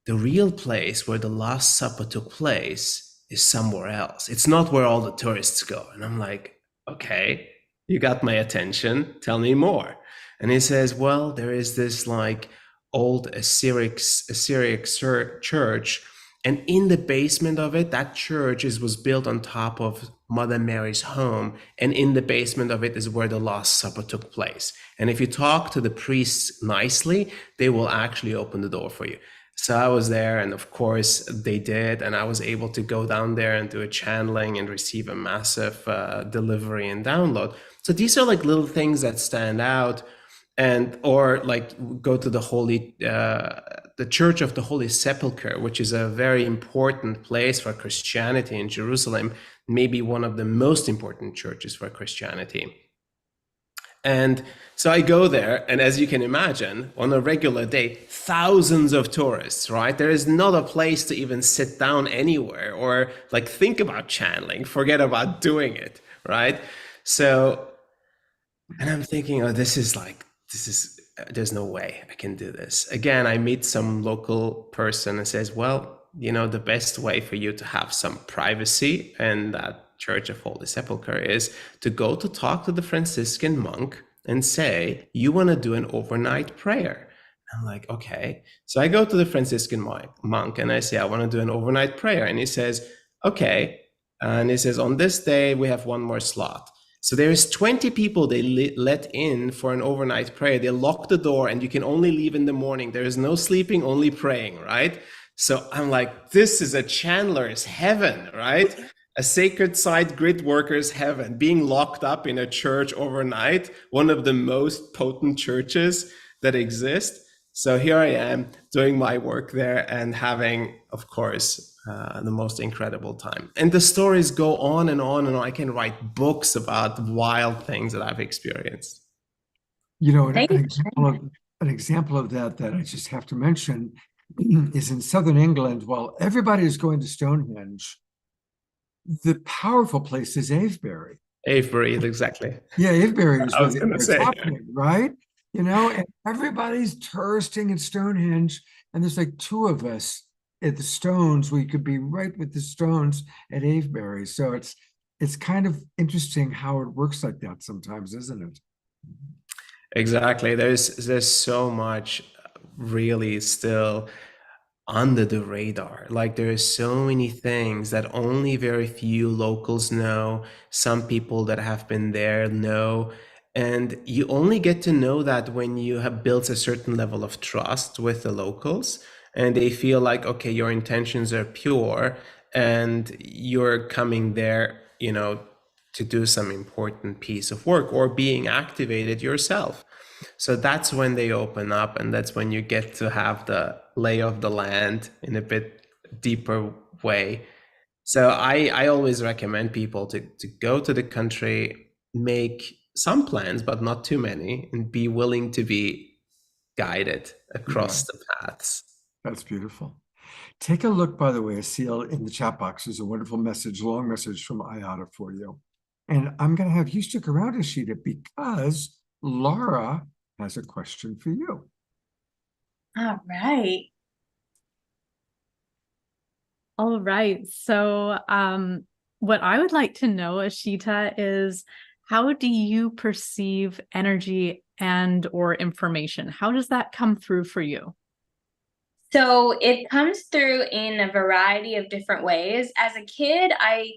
[SPEAKER 4] the real place where the Last Supper took place is somewhere else. It's not where all the tourists go. And I'm like, okay, you got my attention. Tell me more. And he says, well, there is this like old Assyrian church, and in the basement of it, that church was built on top of Mother Mary's home, and in the basement of it is where the Last Supper took place. And if you talk to the priests nicely, they will actually open the door for you. So I was there, and of course they did, and I was able to go down there and do a channeling and receive a massive delivery and download. So these are like little things that stand out. And or like go to the the Church of the Holy Sepulchre, which is a very important place for Christianity in Jerusalem, maybe one of the most important churches for Christianity. And so I go there, and as you can imagine, on a regular day, thousands of tourists, right? There is not a place to even sit down anywhere or like think about channeling, forget about doing it, right? So, and I'm thinking, oh, there's no way I can do this. Again, I meet some local person and says, well, you know, the best way for you to have some privacy in that Church of Holy Sepulchre is to go to talk to the Franciscan monk and say, you want to do an overnight prayer. I'm like, okay. So I go to the Franciscan monk and I say, I want to do an overnight prayer. And he says, okay. And he says, on this day, we have one more slot. So there is 20 people they let in for an overnight prayer. They lock the door and you can only leave in the morning. There is no sleeping, only praying, right? So I'm like, this is a channeler's heaven, right? A sacred site grid worker's heaven, being locked up in a church overnight, one of the most potent churches that exist. So here I am doing my work there and having, of course, the most incredible time. And the stories go on and on and on. I can write books about the wild things that I've experienced.
[SPEAKER 2] You know, an example of that I just have to mention is in southern England. While everybody is going to Stonehenge, the powerful place is Avebury.
[SPEAKER 4] Avebury, exactly.
[SPEAKER 2] Yeah, Avebury is
[SPEAKER 4] where it's
[SPEAKER 2] happening, right? You know, and everybody's touristing at Stonehenge, and there's like two of us at the Stones. We could be right with the Stones at Avebury. So it's kind of interesting how it works like that sometimes, isn't it?
[SPEAKER 4] Exactly. There's so much really still under the radar. Like there's so many things that only very few locals know. Some people that have been there know. And you only get to know that when you have built a certain level of trust with the locals and they feel like, okay, your intentions are pure and you're coming there, you know, to do some important piece of work or being activated yourself. So that's when they open up, and that's when you get to have the lay of the land in a bit deeper way. So I always recommend people to go to the country, make some plans, but not too many, and be willing to be guided across the paths.
[SPEAKER 2] That's beautiful. Take a look, by the way, I see in the chat box, there's a wonderful message, long message from Ayada for you. And I'm going to have you stick around, Ashita, because Laura has a question for you.
[SPEAKER 8] All right.
[SPEAKER 7] All right. So what I would like to know, Ashita, is how do you perceive energy and or information? How does that come through for you?
[SPEAKER 8] So it comes through in a variety of different ways. As a kid, I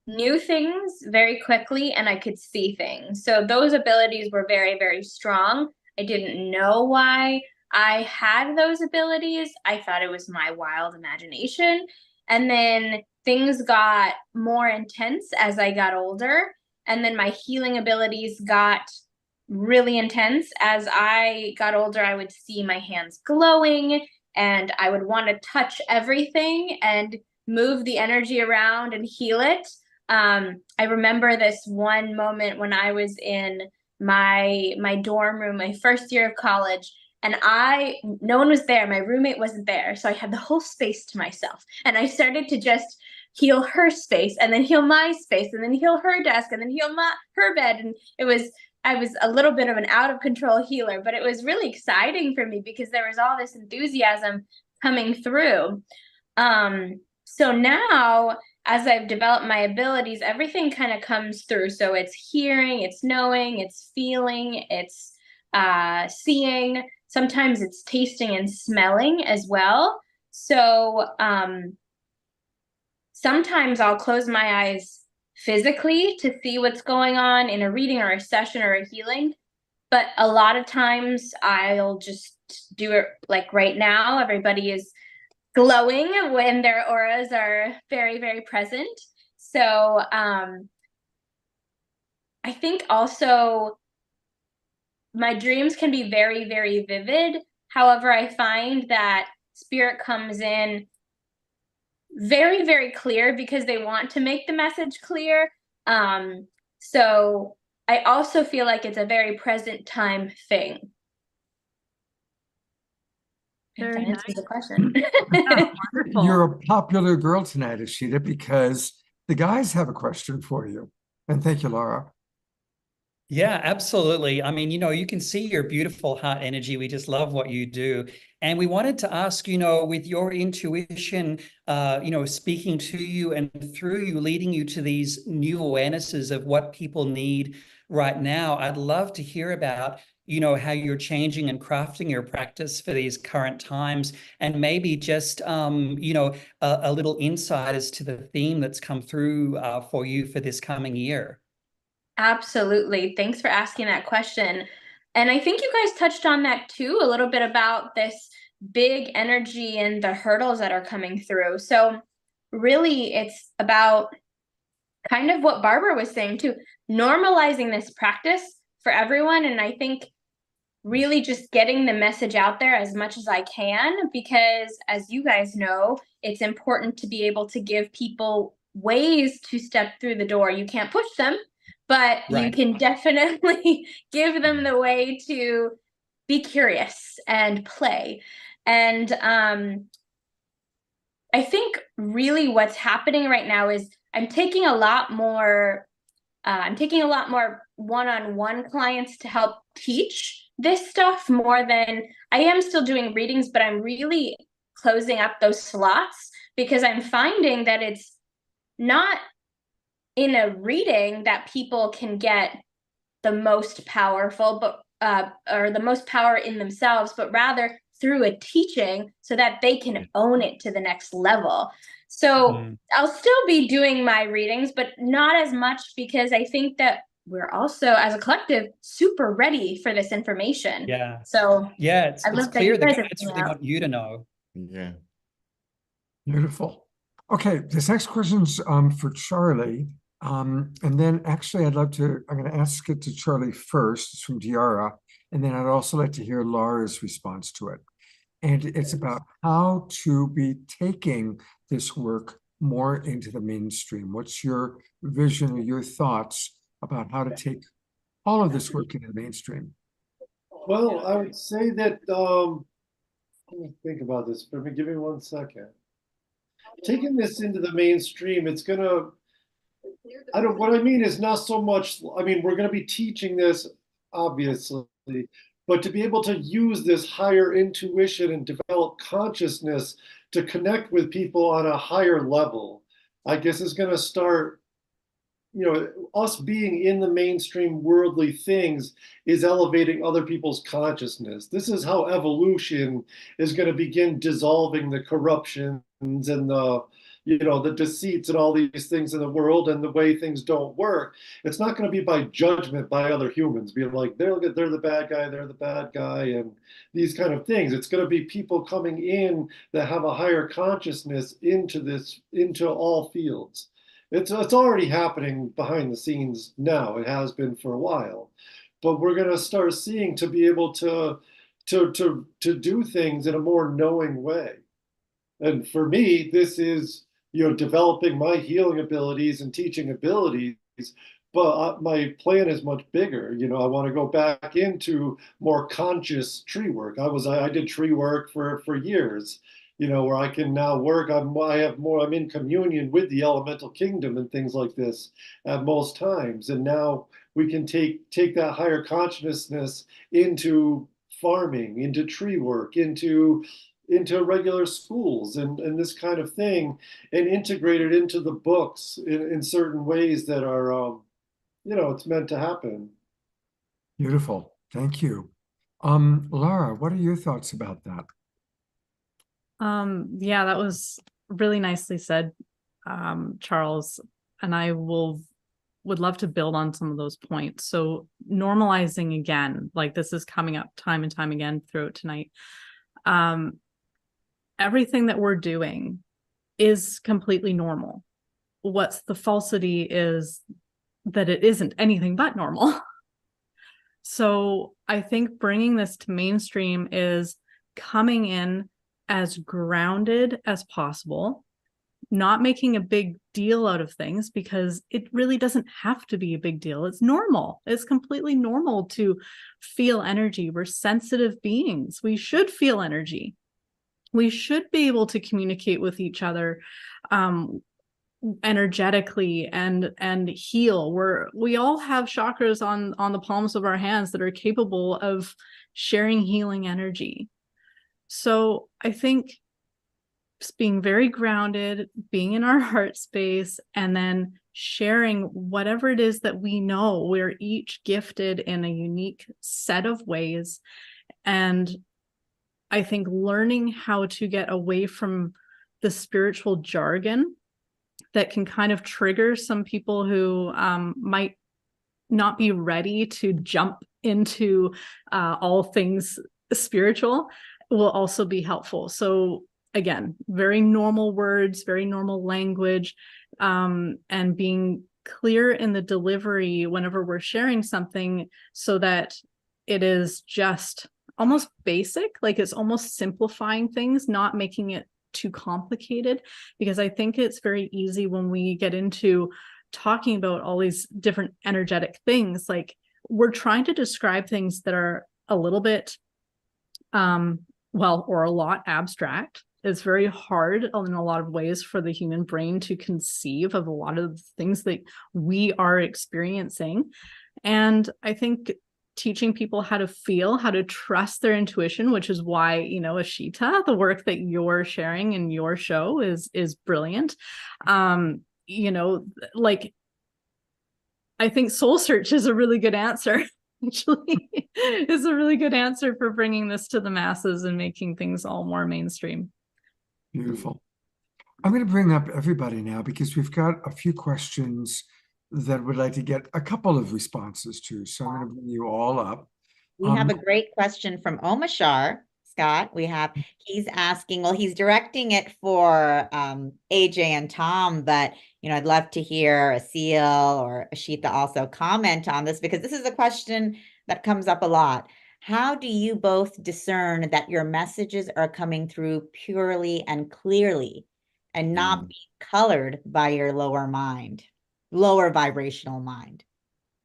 [SPEAKER 8] knew things very quickly and I could see things. So those abilities were very, very strong. I didn't know why I had those abilities. I thought it was my wild imagination. And then things got more intense as I got older. And then my healing abilities got really intense. As I got older, I would see my hands glowing and I would want to touch everything and move the energy around and heal it. I remember this one moment when I was in my dorm room, my first year of college, and no one was there. My roommate wasn't there, so I had the whole space to myself, and I started to just heal her space, and then heal my space, and then heal her desk, and then heal her bed, and I was a little bit of an out of control healer, but it was really exciting for me because there was all this enthusiasm coming through. So now, as I've developed my abilities, everything kind of comes through. So it's hearing, it's knowing, it's feeling, it's seeing. Sometimes it's tasting and smelling as well. So sometimes I'll close my eyes physically to see what's going on in a reading or a session or a healing. But a lot of times I'll just do it like right now. Everybody is glowing when their auras are very, very present. So I think also my dreams can be very, very vivid. However, I find that spirit comes in very, very clear because they want to make the message clear. So I also feel like it's a very present time thing. If that answers the question.
[SPEAKER 7] Yeah, wonderful.
[SPEAKER 2] You're a popular girl tonight, Ashita, because the guys have a question for you. And thank you, Laura.
[SPEAKER 6] Yeah, absolutely. I mean, you can see your beautiful heart energy. We just love what you do. And we wanted to ask, with your intuition, speaking to you and through you, leading you to these new awarenesses of what people need right now. I'd love to hear about, how you're changing and crafting your practice for these current times, and maybe just, a little insight as to the theme that's come through for you for this coming year.
[SPEAKER 8] Absolutely. Thanks for asking that question. And I think you guys touched on that too, a little bit about this big energy and the hurdles that are coming through. So really it's about kind of what Barbara was saying too, normalizing this practice for everyone. And I think really just getting the message out there as much as I can, because as you guys know, it's important to be able to give people ways to step through the door. You can't push them, but you can definitely give them the way to be curious and play. And I think really what's happening right now is I'm taking a lot more one-on-one clients to help teach this stuff more than I am still doing readings, but I'm really closing up those slots because I'm finding that it's not in a reading that people can get the most powerful, but or the most power in themselves, but rather through a teaching so that they can own it to the next level. So I'll still be doing my readings, but not as much because I think that we're also, as a collective, super ready for this information.
[SPEAKER 6] Yeah.
[SPEAKER 8] So
[SPEAKER 6] yeah, it's clear the guides really
[SPEAKER 8] out.
[SPEAKER 6] want you to know.
[SPEAKER 5] Yeah.
[SPEAKER 2] Beautiful. Okay, this next question's for Charlie. And then actually I'm going to ask it to Charlie first. It's from Diara. And then I'd also like to hear Laura's response to it. And it's about how to be taking this work more into the mainstream. What's your vision or your thoughts about how to take all of this work into the mainstream?
[SPEAKER 11] Well, I would say that, let me think about this. Give me 1 second. taking this into the mainstream, it's gonna, what I mean is not so much, I mean, we're gonna be teaching this, obviously, but to be able to use this higher intuition and develop consciousness to connect with people on a higher level, I guess is gonna start, us being in the mainstream worldly things is elevating other people's consciousness. This is how evolution is going to begin dissolving the corruptions and the deceits and all these things in the world and the way things don't work. It's not going to be by judgment by other humans, being like, they're the bad guy, and these kind of things. It's going to be people coming in that have a higher consciousness into all fields. It's already happening behind the scenes now. It has been for a while, but we're going to start seeing to be able to do things in a more knowing way. And for me, this is developing my healing abilities and teaching abilities. But my plan is much bigger. I want to go back into more conscious tree work. I did tree work for years. Where I can now work. I'm in communion with the elemental kingdom and things like this at most times. And now we can take that higher consciousness into farming, into tree work, into regular schools and this kind of thing, and integrate it into the books in certain ways that are, it's meant to happen.
[SPEAKER 2] Beautiful. Thank you. Laura, what are your thoughts about that?
[SPEAKER 7] Yeah, that was really nicely said, Charles, and I would love to build on some of those points. So normalizing again, like this is coming up time and time again throughout tonight. Everything that we're doing is completely normal. What's the falsity is that it isn't anything but normal. So I think bringing this to mainstream is coming in as grounded as possible, not making a big deal out of things, because it really doesn't have to be a big deal. It's normal. It's completely normal to feel energy. We're sensitive beings. We should feel energy. We should be able to communicate with each other energetically and heal. We all have chakras on the palms of our hands that are capable of sharing healing energy. So I think just being very grounded, being in our heart space, and then sharing whatever it is that we know. We're each gifted in a unique set of ways. And I think learning how to get away from the spiritual jargon that can kind of trigger some people who might not be ready to jump into all things spiritual will also be helpful. So again, very normal words, very normal language, and being clear in the delivery whenever we're sharing something so that it is just almost basic, like it's almost simplifying things, not making it too complicated, because I think it's very easy when we get into talking about all these different energetic things, like we're trying to describe things that are a little bit or a lot abstract. It's very hard in a lot of ways for the human brain to conceive of a lot of things that we are experiencing. And I think teaching people how to feel, how to trust their intuition, which is why, Ashita, the work that you're sharing in your show is brilliant. Like I think Soul Search is a really good answer. Actually, is a really good answer for bringing this to the masses and making things all more mainstream.
[SPEAKER 2] Beautiful. I'm going to bring up everybody now because we've got a few questions that would like to get a couple of responses to. So I'm going to bring you all up.
[SPEAKER 3] We have a great question from Omashar, Scott. He's asking, well, he's directing it for AJ and Tom, but I'd love to hear Asil or Ashita also comment on this, because this is a question that comes up a lot. How do you both discern that your messages are coming through purely and clearly and not being colored by your lower vibrational mind?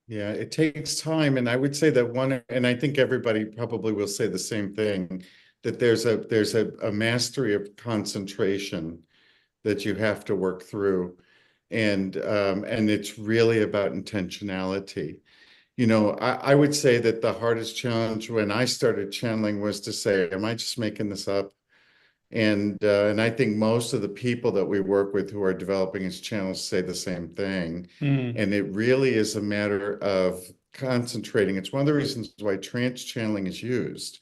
[SPEAKER 5] Yeah, it takes time. And I would say that and I think everybody probably will say the same thing, that there's a mastery of concentration that you have to work through. And it's really about intentionality. You know, I would say that the hardest challenge when I started channeling was to say, am I just making this up? And I think most of the people that we work with who are developing as channels say the same thing. And it really is a matter of concentrating. It's one of the reasons why trance channeling is used,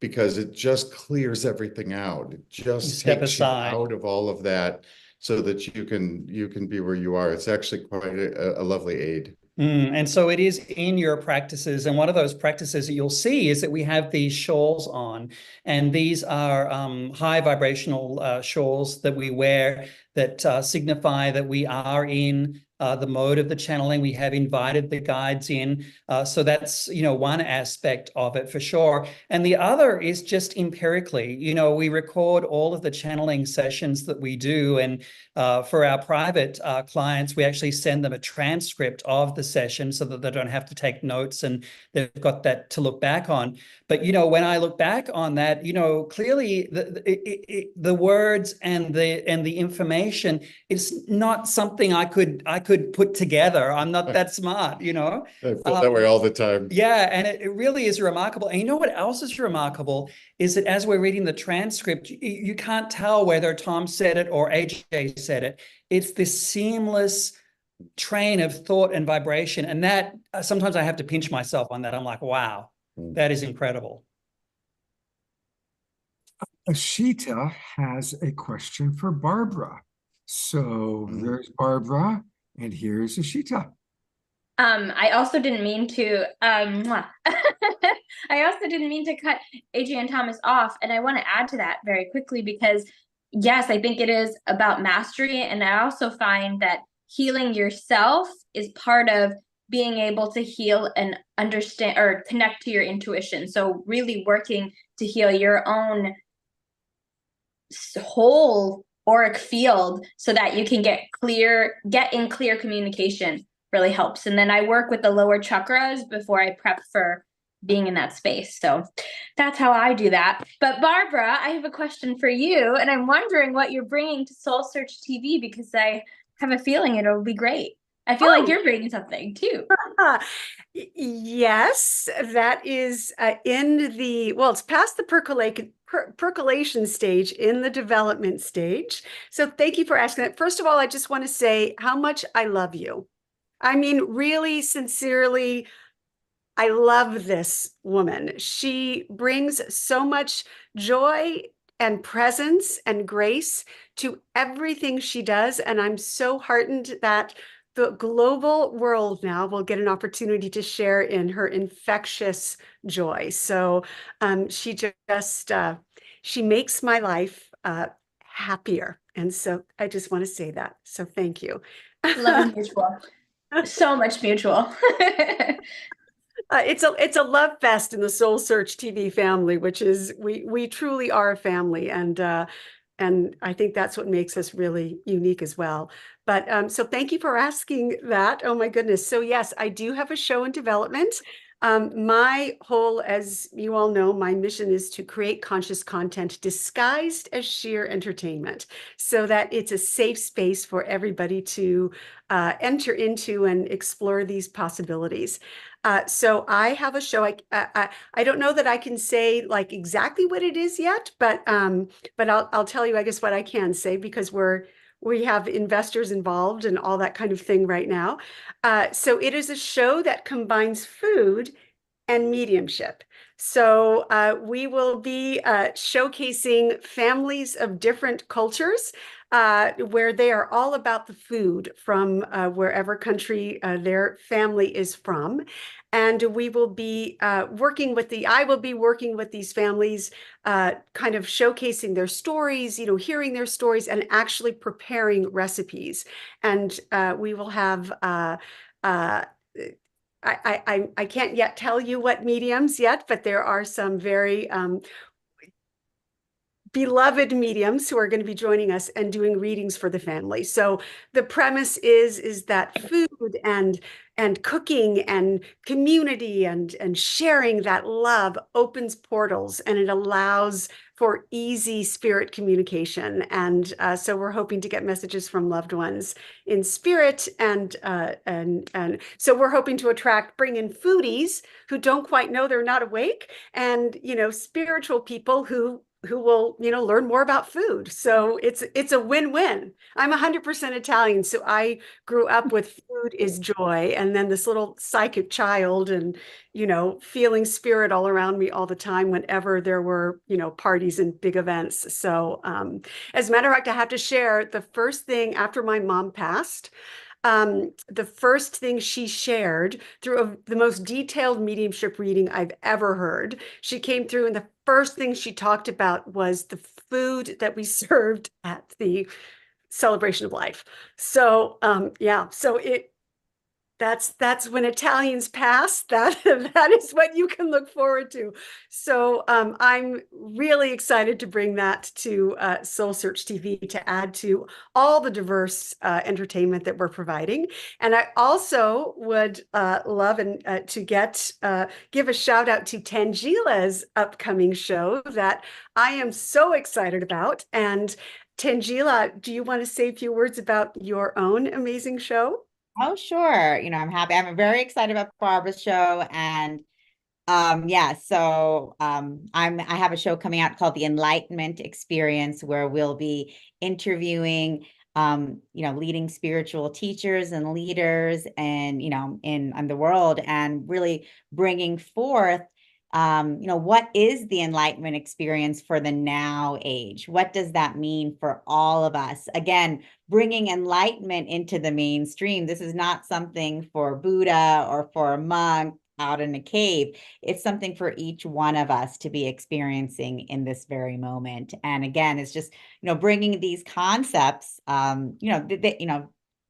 [SPEAKER 5] because it just clears everything out. It just
[SPEAKER 6] step
[SPEAKER 5] takes you
[SPEAKER 6] aside.
[SPEAKER 5] out of all of that so that you can be where you are. It's actually quite a lovely aid.
[SPEAKER 6] And so it is in your practices. And one of those practices that you'll see is that we have these shawls on. And these are high vibrational shawls that we wear that signify that we are in the mode of the channeling. We have invited the guides in. So that's, one aspect of it for sure. And the other is just empirically, we record all of the channeling sessions that we do. And for our private clients, we actually send them a transcript of the session so that they don't have to take notes and they've got that to look back on. But, when I look back on that, clearly the words and the information is not something I could put together. I'm not that smart,
[SPEAKER 5] I feel that way all the time.
[SPEAKER 6] Yeah, and it really is remarkable. And you know what else is remarkable is that as we're reading the transcript, you can't tell whether Tom said it or AJ said it. It's this seamless train of thought and vibration. And that sometimes I have to pinch myself on that. I'm like, wow, that is incredible.
[SPEAKER 2] Ashita has a question for Barbara. So there's Barbara, and here's Ashita.
[SPEAKER 8] I also didn't mean to I also didn't mean to cut AJ and Thomas off, and I want to add to that very quickly because yes, I think it is about mastery, and I also find that healing yourself is part of being able to heal and understand or connect to your intuition. So really working to heal your own whole auric field so that you can get in clear communication really helps. And then I work with the lower chakras before I prep for being in that space. So that's how I do that. But Barbara, I have a question for you, and I'm wondering what you're bringing to Soul Search TV, because I have a feeling it'll be great. I feel like you're bringing something too.
[SPEAKER 9] Yes, that is it's past the percolation stage, in the development stage. So thank you for asking that. First of all, I just want to say how much I love you. I mean, really, sincerely, I love this woman. She brings so much joy and presence and grace to everything she does. And I'm so heartened that the global world now will get an opportunity to share in her infectious joy. So she makes my life happier. And so I just want to say that. So thank you.
[SPEAKER 8] Love is mutual. So much mutual.
[SPEAKER 9] It's a love fest in the Soul Search TV family, which is we truly are a family, and I think that's what makes us really unique as well. But so thank you for asking that. Oh my goodness. So yes, I do have a show in development. My whole, as you all know, my mission is to create conscious content disguised as sheer entertainment, so that it's a safe space for everybody to enter into and explore these possibilities. So I have a show. I don't know that I can say like exactly what it is yet, but I'll tell you, I guess, what I can say, because we have investors involved and all that kind of thing right now. So it is a show that combines food and mediumship. So we will be showcasing families of different cultures, where they are all about the food from wherever country their family is from. And we will be I will be working with these families, kind of showcasing their stories, hearing their stories and actually preparing recipes. And we will have, I can't yet tell you what mediums yet, but there are some very beloved mediums who are going to be joining us and doing readings for the family. So the premise is that food and cooking and community and sharing that love opens portals, and it allows for easy spirit communication. And so we're hoping to get messages from loved ones in spirit, and so we're hoping to bring in foodies who don't quite know they're not awake, and spiritual people who will learn more about food. So it's a win-win. I'm 100% Italian, so I grew up with food is joy, and then this little psychic child, and feeling spirit all around me all the time whenever there were parties and big events. So as a matter of fact, I have to share the first thing after my mom passed. The first thing she shared through the most detailed mediumship reading I've ever heard. She came through, and the first thing she talked about was the food that we served at the celebration of life. So yeah, so that's when Italians pass. That is what you can look forward to. So I'm really excited to bring that to Soul Search TV, to add to all the diverse entertainment that we're providing. And I also would love to give a shout out to Tangila's upcoming show that I am so excited about. And Tangila, do you want to say a few words about your own amazing show?
[SPEAKER 3] Oh, sure. I'm happy. I'm very excited about Barbara's show. And yeah, so I have a show coming out called The Enlightenment Experience, where we'll be interviewing leading spiritual teachers and leaders and in the world, and really bringing forth what is the enlightenment experience for the now age? What does that mean for all of us? Again, bringing enlightenment into the mainstream. This is not something for Buddha or for a monk out in a cave. It's something for each one of us to be experiencing in this very moment. And again, it's just, bringing these concepts,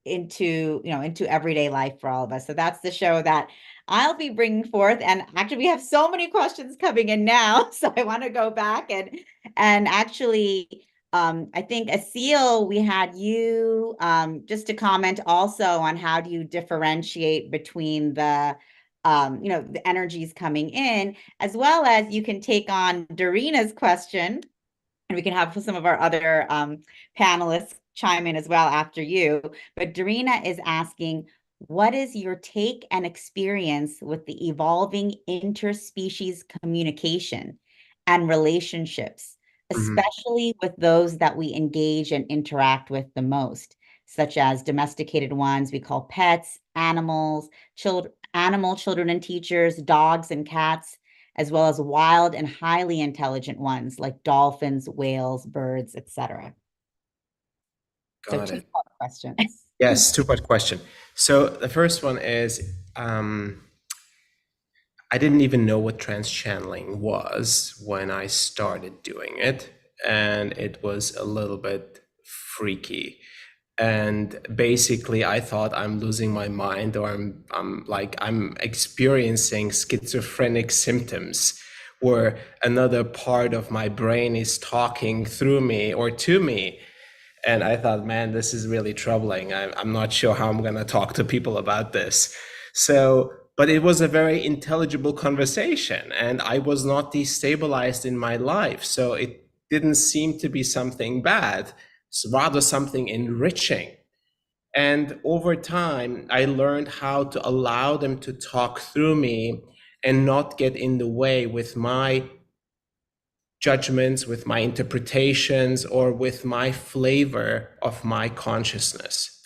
[SPEAKER 3] into everyday life for all of us. So that's the show that I'll be bringing forth. And actually, we have so many questions coming in now. So I want to go back and actually, I think Asil, we had you just to comment also on how do you differentiate between the energies coming in, as well as you can take on Darina's question, and we can have some of our other panelists chime in as well after you. But Darina is asking, what is your take and experience with the evolving interspecies communication and relationships, especially with those that we engage and interact with the most, such as domesticated ones we call pets, animals, children and teachers, dogs and cats, as well as wild and highly intelligent ones like dolphins, whales, birds, etc.
[SPEAKER 4] Got it.
[SPEAKER 3] Two-part question.
[SPEAKER 4] Yes, two-part question. So the first one is, I didn't even know what trans-channeling was when I started doing it, and it was a little bit freaky. And basically, I thought I'm losing my mind, or I'm experiencing schizophrenic symptoms, where another part of my brain is talking through me or to me. And I thought, man, this is really troubling. I'm not sure how I'm going to talk to people about this. So, but it was a very intelligible conversation, and I was not destabilized in my life. So it didn't seem to be something bad. It's rather something enriching. And over time, I learned how to allow them to talk through me and not get in the way with my judgments, with my interpretations, or with my flavor of my consciousness.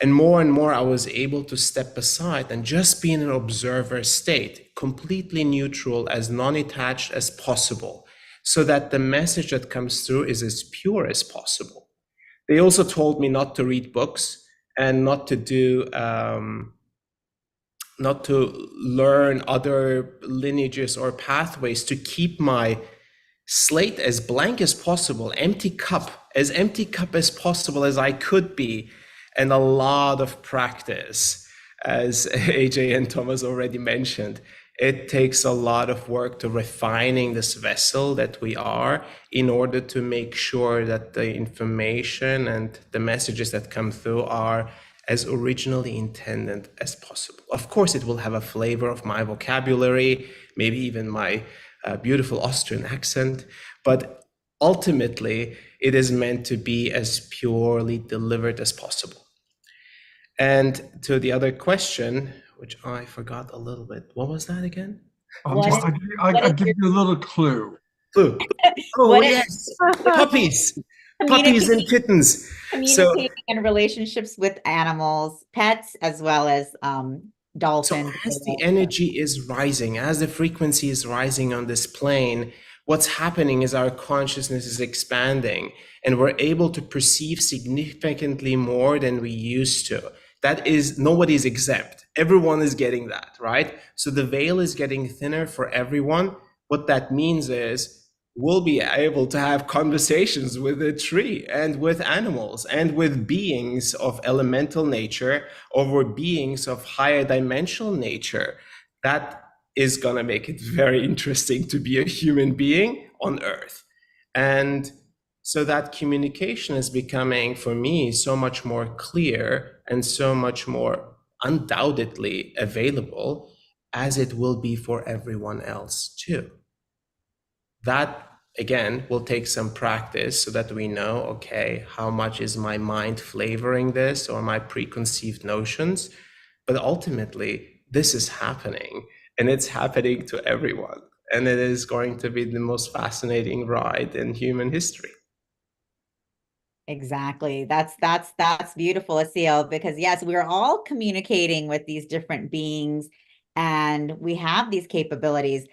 [SPEAKER 4] And more, I was able to step aside and just be in an observer state, completely neutral, as non-attached as possible, so that the message that comes through is as pure as possible. They also told me not to read books and not to do, not to learn other lineages or pathways, to keep my slate as blank as possible, empty cup as possible as I could be, and a lot of practice, as AJ and Thomas already mentioned. It takes a lot of work to refining this vessel that we are in order to make sure that the information and the messages that come through are as originally intended as possible. Of course, it will have a flavor of my vocabulary, maybe even my beautiful Austrian accent, but ultimately, it is meant to be as purely delivered as possible. And to the other question, which I forgot a little bit. What was that again?
[SPEAKER 2] I'll give you a little clue.
[SPEAKER 4] Clue. Oh, yes. Puppies. Puppies and kittens.
[SPEAKER 3] Communicating in relationships with animals, pets, as well as dolphins.
[SPEAKER 4] So as the energy is rising, as the frequency is rising on this plane, what's happening is our consciousness is expanding and we're able to perceive significantly more than we used to. That is, nobody's exempt. Everyone is getting that, right? So the veil is getting thinner for everyone. What that means is we'll be able to have conversations with a tree and with animals and with beings of elemental nature or beings of higher dimensional nature. That is going to make it very interesting to be a human being on Earth. And so that communication is becoming, for me, so much more clear and so much more undoubtedly available as it will be for everyone else too. That, again, will take some practice so that we know, okay, how much is my mind flavoring this or my preconceived notions? But ultimately, this is happening and it's happening to everyone. And it is going to be the most fascinating ride in human history.
[SPEAKER 3] Exactly. That's beautiful, Asil, because yes, we're all communicating with these different beings and we have these capabilities.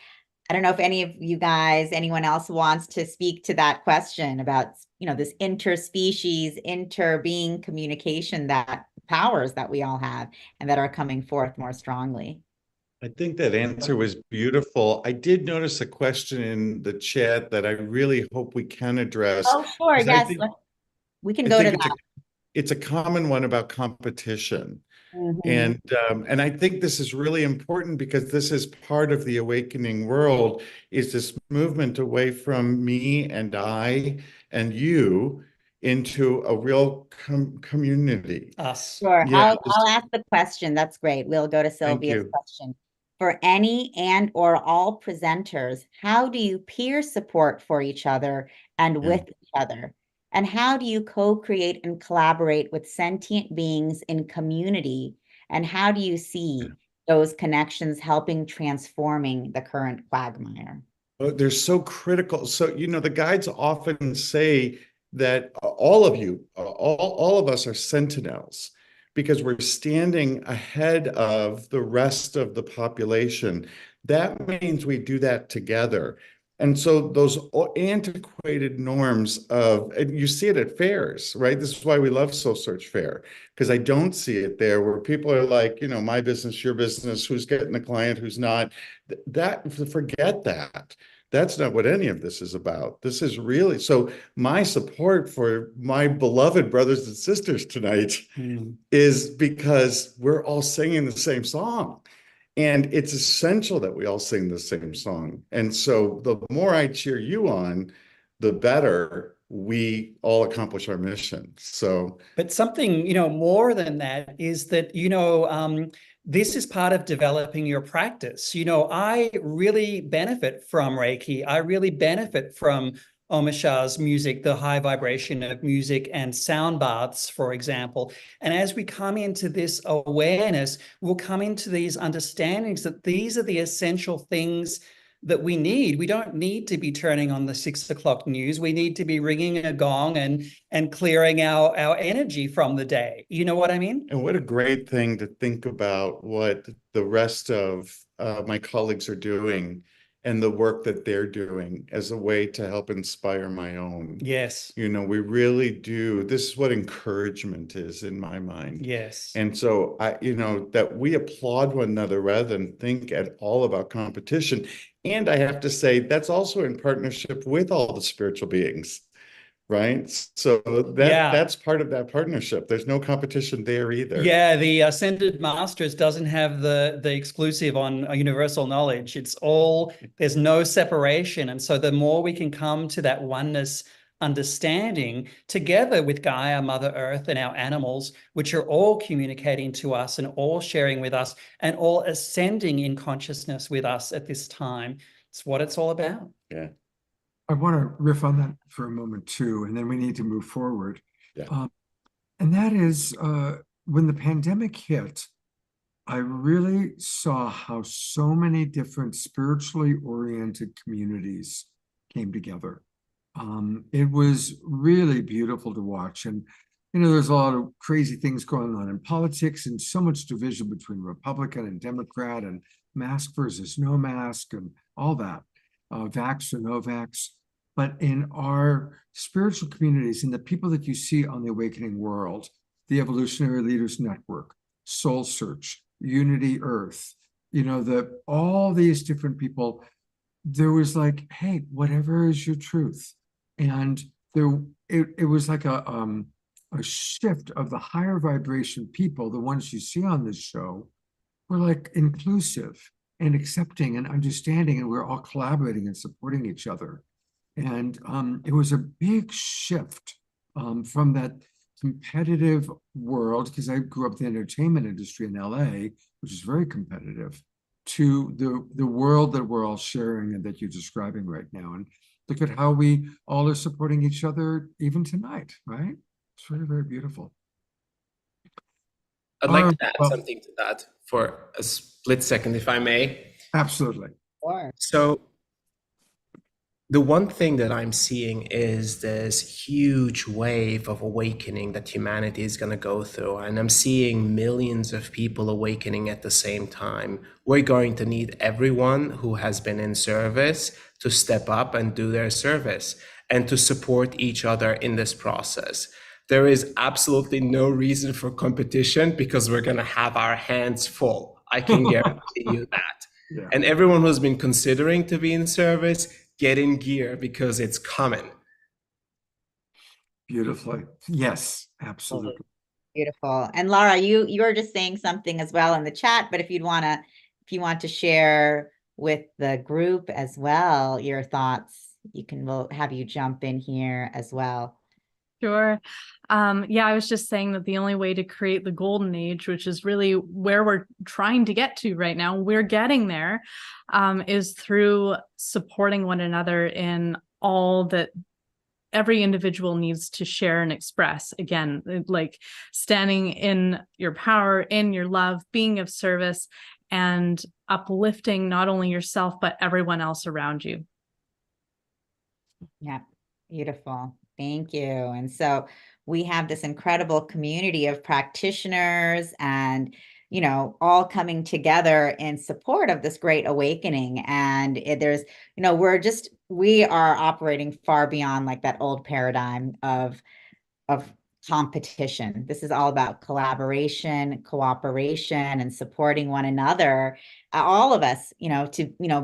[SPEAKER 3] I don't know if any of you guys, anyone else wants to speak to that question about, this interspecies, interbeing communication, that powers that we all have and that are coming forth more strongly.
[SPEAKER 5] I think that answer was beautiful. I did notice a question in the chat that I really hope we can address.
[SPEAKER 3] Oh, sure. Yes. We can go to that.
[SPEAKER 5] It's a common one about competition.
[SPEAKER 3] Mhm.
[SPEAKER 5] And I think this is really important because this is part of the awakening world, is this movement away from me and I and you into a real community.
[SPEAKER 6] Us.
[SPEAKER 3] Sure.
[SPEAKER 5] Yeah,
[SPEAKER 3] I'll ask the question. That's great. We'll go to Sylvia's
[SPEAKER 5] you.
[SPEAKER 3] question. For any and or all presenters, how do you peer support for each other and with each other? And how do you co-create and collaborate with sentient beings in community? And how do you see those connections helping transforming the current quagmire?
[SPEAKER 5] They're so critical. So, the guides often say that all of you, all of us are sentinels because we're standing ahead of the rest of the population. That means we do that together. And so those antiquated norms and you see it at fairs, right? This is why we love Soul Search Fair, because I don't see it there where people are like, my business, your business, who's getting the client, who's not. Forget that. That's not what any of this is about. This is really, so my support for my beloved brothers and sisters tonight is because we're all singing the same song. And it's essential that we all sing the same song. And so the more I cheer you on, the better we all accomplish our mission. So,
[SPEAKER 6] but something, more than that is that, this is part of developing your practice. I really benefit from Reiki. I really benefit from Om Shah's music, the high vibration of music and sound baths, for example. And as we come into this awareness, we'll come into these understandings that these are the essential things that we need. We don't need to be turning on the 6 o'clock news. We need to be ringing a gong and clearing our energy from the day. You know what I mean?
[SPEAKER 5] And what a great thing to think about what the rest of my colleagues are doing and the work that they're doing as a way to help inspire my own.
[SPEAKER 6] Yes.
[SPEAKER 5] We really do. This is what encouragement is in my mind.
[SPEAKER 6] Yes.
[SPEAKER 5] And so that we applaud one another rather than think at all about competition. And I have to say, that's also in partnership with all the spiritual beings. right? So
[SPEAKER 6] Yeah.
[SPEAKER 5] that's part of that partnership. There's no competition there either.
[SPEAKER 6] Yeah, the Ascended Masters doesn't have the exclusive on universal knowledge. It's all, there's no separation. And so the more we can come to that oneness understanding together with Gaia, Mother Earth, and our animals, which are all communicating to us and all sharing with us and all ascending in consciousness with us at this time. It's what it's all about.
[SPEAKER 5] Yeah.
[SPEAKER 2] I want to riff on that for a moment too, and then we need to move forward.
[SPEAKER 5] Yeah.
[SPEAKER 2] And that is when the pandemic hit, I really saw how so many different spiritually oriented communities came together. It was really beautiful to watch. And, you know, there's a lot of crazy things going on in politics and so much division between Republican and Democrat and mask versus no mask and all that, vax or no vax. But in our spiritual communities and the people that you see on the Awakening World, the Evolutionary Leaders Network, Soul Search, Unity Earth, you know, all these different people, there was like, hey, whatever is your truth. And it was like a shift of the higher vibration people, the ones you see on this show, were like inclusive and accepting and understanding, and we're all collaborating and supporting each other. And it was a big shift from that competitive world, because I grew up in the entertainment industry in LA, which is very competitive, to the world that we're all sharing and that you're describing right now. And look at how we all are supporting each other even tonight, right? It's very, very beautiful.
[SPEAKER 4] I'd like to add something to that for a split second, if I may.
[SPEAKER 2] Absolutely.
[SPEAKER 3] Sure.
[SPEAKER 4] So the one thing that I'm seeing is this huge wave of awakening that humanity is going to go through. And I'm seeing millions of people awakening at the same time. We're going to need everyone who has been in service to step up and do their service and to support each other in this process. There is absolutely no reason for competition because we're going to have our hands full. I can guarantee you that.
[SPEAKER 2] Yeah.
[SPEAKER 4] And everyone who's been considering to be in service, get in gear because it's coming.
[SPEAKER 2] Beautifully. Yes, absolutely.
[SPEAKER 3] Beautiful. And Laura, you were just saying something as well in the chat, but if you want to share with the group as well your thoughts, we'll have you jump in here as well.
[SPEAKER 7] Sure. Yeah, I was just saying that the only way to create the golden age, which is really where we're trying to get to right now, we're getting there, is through supporting one another in all that every individual needs to share and express. Again, like standing in your power, in your love, being of service, and uplifting not only yourself, but everyone else around you.
[SPEAKER 3] Yeah, beautiful. Thank you. And so we have this incredible community of practitioners and, you know, all coming together in support of this great awakening. And there's, you know, we are operating far beyond like that old paradigm of competition. This is all about collaboration, cooperation, and supporting one another. All of us,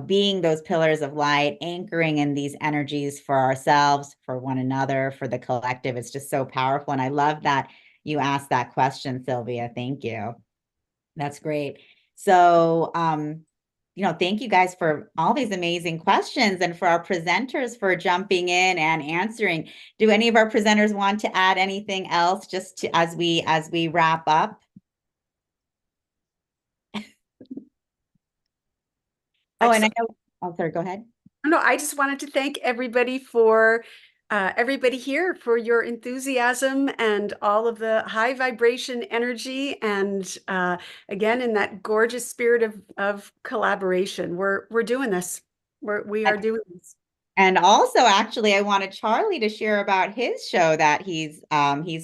[SPEAKER 3] being those pillars of light, anchoring in these energies for ourselves, for one another, for the collective. It's just so powerful. And I love that you asked that question, Sylvia. Thank you. That's great. So, thank you guys for all these amazing questions and for our presenters for jumping in and answering. Do any of our presenters want to add anything else just as we wrap up? Sorry, go ahead.
[SPEAKER 9] No, I just wanted to thank everybody here for your enthusiasm and all of the high vibration energy, and again in that gorgeous spirit of collaboration. We're doing this. We are doing this.
[SPEAKER 3] And also, actually, I wanted Charlie to share about his show that he's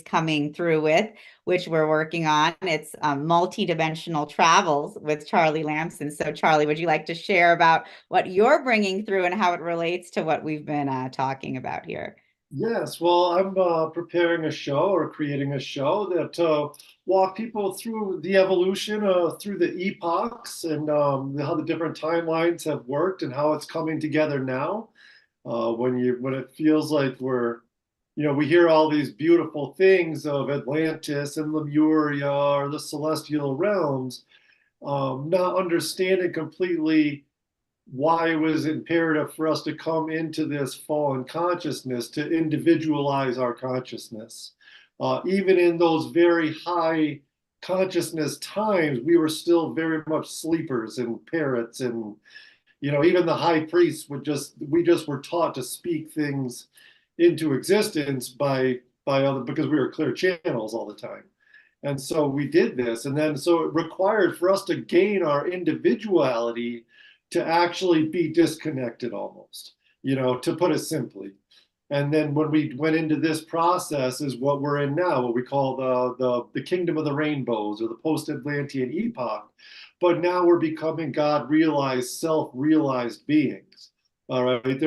[SPEAKER 3] coming through with, which we're working on. It's Multidimensional Travels with Charlie Lamson. So, Charlie, would you like to share about what you're bringing through and how it relates to what we've been talking about here?
[SPEAKER 11] Yes, well, I'm preparing a show or creating a show that walk people through the evolution through the epochs and how the different timelines have worked and how it's coming together now. When it feels like we're we hear all these beautiful things of Atlantis and Lemuria or the celestial realms, not understanding completely why it was imperative for us to come into this fallen consciousness to individualize our consciousness. Even in those very high consciousness times, we were still very much sleepers and parrots, and even the high priests we just were taught to speak things into existence by other, because we were clear channels all the time. And so we did this, and then so it required for us to gain our individuality to actually be disconnected almost, to put it simply. And then when we went into this process is what we're in now, what we call the kingdom of the rainbows, or the post-Atlantean epoch. But now we're becoming God-realized, self-realized beings. All right,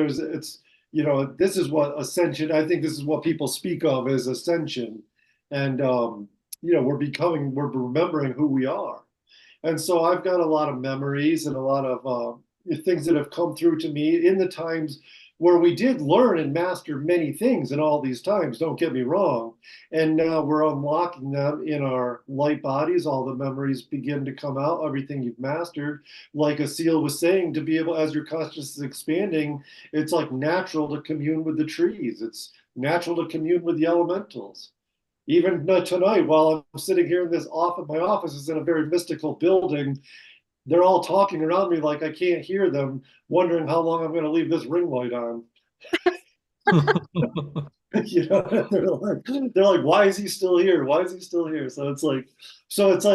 [SPEAKER 11] this is what ascension, I think this is what people speak of as ascension. And, we're remembering who we are. And so I've got a lot of memories and a lot of things that have come through to me in the times where we did learn and master many things in all these times, don't get me wrong. And now we're unlocking them in our light bodies. All the memories begin to come out, everything you've mastered. Like Asil was saying, to be able, as your consciousness is expanding, it's like natural to commune with the trees. It's natural to commune with the elementals. Even tonight, while I'm sitting here in this office, my office is in a very mystical building. They're all talking around me like I can't hear them, wondering how long I'm going to leave this ring light on. They're like, why is he still here? Why is he still here? So it's like, so it's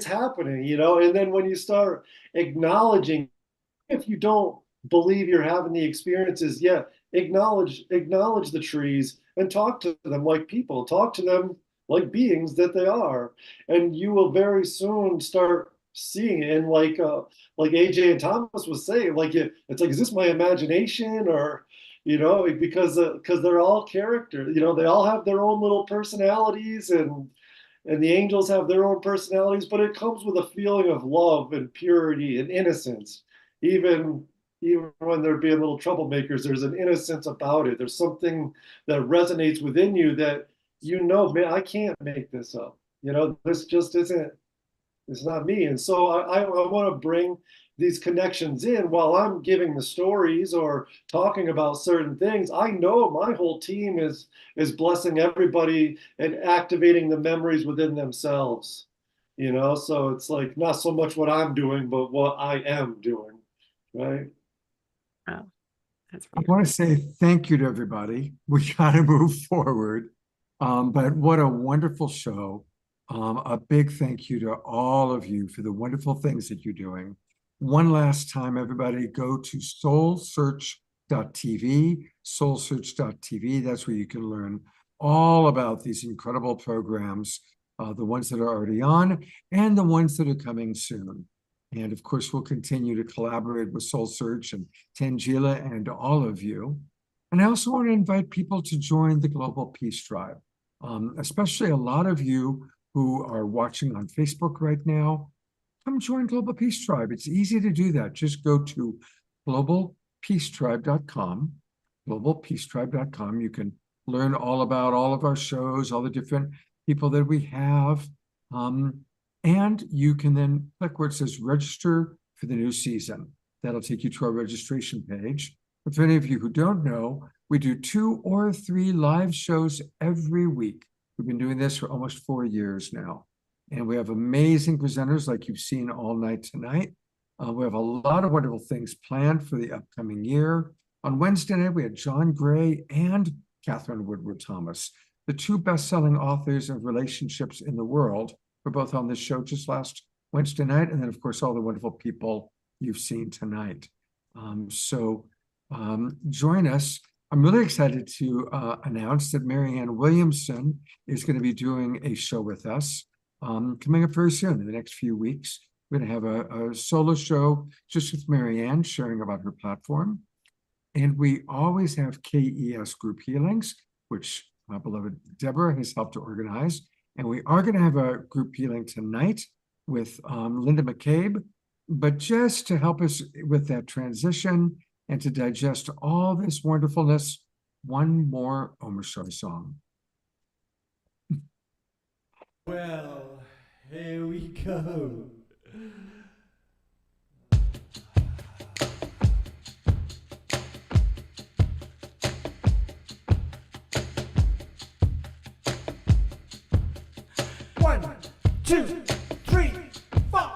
[SPEAKER 11] happening, and then when you start acknowledging, if you don't believe you're having the experiences yet, acknowledge the trees and talk to them like people, talk to them like beings that they are, and you will very soon start seeing it. And like AJ and Thomas was saying, it's like, is this my imagination, or because they're all characters, they all have their own little personalities, and the angels have their own personalities, but it comes with a feeling of love and purity and innocence. Even when they're being little troublemakers, there's an innocence about it. There's something that resonates within you that, man, I can't make this up. This just isn't, it's not me. And so I want to bring these connections in while I'm giving the stories or talking about certain things. I know my whole team is blessing everybody and activating the memories within themselves. So it's like not so much what I'm doing, but what I am doing, right?
[SPEAKER 9] Oh, that's
[SPEAKER 2] I want to say thank you to everybody. We got to move forward. But what a wonderful show. A big thank you to all of you for the wonderful things that you're doing. One last time, everybody, go to SoulSearch.tv, SoulSearch.tv. That's where you can learn all about these incredible programs, the ones that are already on and the ones that are coming soon. And of course, we'll continue to collaborate with Soul Search and Tangela and all of you. And I also want to invite people to join the Global Peace Tribe, especially a lot of you who are watching on Facebook right now. Come join Global Peace Tribe. It's easy to do that. Just go to globalpeacetribe.com, globalpeacetribe.com. You can learn all about all of our shows, all the different people that we have. And you can then click where it says register for the new season. That'll take you to our registration page. But for any of you who don't know, we do 2 or 3 live shows every week. We've been doing this for almost 4 years now. And we have amazing presenters like you've seen all night tonight. We have a lot of wonderful things planned for the upcoming year. On Wednesday night, we had John Gray and Catherine Woodward Thomas, the 2 best-selling authors of relationships in the world. We're both on this show just last Wednesday night. And then, of course, all the wonderful people you've seen tonight. Join us. I'm really excited to announce that Marianne Williamson is going to be doing a show with us coming up very soon in the next few weeks. We're going to have a solo show just with Marianne sharing about her platform. And we always have KES group healings, which my beloved Deborah has helped to organize. And we are going to have a group healing tonight with Linda McCabe. But just to help us with that transition and to digest all this wonderfulness, one more Omashar song.
[SPEAKER 12] Well, here we go. One, two, three, four.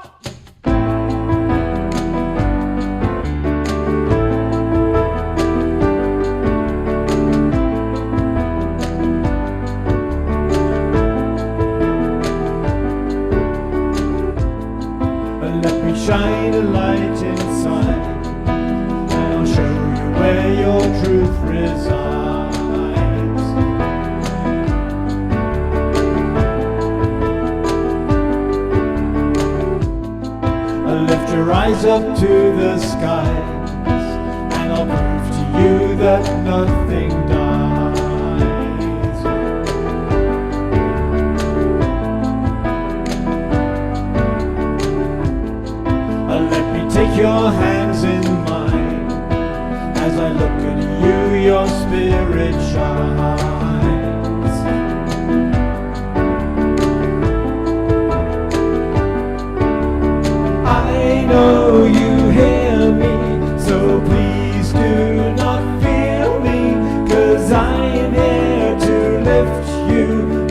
[SPEAKER 12] Let me shine a light inside, and I'll show you where your truth resides. I'll lift your eyes up to the skies, and I'll prove to you that nothing dies. Let me take your hands in mine. As I look at you, your spirit shines. I know you hear me, so please do not fear me, 'cause I am here to lift you,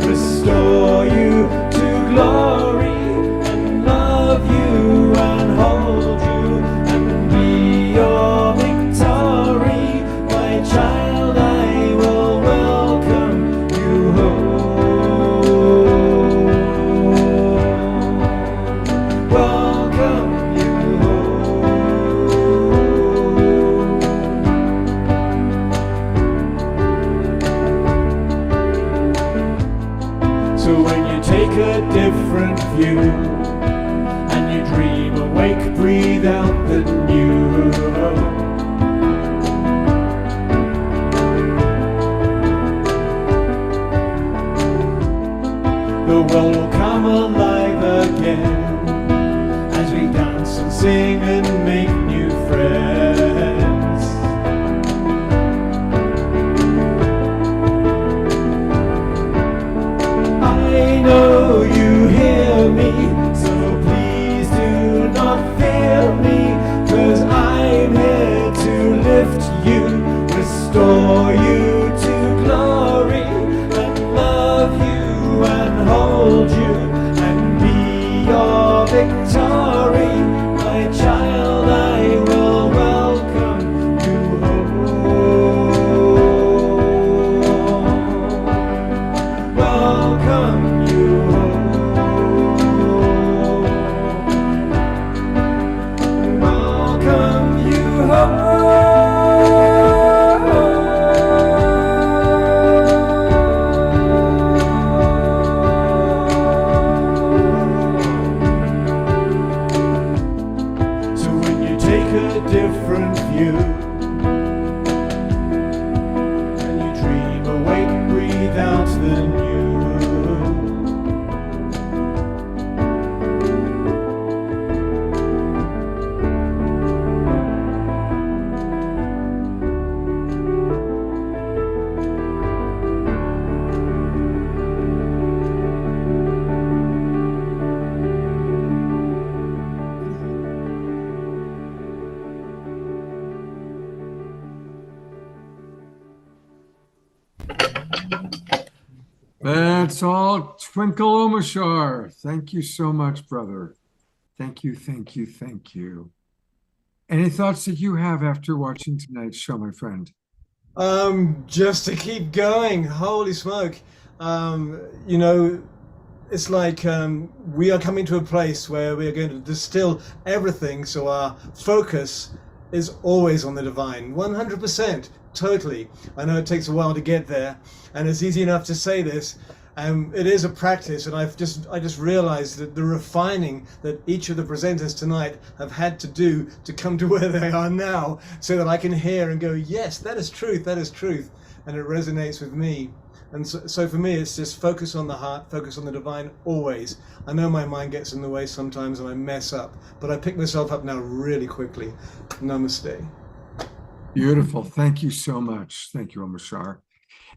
[SPEAKER 12] restore you to glory, and love you and hold you and be your victory. My child, I will welcome you home. Welcome you home. So when you take a different view and you dream awake, breathe out the new. The world will come alive again as we dance and sing and make new friends. I know you hear me, so please do not fear me, 'cause I'm here to lift you, restore you to glory, and love you and hold you and be your victory. My child, I will welcome you home. Welcome you home. Welcome you home. So when you take a different view and you dream awake, breathe out the new.
[SPEAKER 2] That's all Twinkle Omashar. Thank you so much, brother. Thank you, thank you, thank you. Any thoughts that you have after watching tonight's show, my friend?
[SPEAKER 12] Just to keep going. Holy smoke. You know, it's like we are coming to a place where we are going to distill everything, so our focus is always on the divine. 100%, totally. I know it takes a while to get there, and it's easy enough to say this. It is a practice, and I just realized that the refining that each of the presenters tonight have had to do to come to where they are now, so that I can hear and go, yes, that is truth, and it resonates with me. And so for me, it's just focus on the heart, focus on the divine always. I know my mind gets in the way sometimes and I mess up, but I pick myself up now really quickly. Namaste.
[SPEAKER 2] Beautiful. Thank you so much. Thank you, Omashar.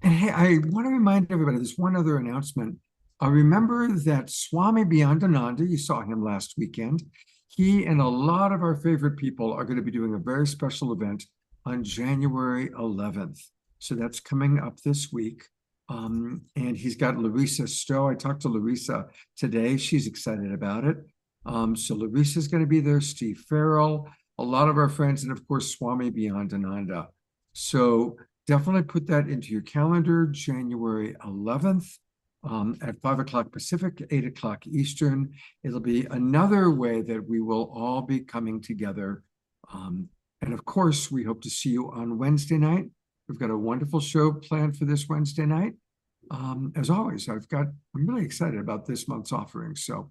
[SPEAKER 2] And hey, I want to remind everybody, there's one other announcement. Remember that Swami Beyondananda, you saw him last weekend. He and a lot of our favorite people are going to be doing a very special event on January 11th. So that's coming up this week. And he's got Larissa Stowe. I talked to Larissa today. She's excited about it. So Larissa's going to be there, Steve Farrell, a lot of our friends, and of course, Swami Beyondananda. So definitely put that into your calendar, January 11th at 5 o'clock Pacific, 8 o'clock Eastern. It'll be another way that we will all be coming together. And of course, we hope to see you on Wednesday night. We've got a wonderful show planned for this Wednesday night. As always, I'm really excited about this month's offering. So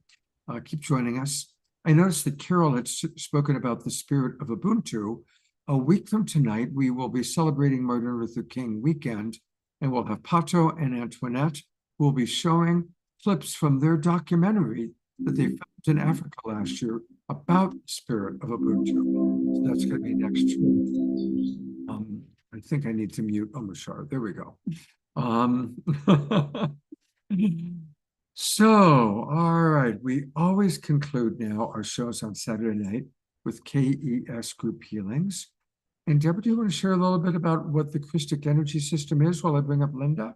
[SPEAKER 2] keep joining us. I noticed that Carol had spoken about the spirit of Ubuntu. A week from tonight, we will be celebrating Martin Luther King weekend, and we'll have Pato and Antoinette who will be showing clips from their documentary that they filmed in Africa last year about the spirit of Ubuntu. So that's going to be next week. I think I need to mute Omashar. There we go. So, all right, we always conclude now our shows on Saturday night with KES group healings. And Deborah, do you want to share a little bit about what the Christic energy system is while I bring up Linda?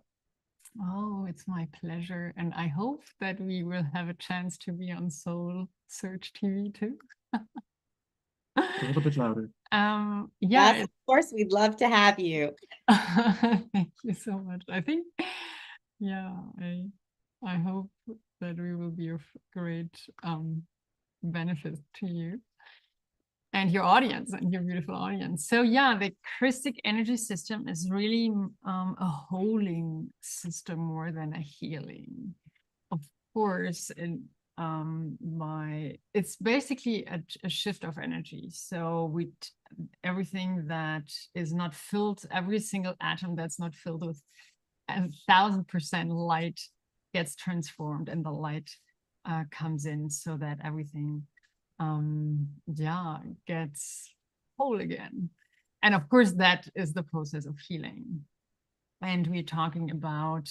[SPEAKER 13] Oh, it's my pleasure. And I hope that we will have a chance to be on SoulSearchTV too.
[SPEAKER 2] A little bit louder.
[SPEAKER 13] Yeah,
[SPEAKER 3] Yes, of course, we'd love to have you.
[SPEAKER 13] thank you so much. I think, yeah, I hope that we will be of great benefit to you and your audience and your beautiful audience. So yeah, the Christic energy system is really a holding system more than a healing. Of course, and it's basically a shift of energy. So everything that is not filled, every single atom that's not filled with 1000% light gets transformed, and the light comes in so that everything gets whole again. And of course, that is the process of healing. And we're talking about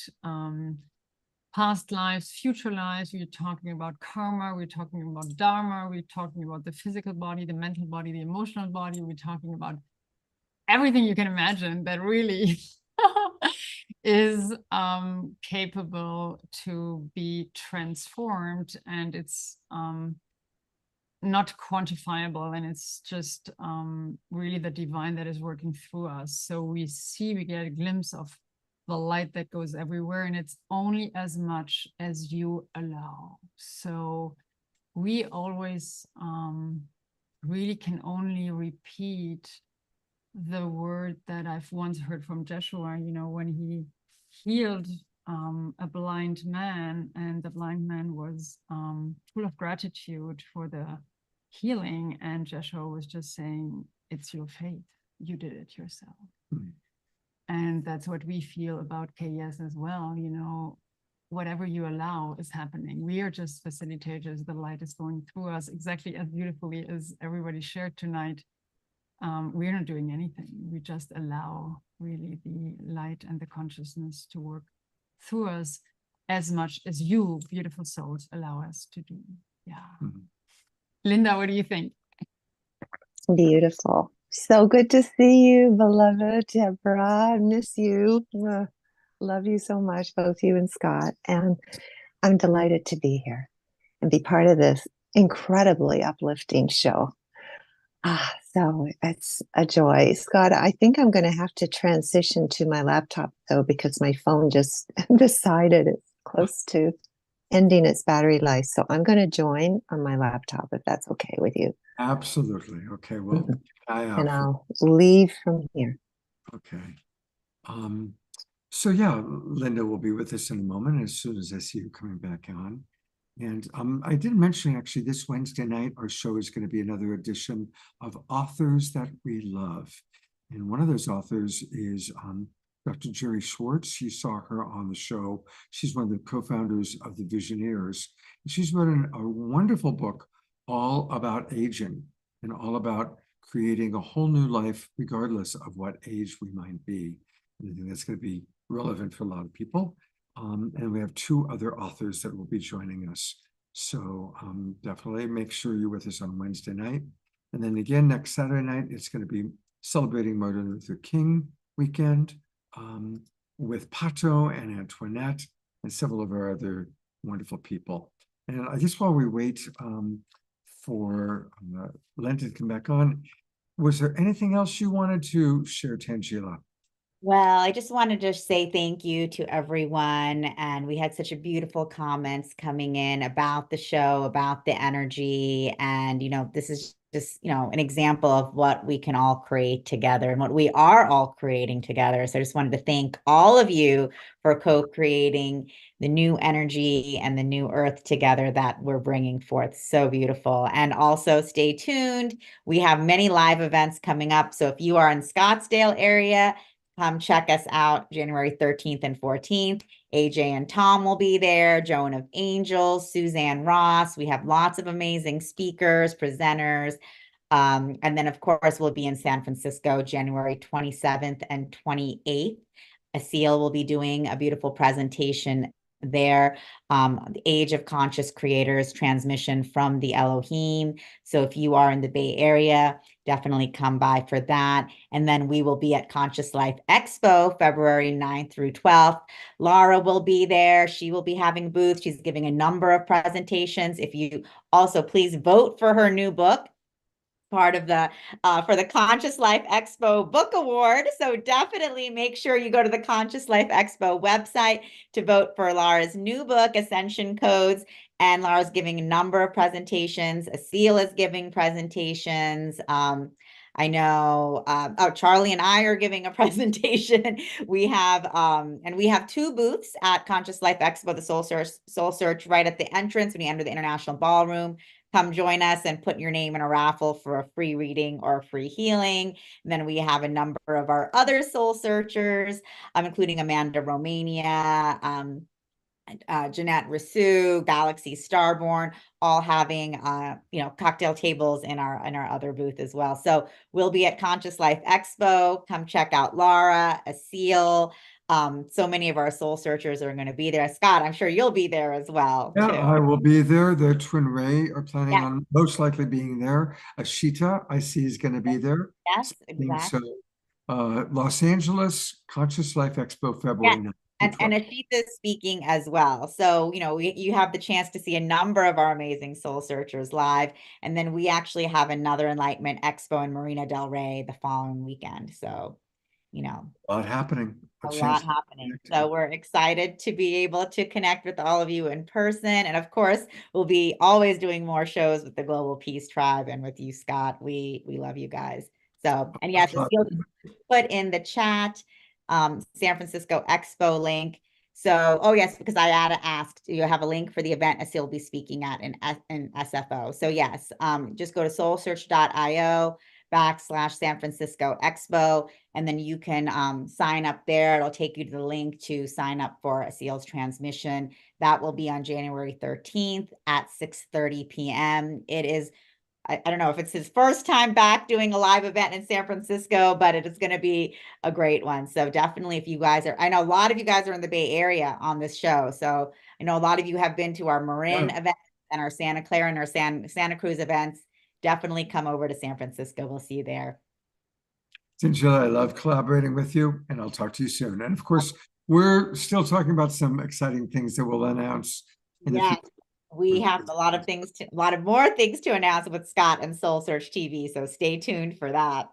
[SPEAKER 13] past lives, future lives, we're talking about karma, we're talking about dharma, we're talking about the physical body, the mental body, the emotional body, we're talking about everything you can imagine that really is capable to be transformed, and it's not quantifiable, and it's just really the divine that is working through us. So we get a glimpse of the light that goes everywhere, and it's only as much as you allow. So we always really can only repeat the word that I've once heard from Joshua, when he healed a blind man, and the blind man was full of gratitude for the healing, and Joshua was just saying, it's your faith, you did it yourself. Mm-hmm. And that's what we feel about KES as well. Whatever you allow is happening. We are just facilitators. The light is going through us exactly as beautifully as everybody shared tonight. We're not doing anything. We just allow really the light and the consciousness to work through us as much as you, beautiful souls, allow us to do. Yeah. Mm-hmm. Linda, what do you think?
[SPEAKER 14] Beautiful. So good to see you, beloved Deborah. I miss you. Love you so much, both you and Scott. And I'm delighted to be here and be part of this incredibly uplifting show. So it's a joy. Scott, I think I'm going to have to transition to my laptop, though, because my phone just decided it's close to ending its battery life. So I'm going to join on my laptop, if that's okay with you.
[SPEAKER 2] Absolutely. Okay. Well,
[SPEAKER 14] mm-hmm. And I'll leave from here.
[SPEAKER 2] Okay. So yeah, Linda will be with us in a moment as soon as I see you coming back on. And I did mention actually this Wednesday night, our show is going to be another edition of Authors That We Love. And one of those authors is Dr. Jerry Schwartz. You saw her on the show. She's one of the co-founders of the Visioneers. She's written a wonderful book all about aging and all about creating a whole new life, regardless of what age we might be. And I think that's going to be relevant for a lot of people. And we have 2 other authors that will be joining us. So definitely make sure you're with us on Wednesday night. And then again, next Saturday night, it's going to be celebrating Martin Luther King weekend with Pato and Antoinette and several of our other wonderful people. And I guess while we wait for Len to come back on, was there anything else you wanted to share, Tangela?
[SPEAKER 3] Well, I just wanted to say thank you to everyone. And we had such a beautiful comments coming in about the show, about the energy. And, this is just, an example of what we can all create together and what we are all creating together. So I just wanted to thank all of you for co-creating the new energy and the new earth together that we're bringing forth. So beautiful. And also stay tuned. We have many live events coming up. So if you are in Scottsdale area, come check us out January 13th and 14th. AJ and Tom will be there, Joan of Angels, Suzanne Ross. We have lots of amazing speakers, presenters. And then, of course, we'll be in San Francisco January 27th and 28th. Asil will be doing a beautiful presentation there, the Age of Conscious Creators transmission from the Elohim. So if you are in the Bay Area, definitely come by for that. And then we will be at Conscious Life Expo, February 9th through 12th. Laura will be there. She will be having booths. She's giving a number of presentations. If you also please vote for her new book, part of the for the Conscious Life Expo Book Award. So definitely make sure you go to the Conscious Life Expo website to vote for Laura's new book, Ascension Codes. And Laura's giving a number of presentations. Asil is giving presentations. I know, Charlie and I are giving a presentation. We have, and we have 2 booths at Conscious Life Expo, the Soul Search right at the entrance when you enter the International Ballroom. Come join us and put your name in a raffle for a free reading or a free healing. And then we have a number of our other soul searchers, including Amanda Romania, Jeanette Rousseau, Galaxy Starborn, all having cocktail tables in our other booth as well. So we'll be at Conscious Life Expo. Come check out Laura, Asil. So many of our soul searchers are going to be there. Scott, I'm sure you'll be there as well.
[SPEAKER 2] Yeah,
[SPEAKER 3] too.
[SPEAKER 2] I will be there. The Twin Ray are planning
[SPEAKER 3] Yes.
[SPEAKER 2] on most likely being there. Ashita, I see, is going to be there.
[SPEAKER 3] Yes, exactly.
[SPEAKER 2] So Los Angeles Conscious Life Expo, February 9th.
[SPEAKER 3] And Ashita is speaking as well. So, you have the chance to see a number of our amazing soul searchers live. And then we actually have another Enlightenment Expo in Marina Del Rey the following weekend. So,
[SPEAKER 2] A lot happening.
[SPEAKER 3] a lot happening. So we're excited to be able to connect with all of you in person. And of course, we'll be always doing more shows with the Global Peace Tribe and with you, Scott. We love you guys. So, and yes, you'll put in the chat San Francisco Expo link. So, oh yes, because I had asked, do you have a link for the event Asil will be speaking at in SFO? So yes, just go to soulsearch.io/San Francisco Expo, and then you can sign up there. It'll take you to the link to sign up for Asil's transmission. That will be on January 13th at 6:30 p.m. It is, I don't know if it's his first time back doing a live event in San Francisco, but it is going to be a great one. So definitely, if you guys are, I know a lot of you guys are in the Bay Area on this show. So I know a lot of you have been to our Marin event and our Santa Clara and our Santa Cruz events. Definitely come over to San Francisco. We'll see you there.
[SPEAKER 2] Angela, I love collaborating with you, and I'll talk to you soon. And of course, we're still talking about some exciting things that we'll announce in the future.
[SPEAKER 3] We have a lot of more things to announce with Scott and Soul Search TV. So stay tuned for that.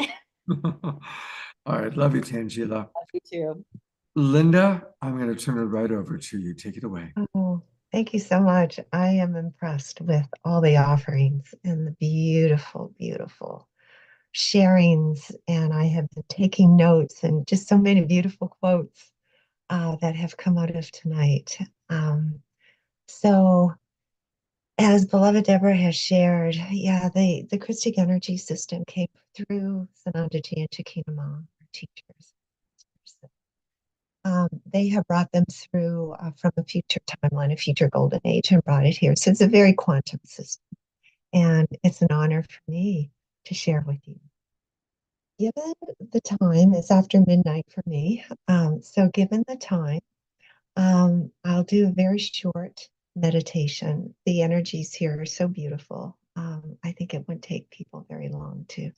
[SPEAKER 2] All right. Love you, Tangela.
[SPEAKER 3] Love you too.
[SPEAKER 2] Linda, I'm going to turn it right over to you. Take it away.
[SPEAKER 14] Oh, thank you so much. I am impressed with all the offerings and the beautiful, beautiful sharings. And I have been taking notes and just so many beautiful quotes that have come out of tonight. So as beloved Deborah has shared, the Christic energy system came through Sanandaji and Chakina Ma, our teachers. They have brought them through from a future timeline, a future golden age, and brought it here. So it's a very quantum system. And it's an honor for me to share with you. given the time, it's after midnight for me. So given the time, I'll do a very short meditation. The energies here are so beautiful. I think it wouldn't take people very long to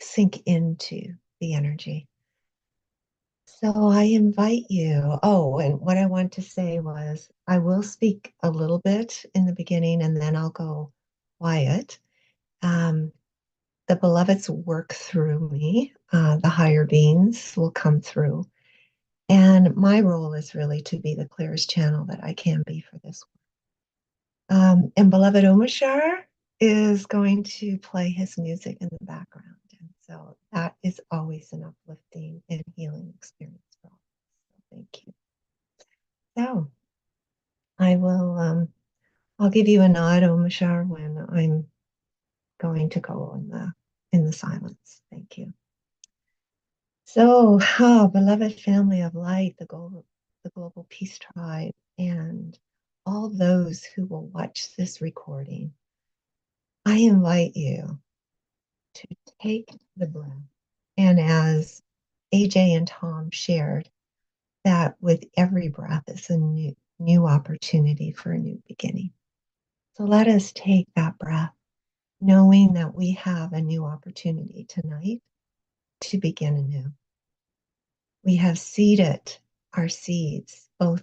[SPEAKER 14] sink into the energy. So I invite you. Oh, and what I want to say was I will speak a little bit in the beginning and then I'll go quiet. The beloveds work through me. The higher beings will come through. And my role is really to be the clearest channel that I can be for this work. And beloved Omashar is going to play his music in the background. And so that is always an uplifting and healing experience for all. So thank you. So I will, I'll give you a nod, Omashar, when I'm going to go in the silence. Thank you. So, beloved family of light, the Global Peace Tribe, and all those who will watch this recording, I invite you to take the breath. And as AJ and Tom shared, that with every breath is a new opportunity for a new beginning. So let us take that breath, knowing that we have a new opportunity tonight to begin anew. We have seeded our seeds both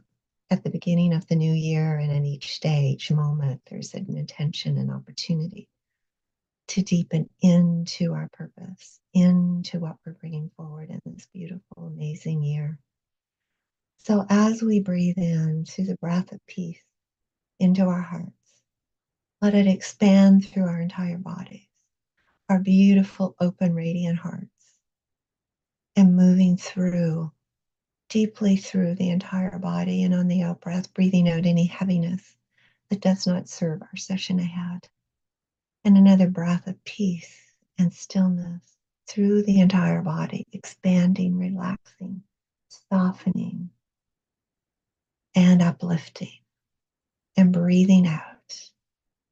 [SPEAKER 14] at the beginning of the new year and in each stage moment. There's an intention and opportunity to deepen into our purpose, into what we're bringing forward in this beautiful, amazing year. So as we breathe in through the breath of peace into our hearts, let it expand through our entire bodies, our beautiful, open, radiant hearts, and moving through, deeply through the entire body, and on the out breath, breathing out any heaviness that does not serve our session ahead. And another breath of peace and stillness through the entire body, expanding, relaxing, softening, and uplifting, and breathing out,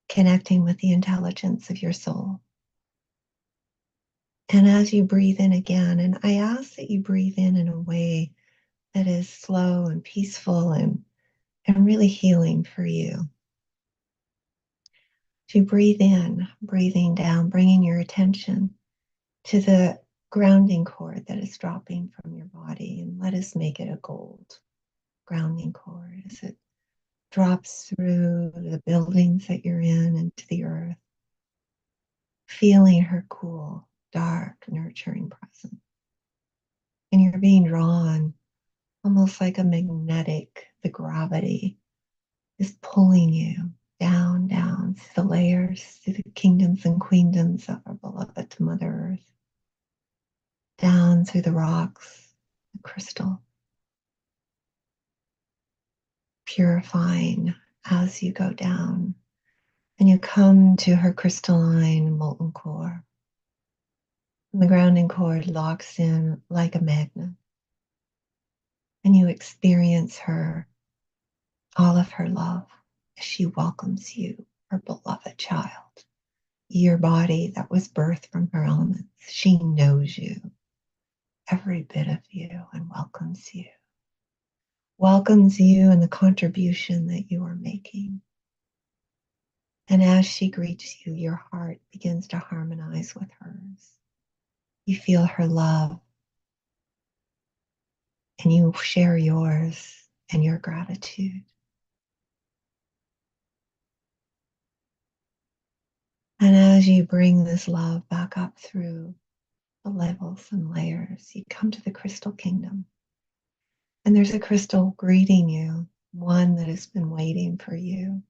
[SPEAKER 14] connecting with the intelligence of your soul. And as you breathe in again, and I ask that you breathe in a way that is slow and peaceful and really healing for you. To breathe in, breathing down, bringing your attention to the grounding cord that is dropping from your body, and let us make it a gold grounding cord as it drops through the buildings that you're in into the earth, feeling her cool, dark, nurturing presence. And you're being drawn almost like a magnetic, the gravity is pulling you down, down through the layers, through the kingdoms and queendoms of our beloved Mother Earth, down through the rocks, the crystal, purifying as you go down, and you come to her crystalline molten core. And the grounding cord locks in like a magnet, and you experience her, all of her love, as she welcomes you, her beloved child, your body that was birthed from her elements. She knows you, every bit of you, and welcomes you. Welcomes you and the contribution that you are making. And as she greets you, your heart begins to harmonize with hers. You feel her love, and you share yours and your gratitude. And as you bring this love back up through the levels and layers, you come to the crystal kingdom. And there's a crystal greeting you, one that has been waiting for you,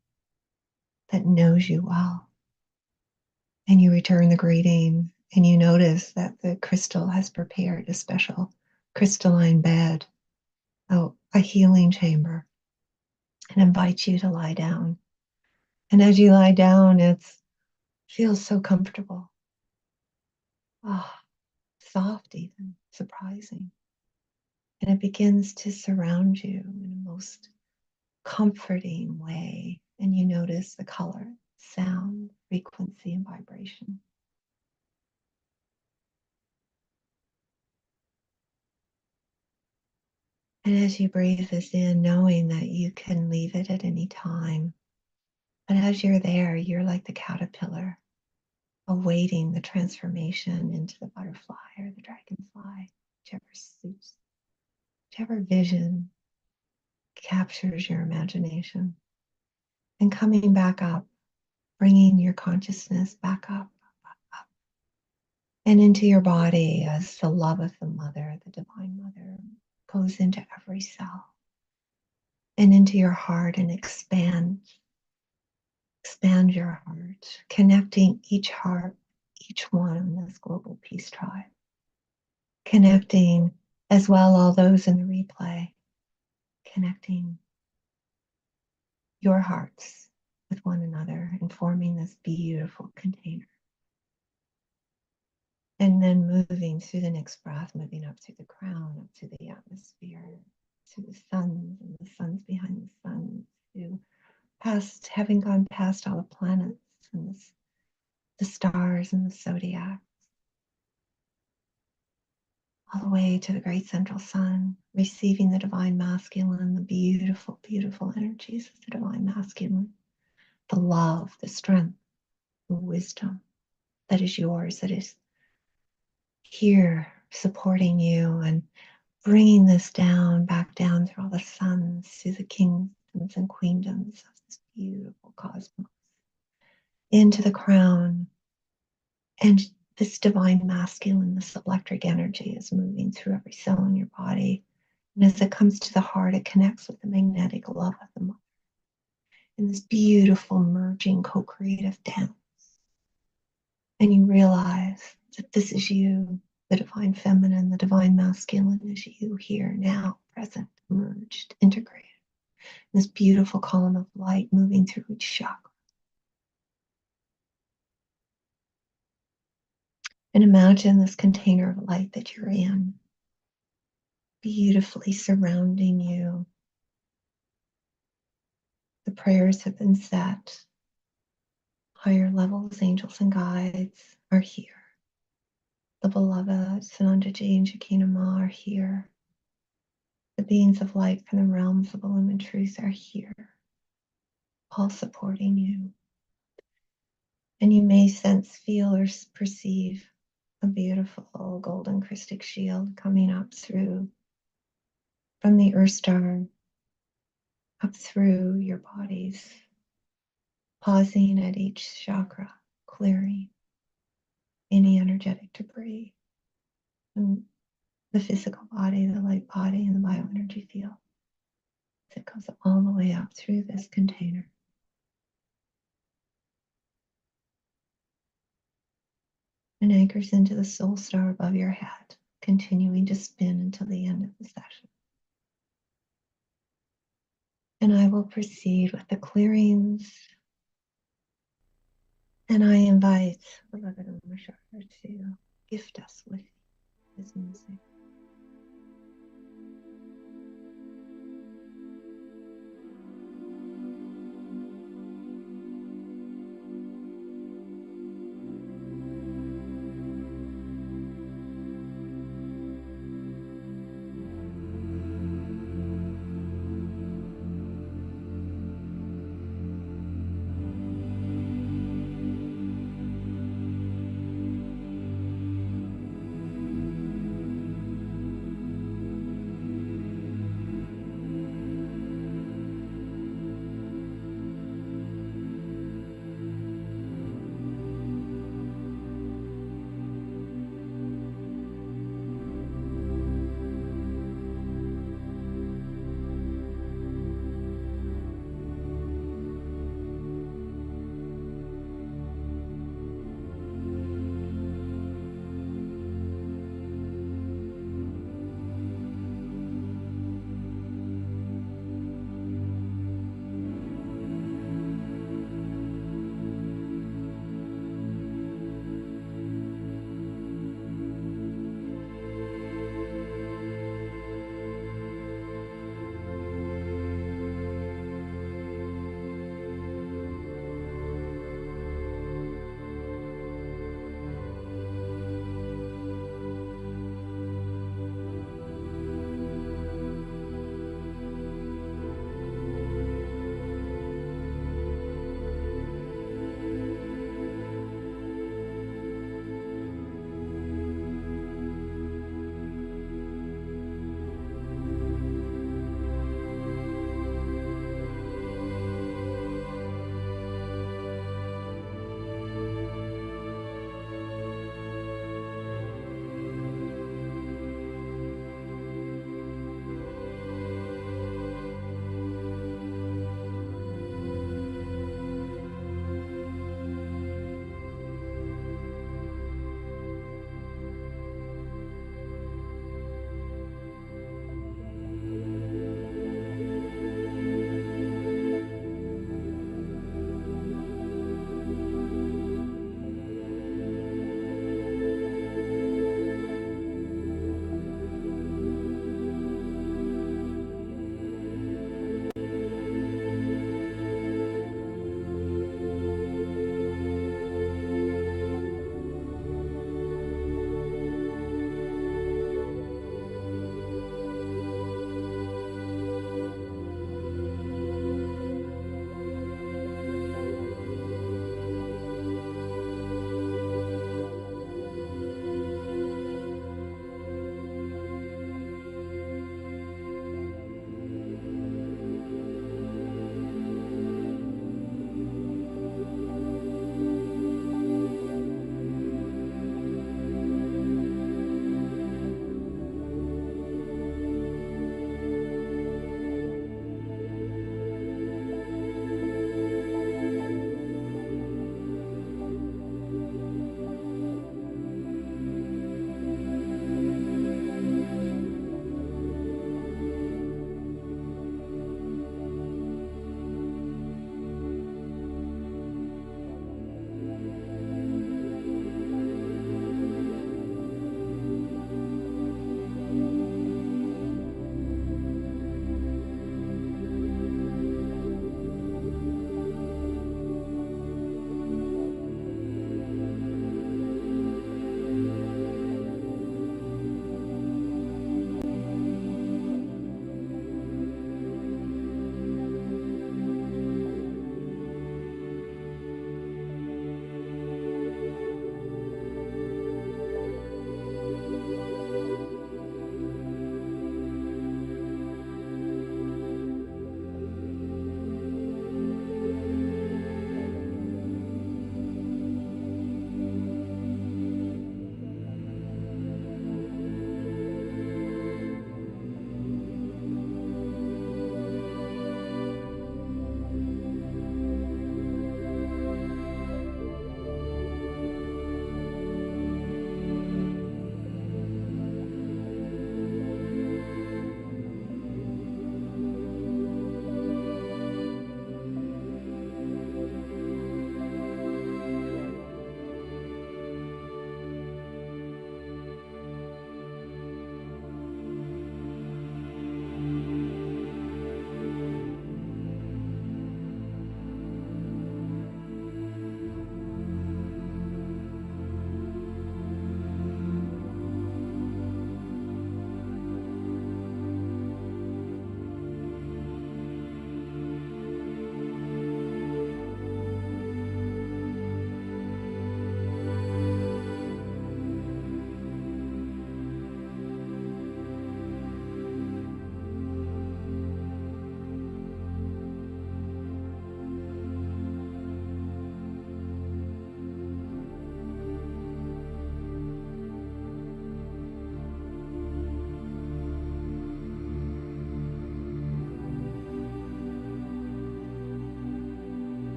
[SPEAKER 14] that knows you well. And you return the greeting, and you notice that the crystal has prepared a special crystalline bed, a healing chamber, and invites you to lie down. And as you lie down, it feels so comfortable. Soft even, surprising. And it begins to surround you in a most comforting way. And you notice the color, sound, frequency, and vibration. And as you breathe this in, knowing that you can leave it at any time. But as you're there, you're like the caterpillar, awaiting the transformation into the butterfly or the dragonfly, whichever suits, whichever vision captures your imagination. And coming back up, bringing your consciousness back up, and into your body as the love of the mother, the divine mother, goes into every cell and into your heart and expand your heart, connecting each heart, each one in this global peace tribe, connecting as well all those in the replay, connecting your hearts with one another and forming this beautiful container. And then moving through the next breath, moving up through the crown, up through the atmosphere, to the suns and the suns behind the suns, to past, having gone past all the planets and the stars and the zodiac, all the way to the great central sun, receiving the divine masculine, the beautiful, beautiful energies of the divine masculine, the love, the strength, the wisdom that is yours, that is here supporting you and bringing this down, back down through all the suns, through the kingdoms and queendoms of this beautiful cosmos, into the crown. And this divine masculine, this electric energy is moving through every cell in your body. And as it comes to the heart, it connects with the magnetic love of the mother in this beautiful merging co-creative dance. And you realize that this is you, the divine feminine, the divine masculine is you here now, present, merged, integrated. This beautiful column of light moving through each chakra. And imagine this container of light that you're in, beautifully surrounding you. The prayers have been set. Higher levels, angels and guides are here. The beloved, Sanandaji and Shekinah Ma are here. The beings of light from the realms of illumined truth are here, all supporting you. And you may sense, feel, or perceive a beautiful golden Christic shield coming up through from the Earth Star, up through your bodies, pausing at each chakra, clearing any energetic debris from the physical body, the light body, and the bioenergy field. It goes all the way up through this container. And anchors into the soul star above your head, continuing to spin until the end of the session. And I will proceed with the clearings. And I invite beloved Omashar to gift us with his music.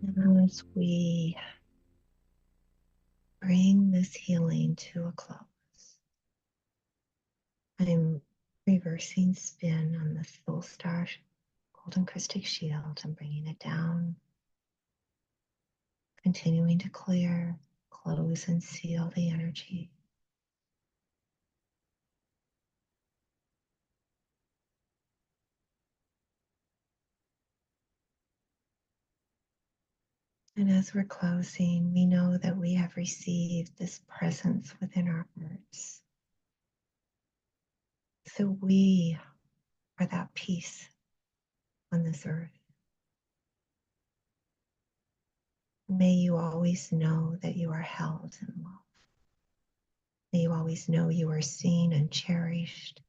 [SPEAKER 14] And as we bring this healing to a close, I'm reversing spin on the Soul Star Golden Crystal Shield and bringing it down, continuing to clear, close, and seal the energy. And as we're closing, we know that we have received this presence within our hearts. So we are that peace on this earth. May you always know that you are held in love. May you always know you are seen and cherished.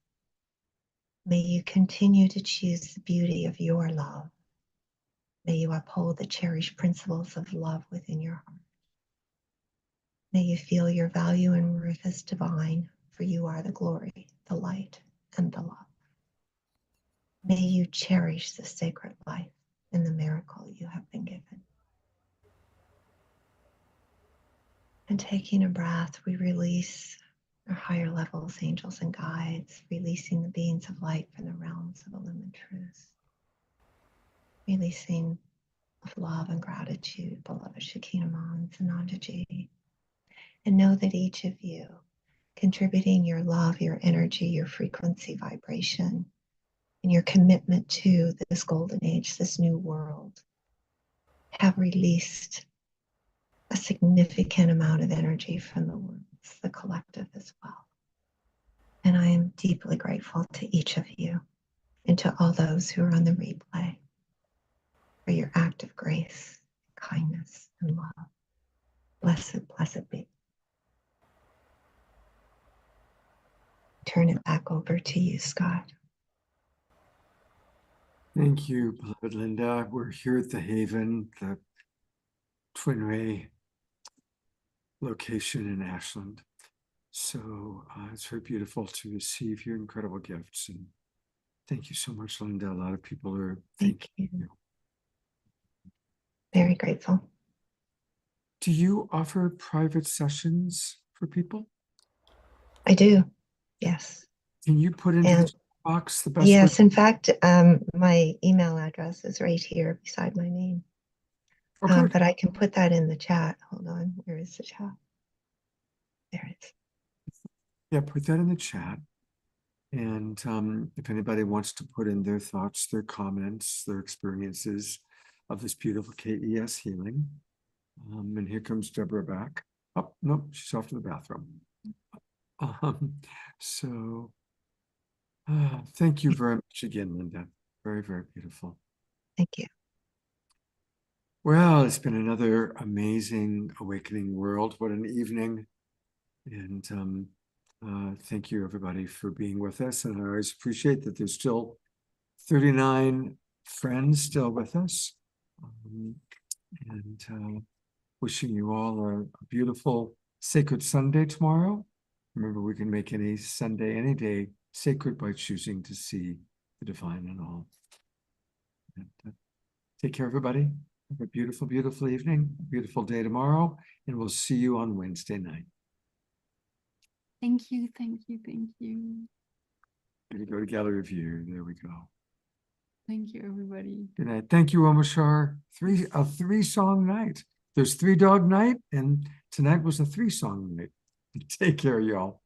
[SPEAKER 14] May you continue to choose the beauty of your love. May you uphold the cherished principles of love within your heart. May you feel your value and worth as divine, for you are the glory, the light, and the love. May you cherish the sacred life and the miracle you have been given. And taking a breath, we release our higher levels, angels and guides, releasing the beings of light from the realms of illumined truth, releasing of love and gratitude, beloved Shekinah Mons and Andaji. And know that each of you, contributing your love, your energy, your frequency, vibration, and your commitment to this golden age, this new world, have released a significant amount of energy from the worlds, the collective as well. And I am deeply grateful to each of you and to all those who are on the replay for your act of grace, kindness, and love. Blessed, blessed be. Turn it back over to you, Scott.
[SPEAKER 2] Thank you, beloved Linda. We're here at the Haven, the Twin Ray location in Ashland. So it's very beautiful to receive your incredible gifts. And thank you so much, Linda. A lot of people are thanking you.
[SPEAKER 14] Very grateful.
[SPEAKER 2] Do you offer private sessions for people?
[SPEAKER 14] I do, yes.
[SPEAKER 2] Can you put into
[SPEAKER 14] And
[SPEAKER 2] the box the best
[SPEAKER 14] yes,
[SPEAKER 2] way?
[SPEAKER 14] in fact, my email address is right here beside my name.
[SPEAKER 2] Okay.
[SPEAKER 14] But I can put that in the chat. Hold on, where is the chat? There it is.
[SPEAKER 2] Yeah, put that in the chat. And if anybody wants to put in their thoughts, their comments, their experiences of this beautiful KES healing. And here comes Deborah back. Oh, no, she's off to the bathroom. So thank you very much again, Linda. Very, very beautiful.
[SPEAKER 14] Thank you.
[SPEAKER 2] Well, it's been another amazing awakening world. What an evening. And thank you, everybody, for being with us. And I always appreciate that there's still 39 friends still with us. And wishing you all a beautiful sacred Sunday tomorrow. Remember, we can make any Sunday, any day sacred by choosing to see the divine in all. And, take care, everybody. Have a beautiful, beautiful evening, beautiful day tomorrow, and we'll see you on Wednesday night.
[SPEAKER 13] Thank you, thank you, thank you.
[SPEAKER 2] Gonna go to gallery view. There we go.
[SPEAKER 13] Thank you, everybody.
[SPEAKER 2] Good night. Thank you, Omashar. A three-song night. There's 3 Dog Night, and tonight was a 3-song night. Take care, y'all.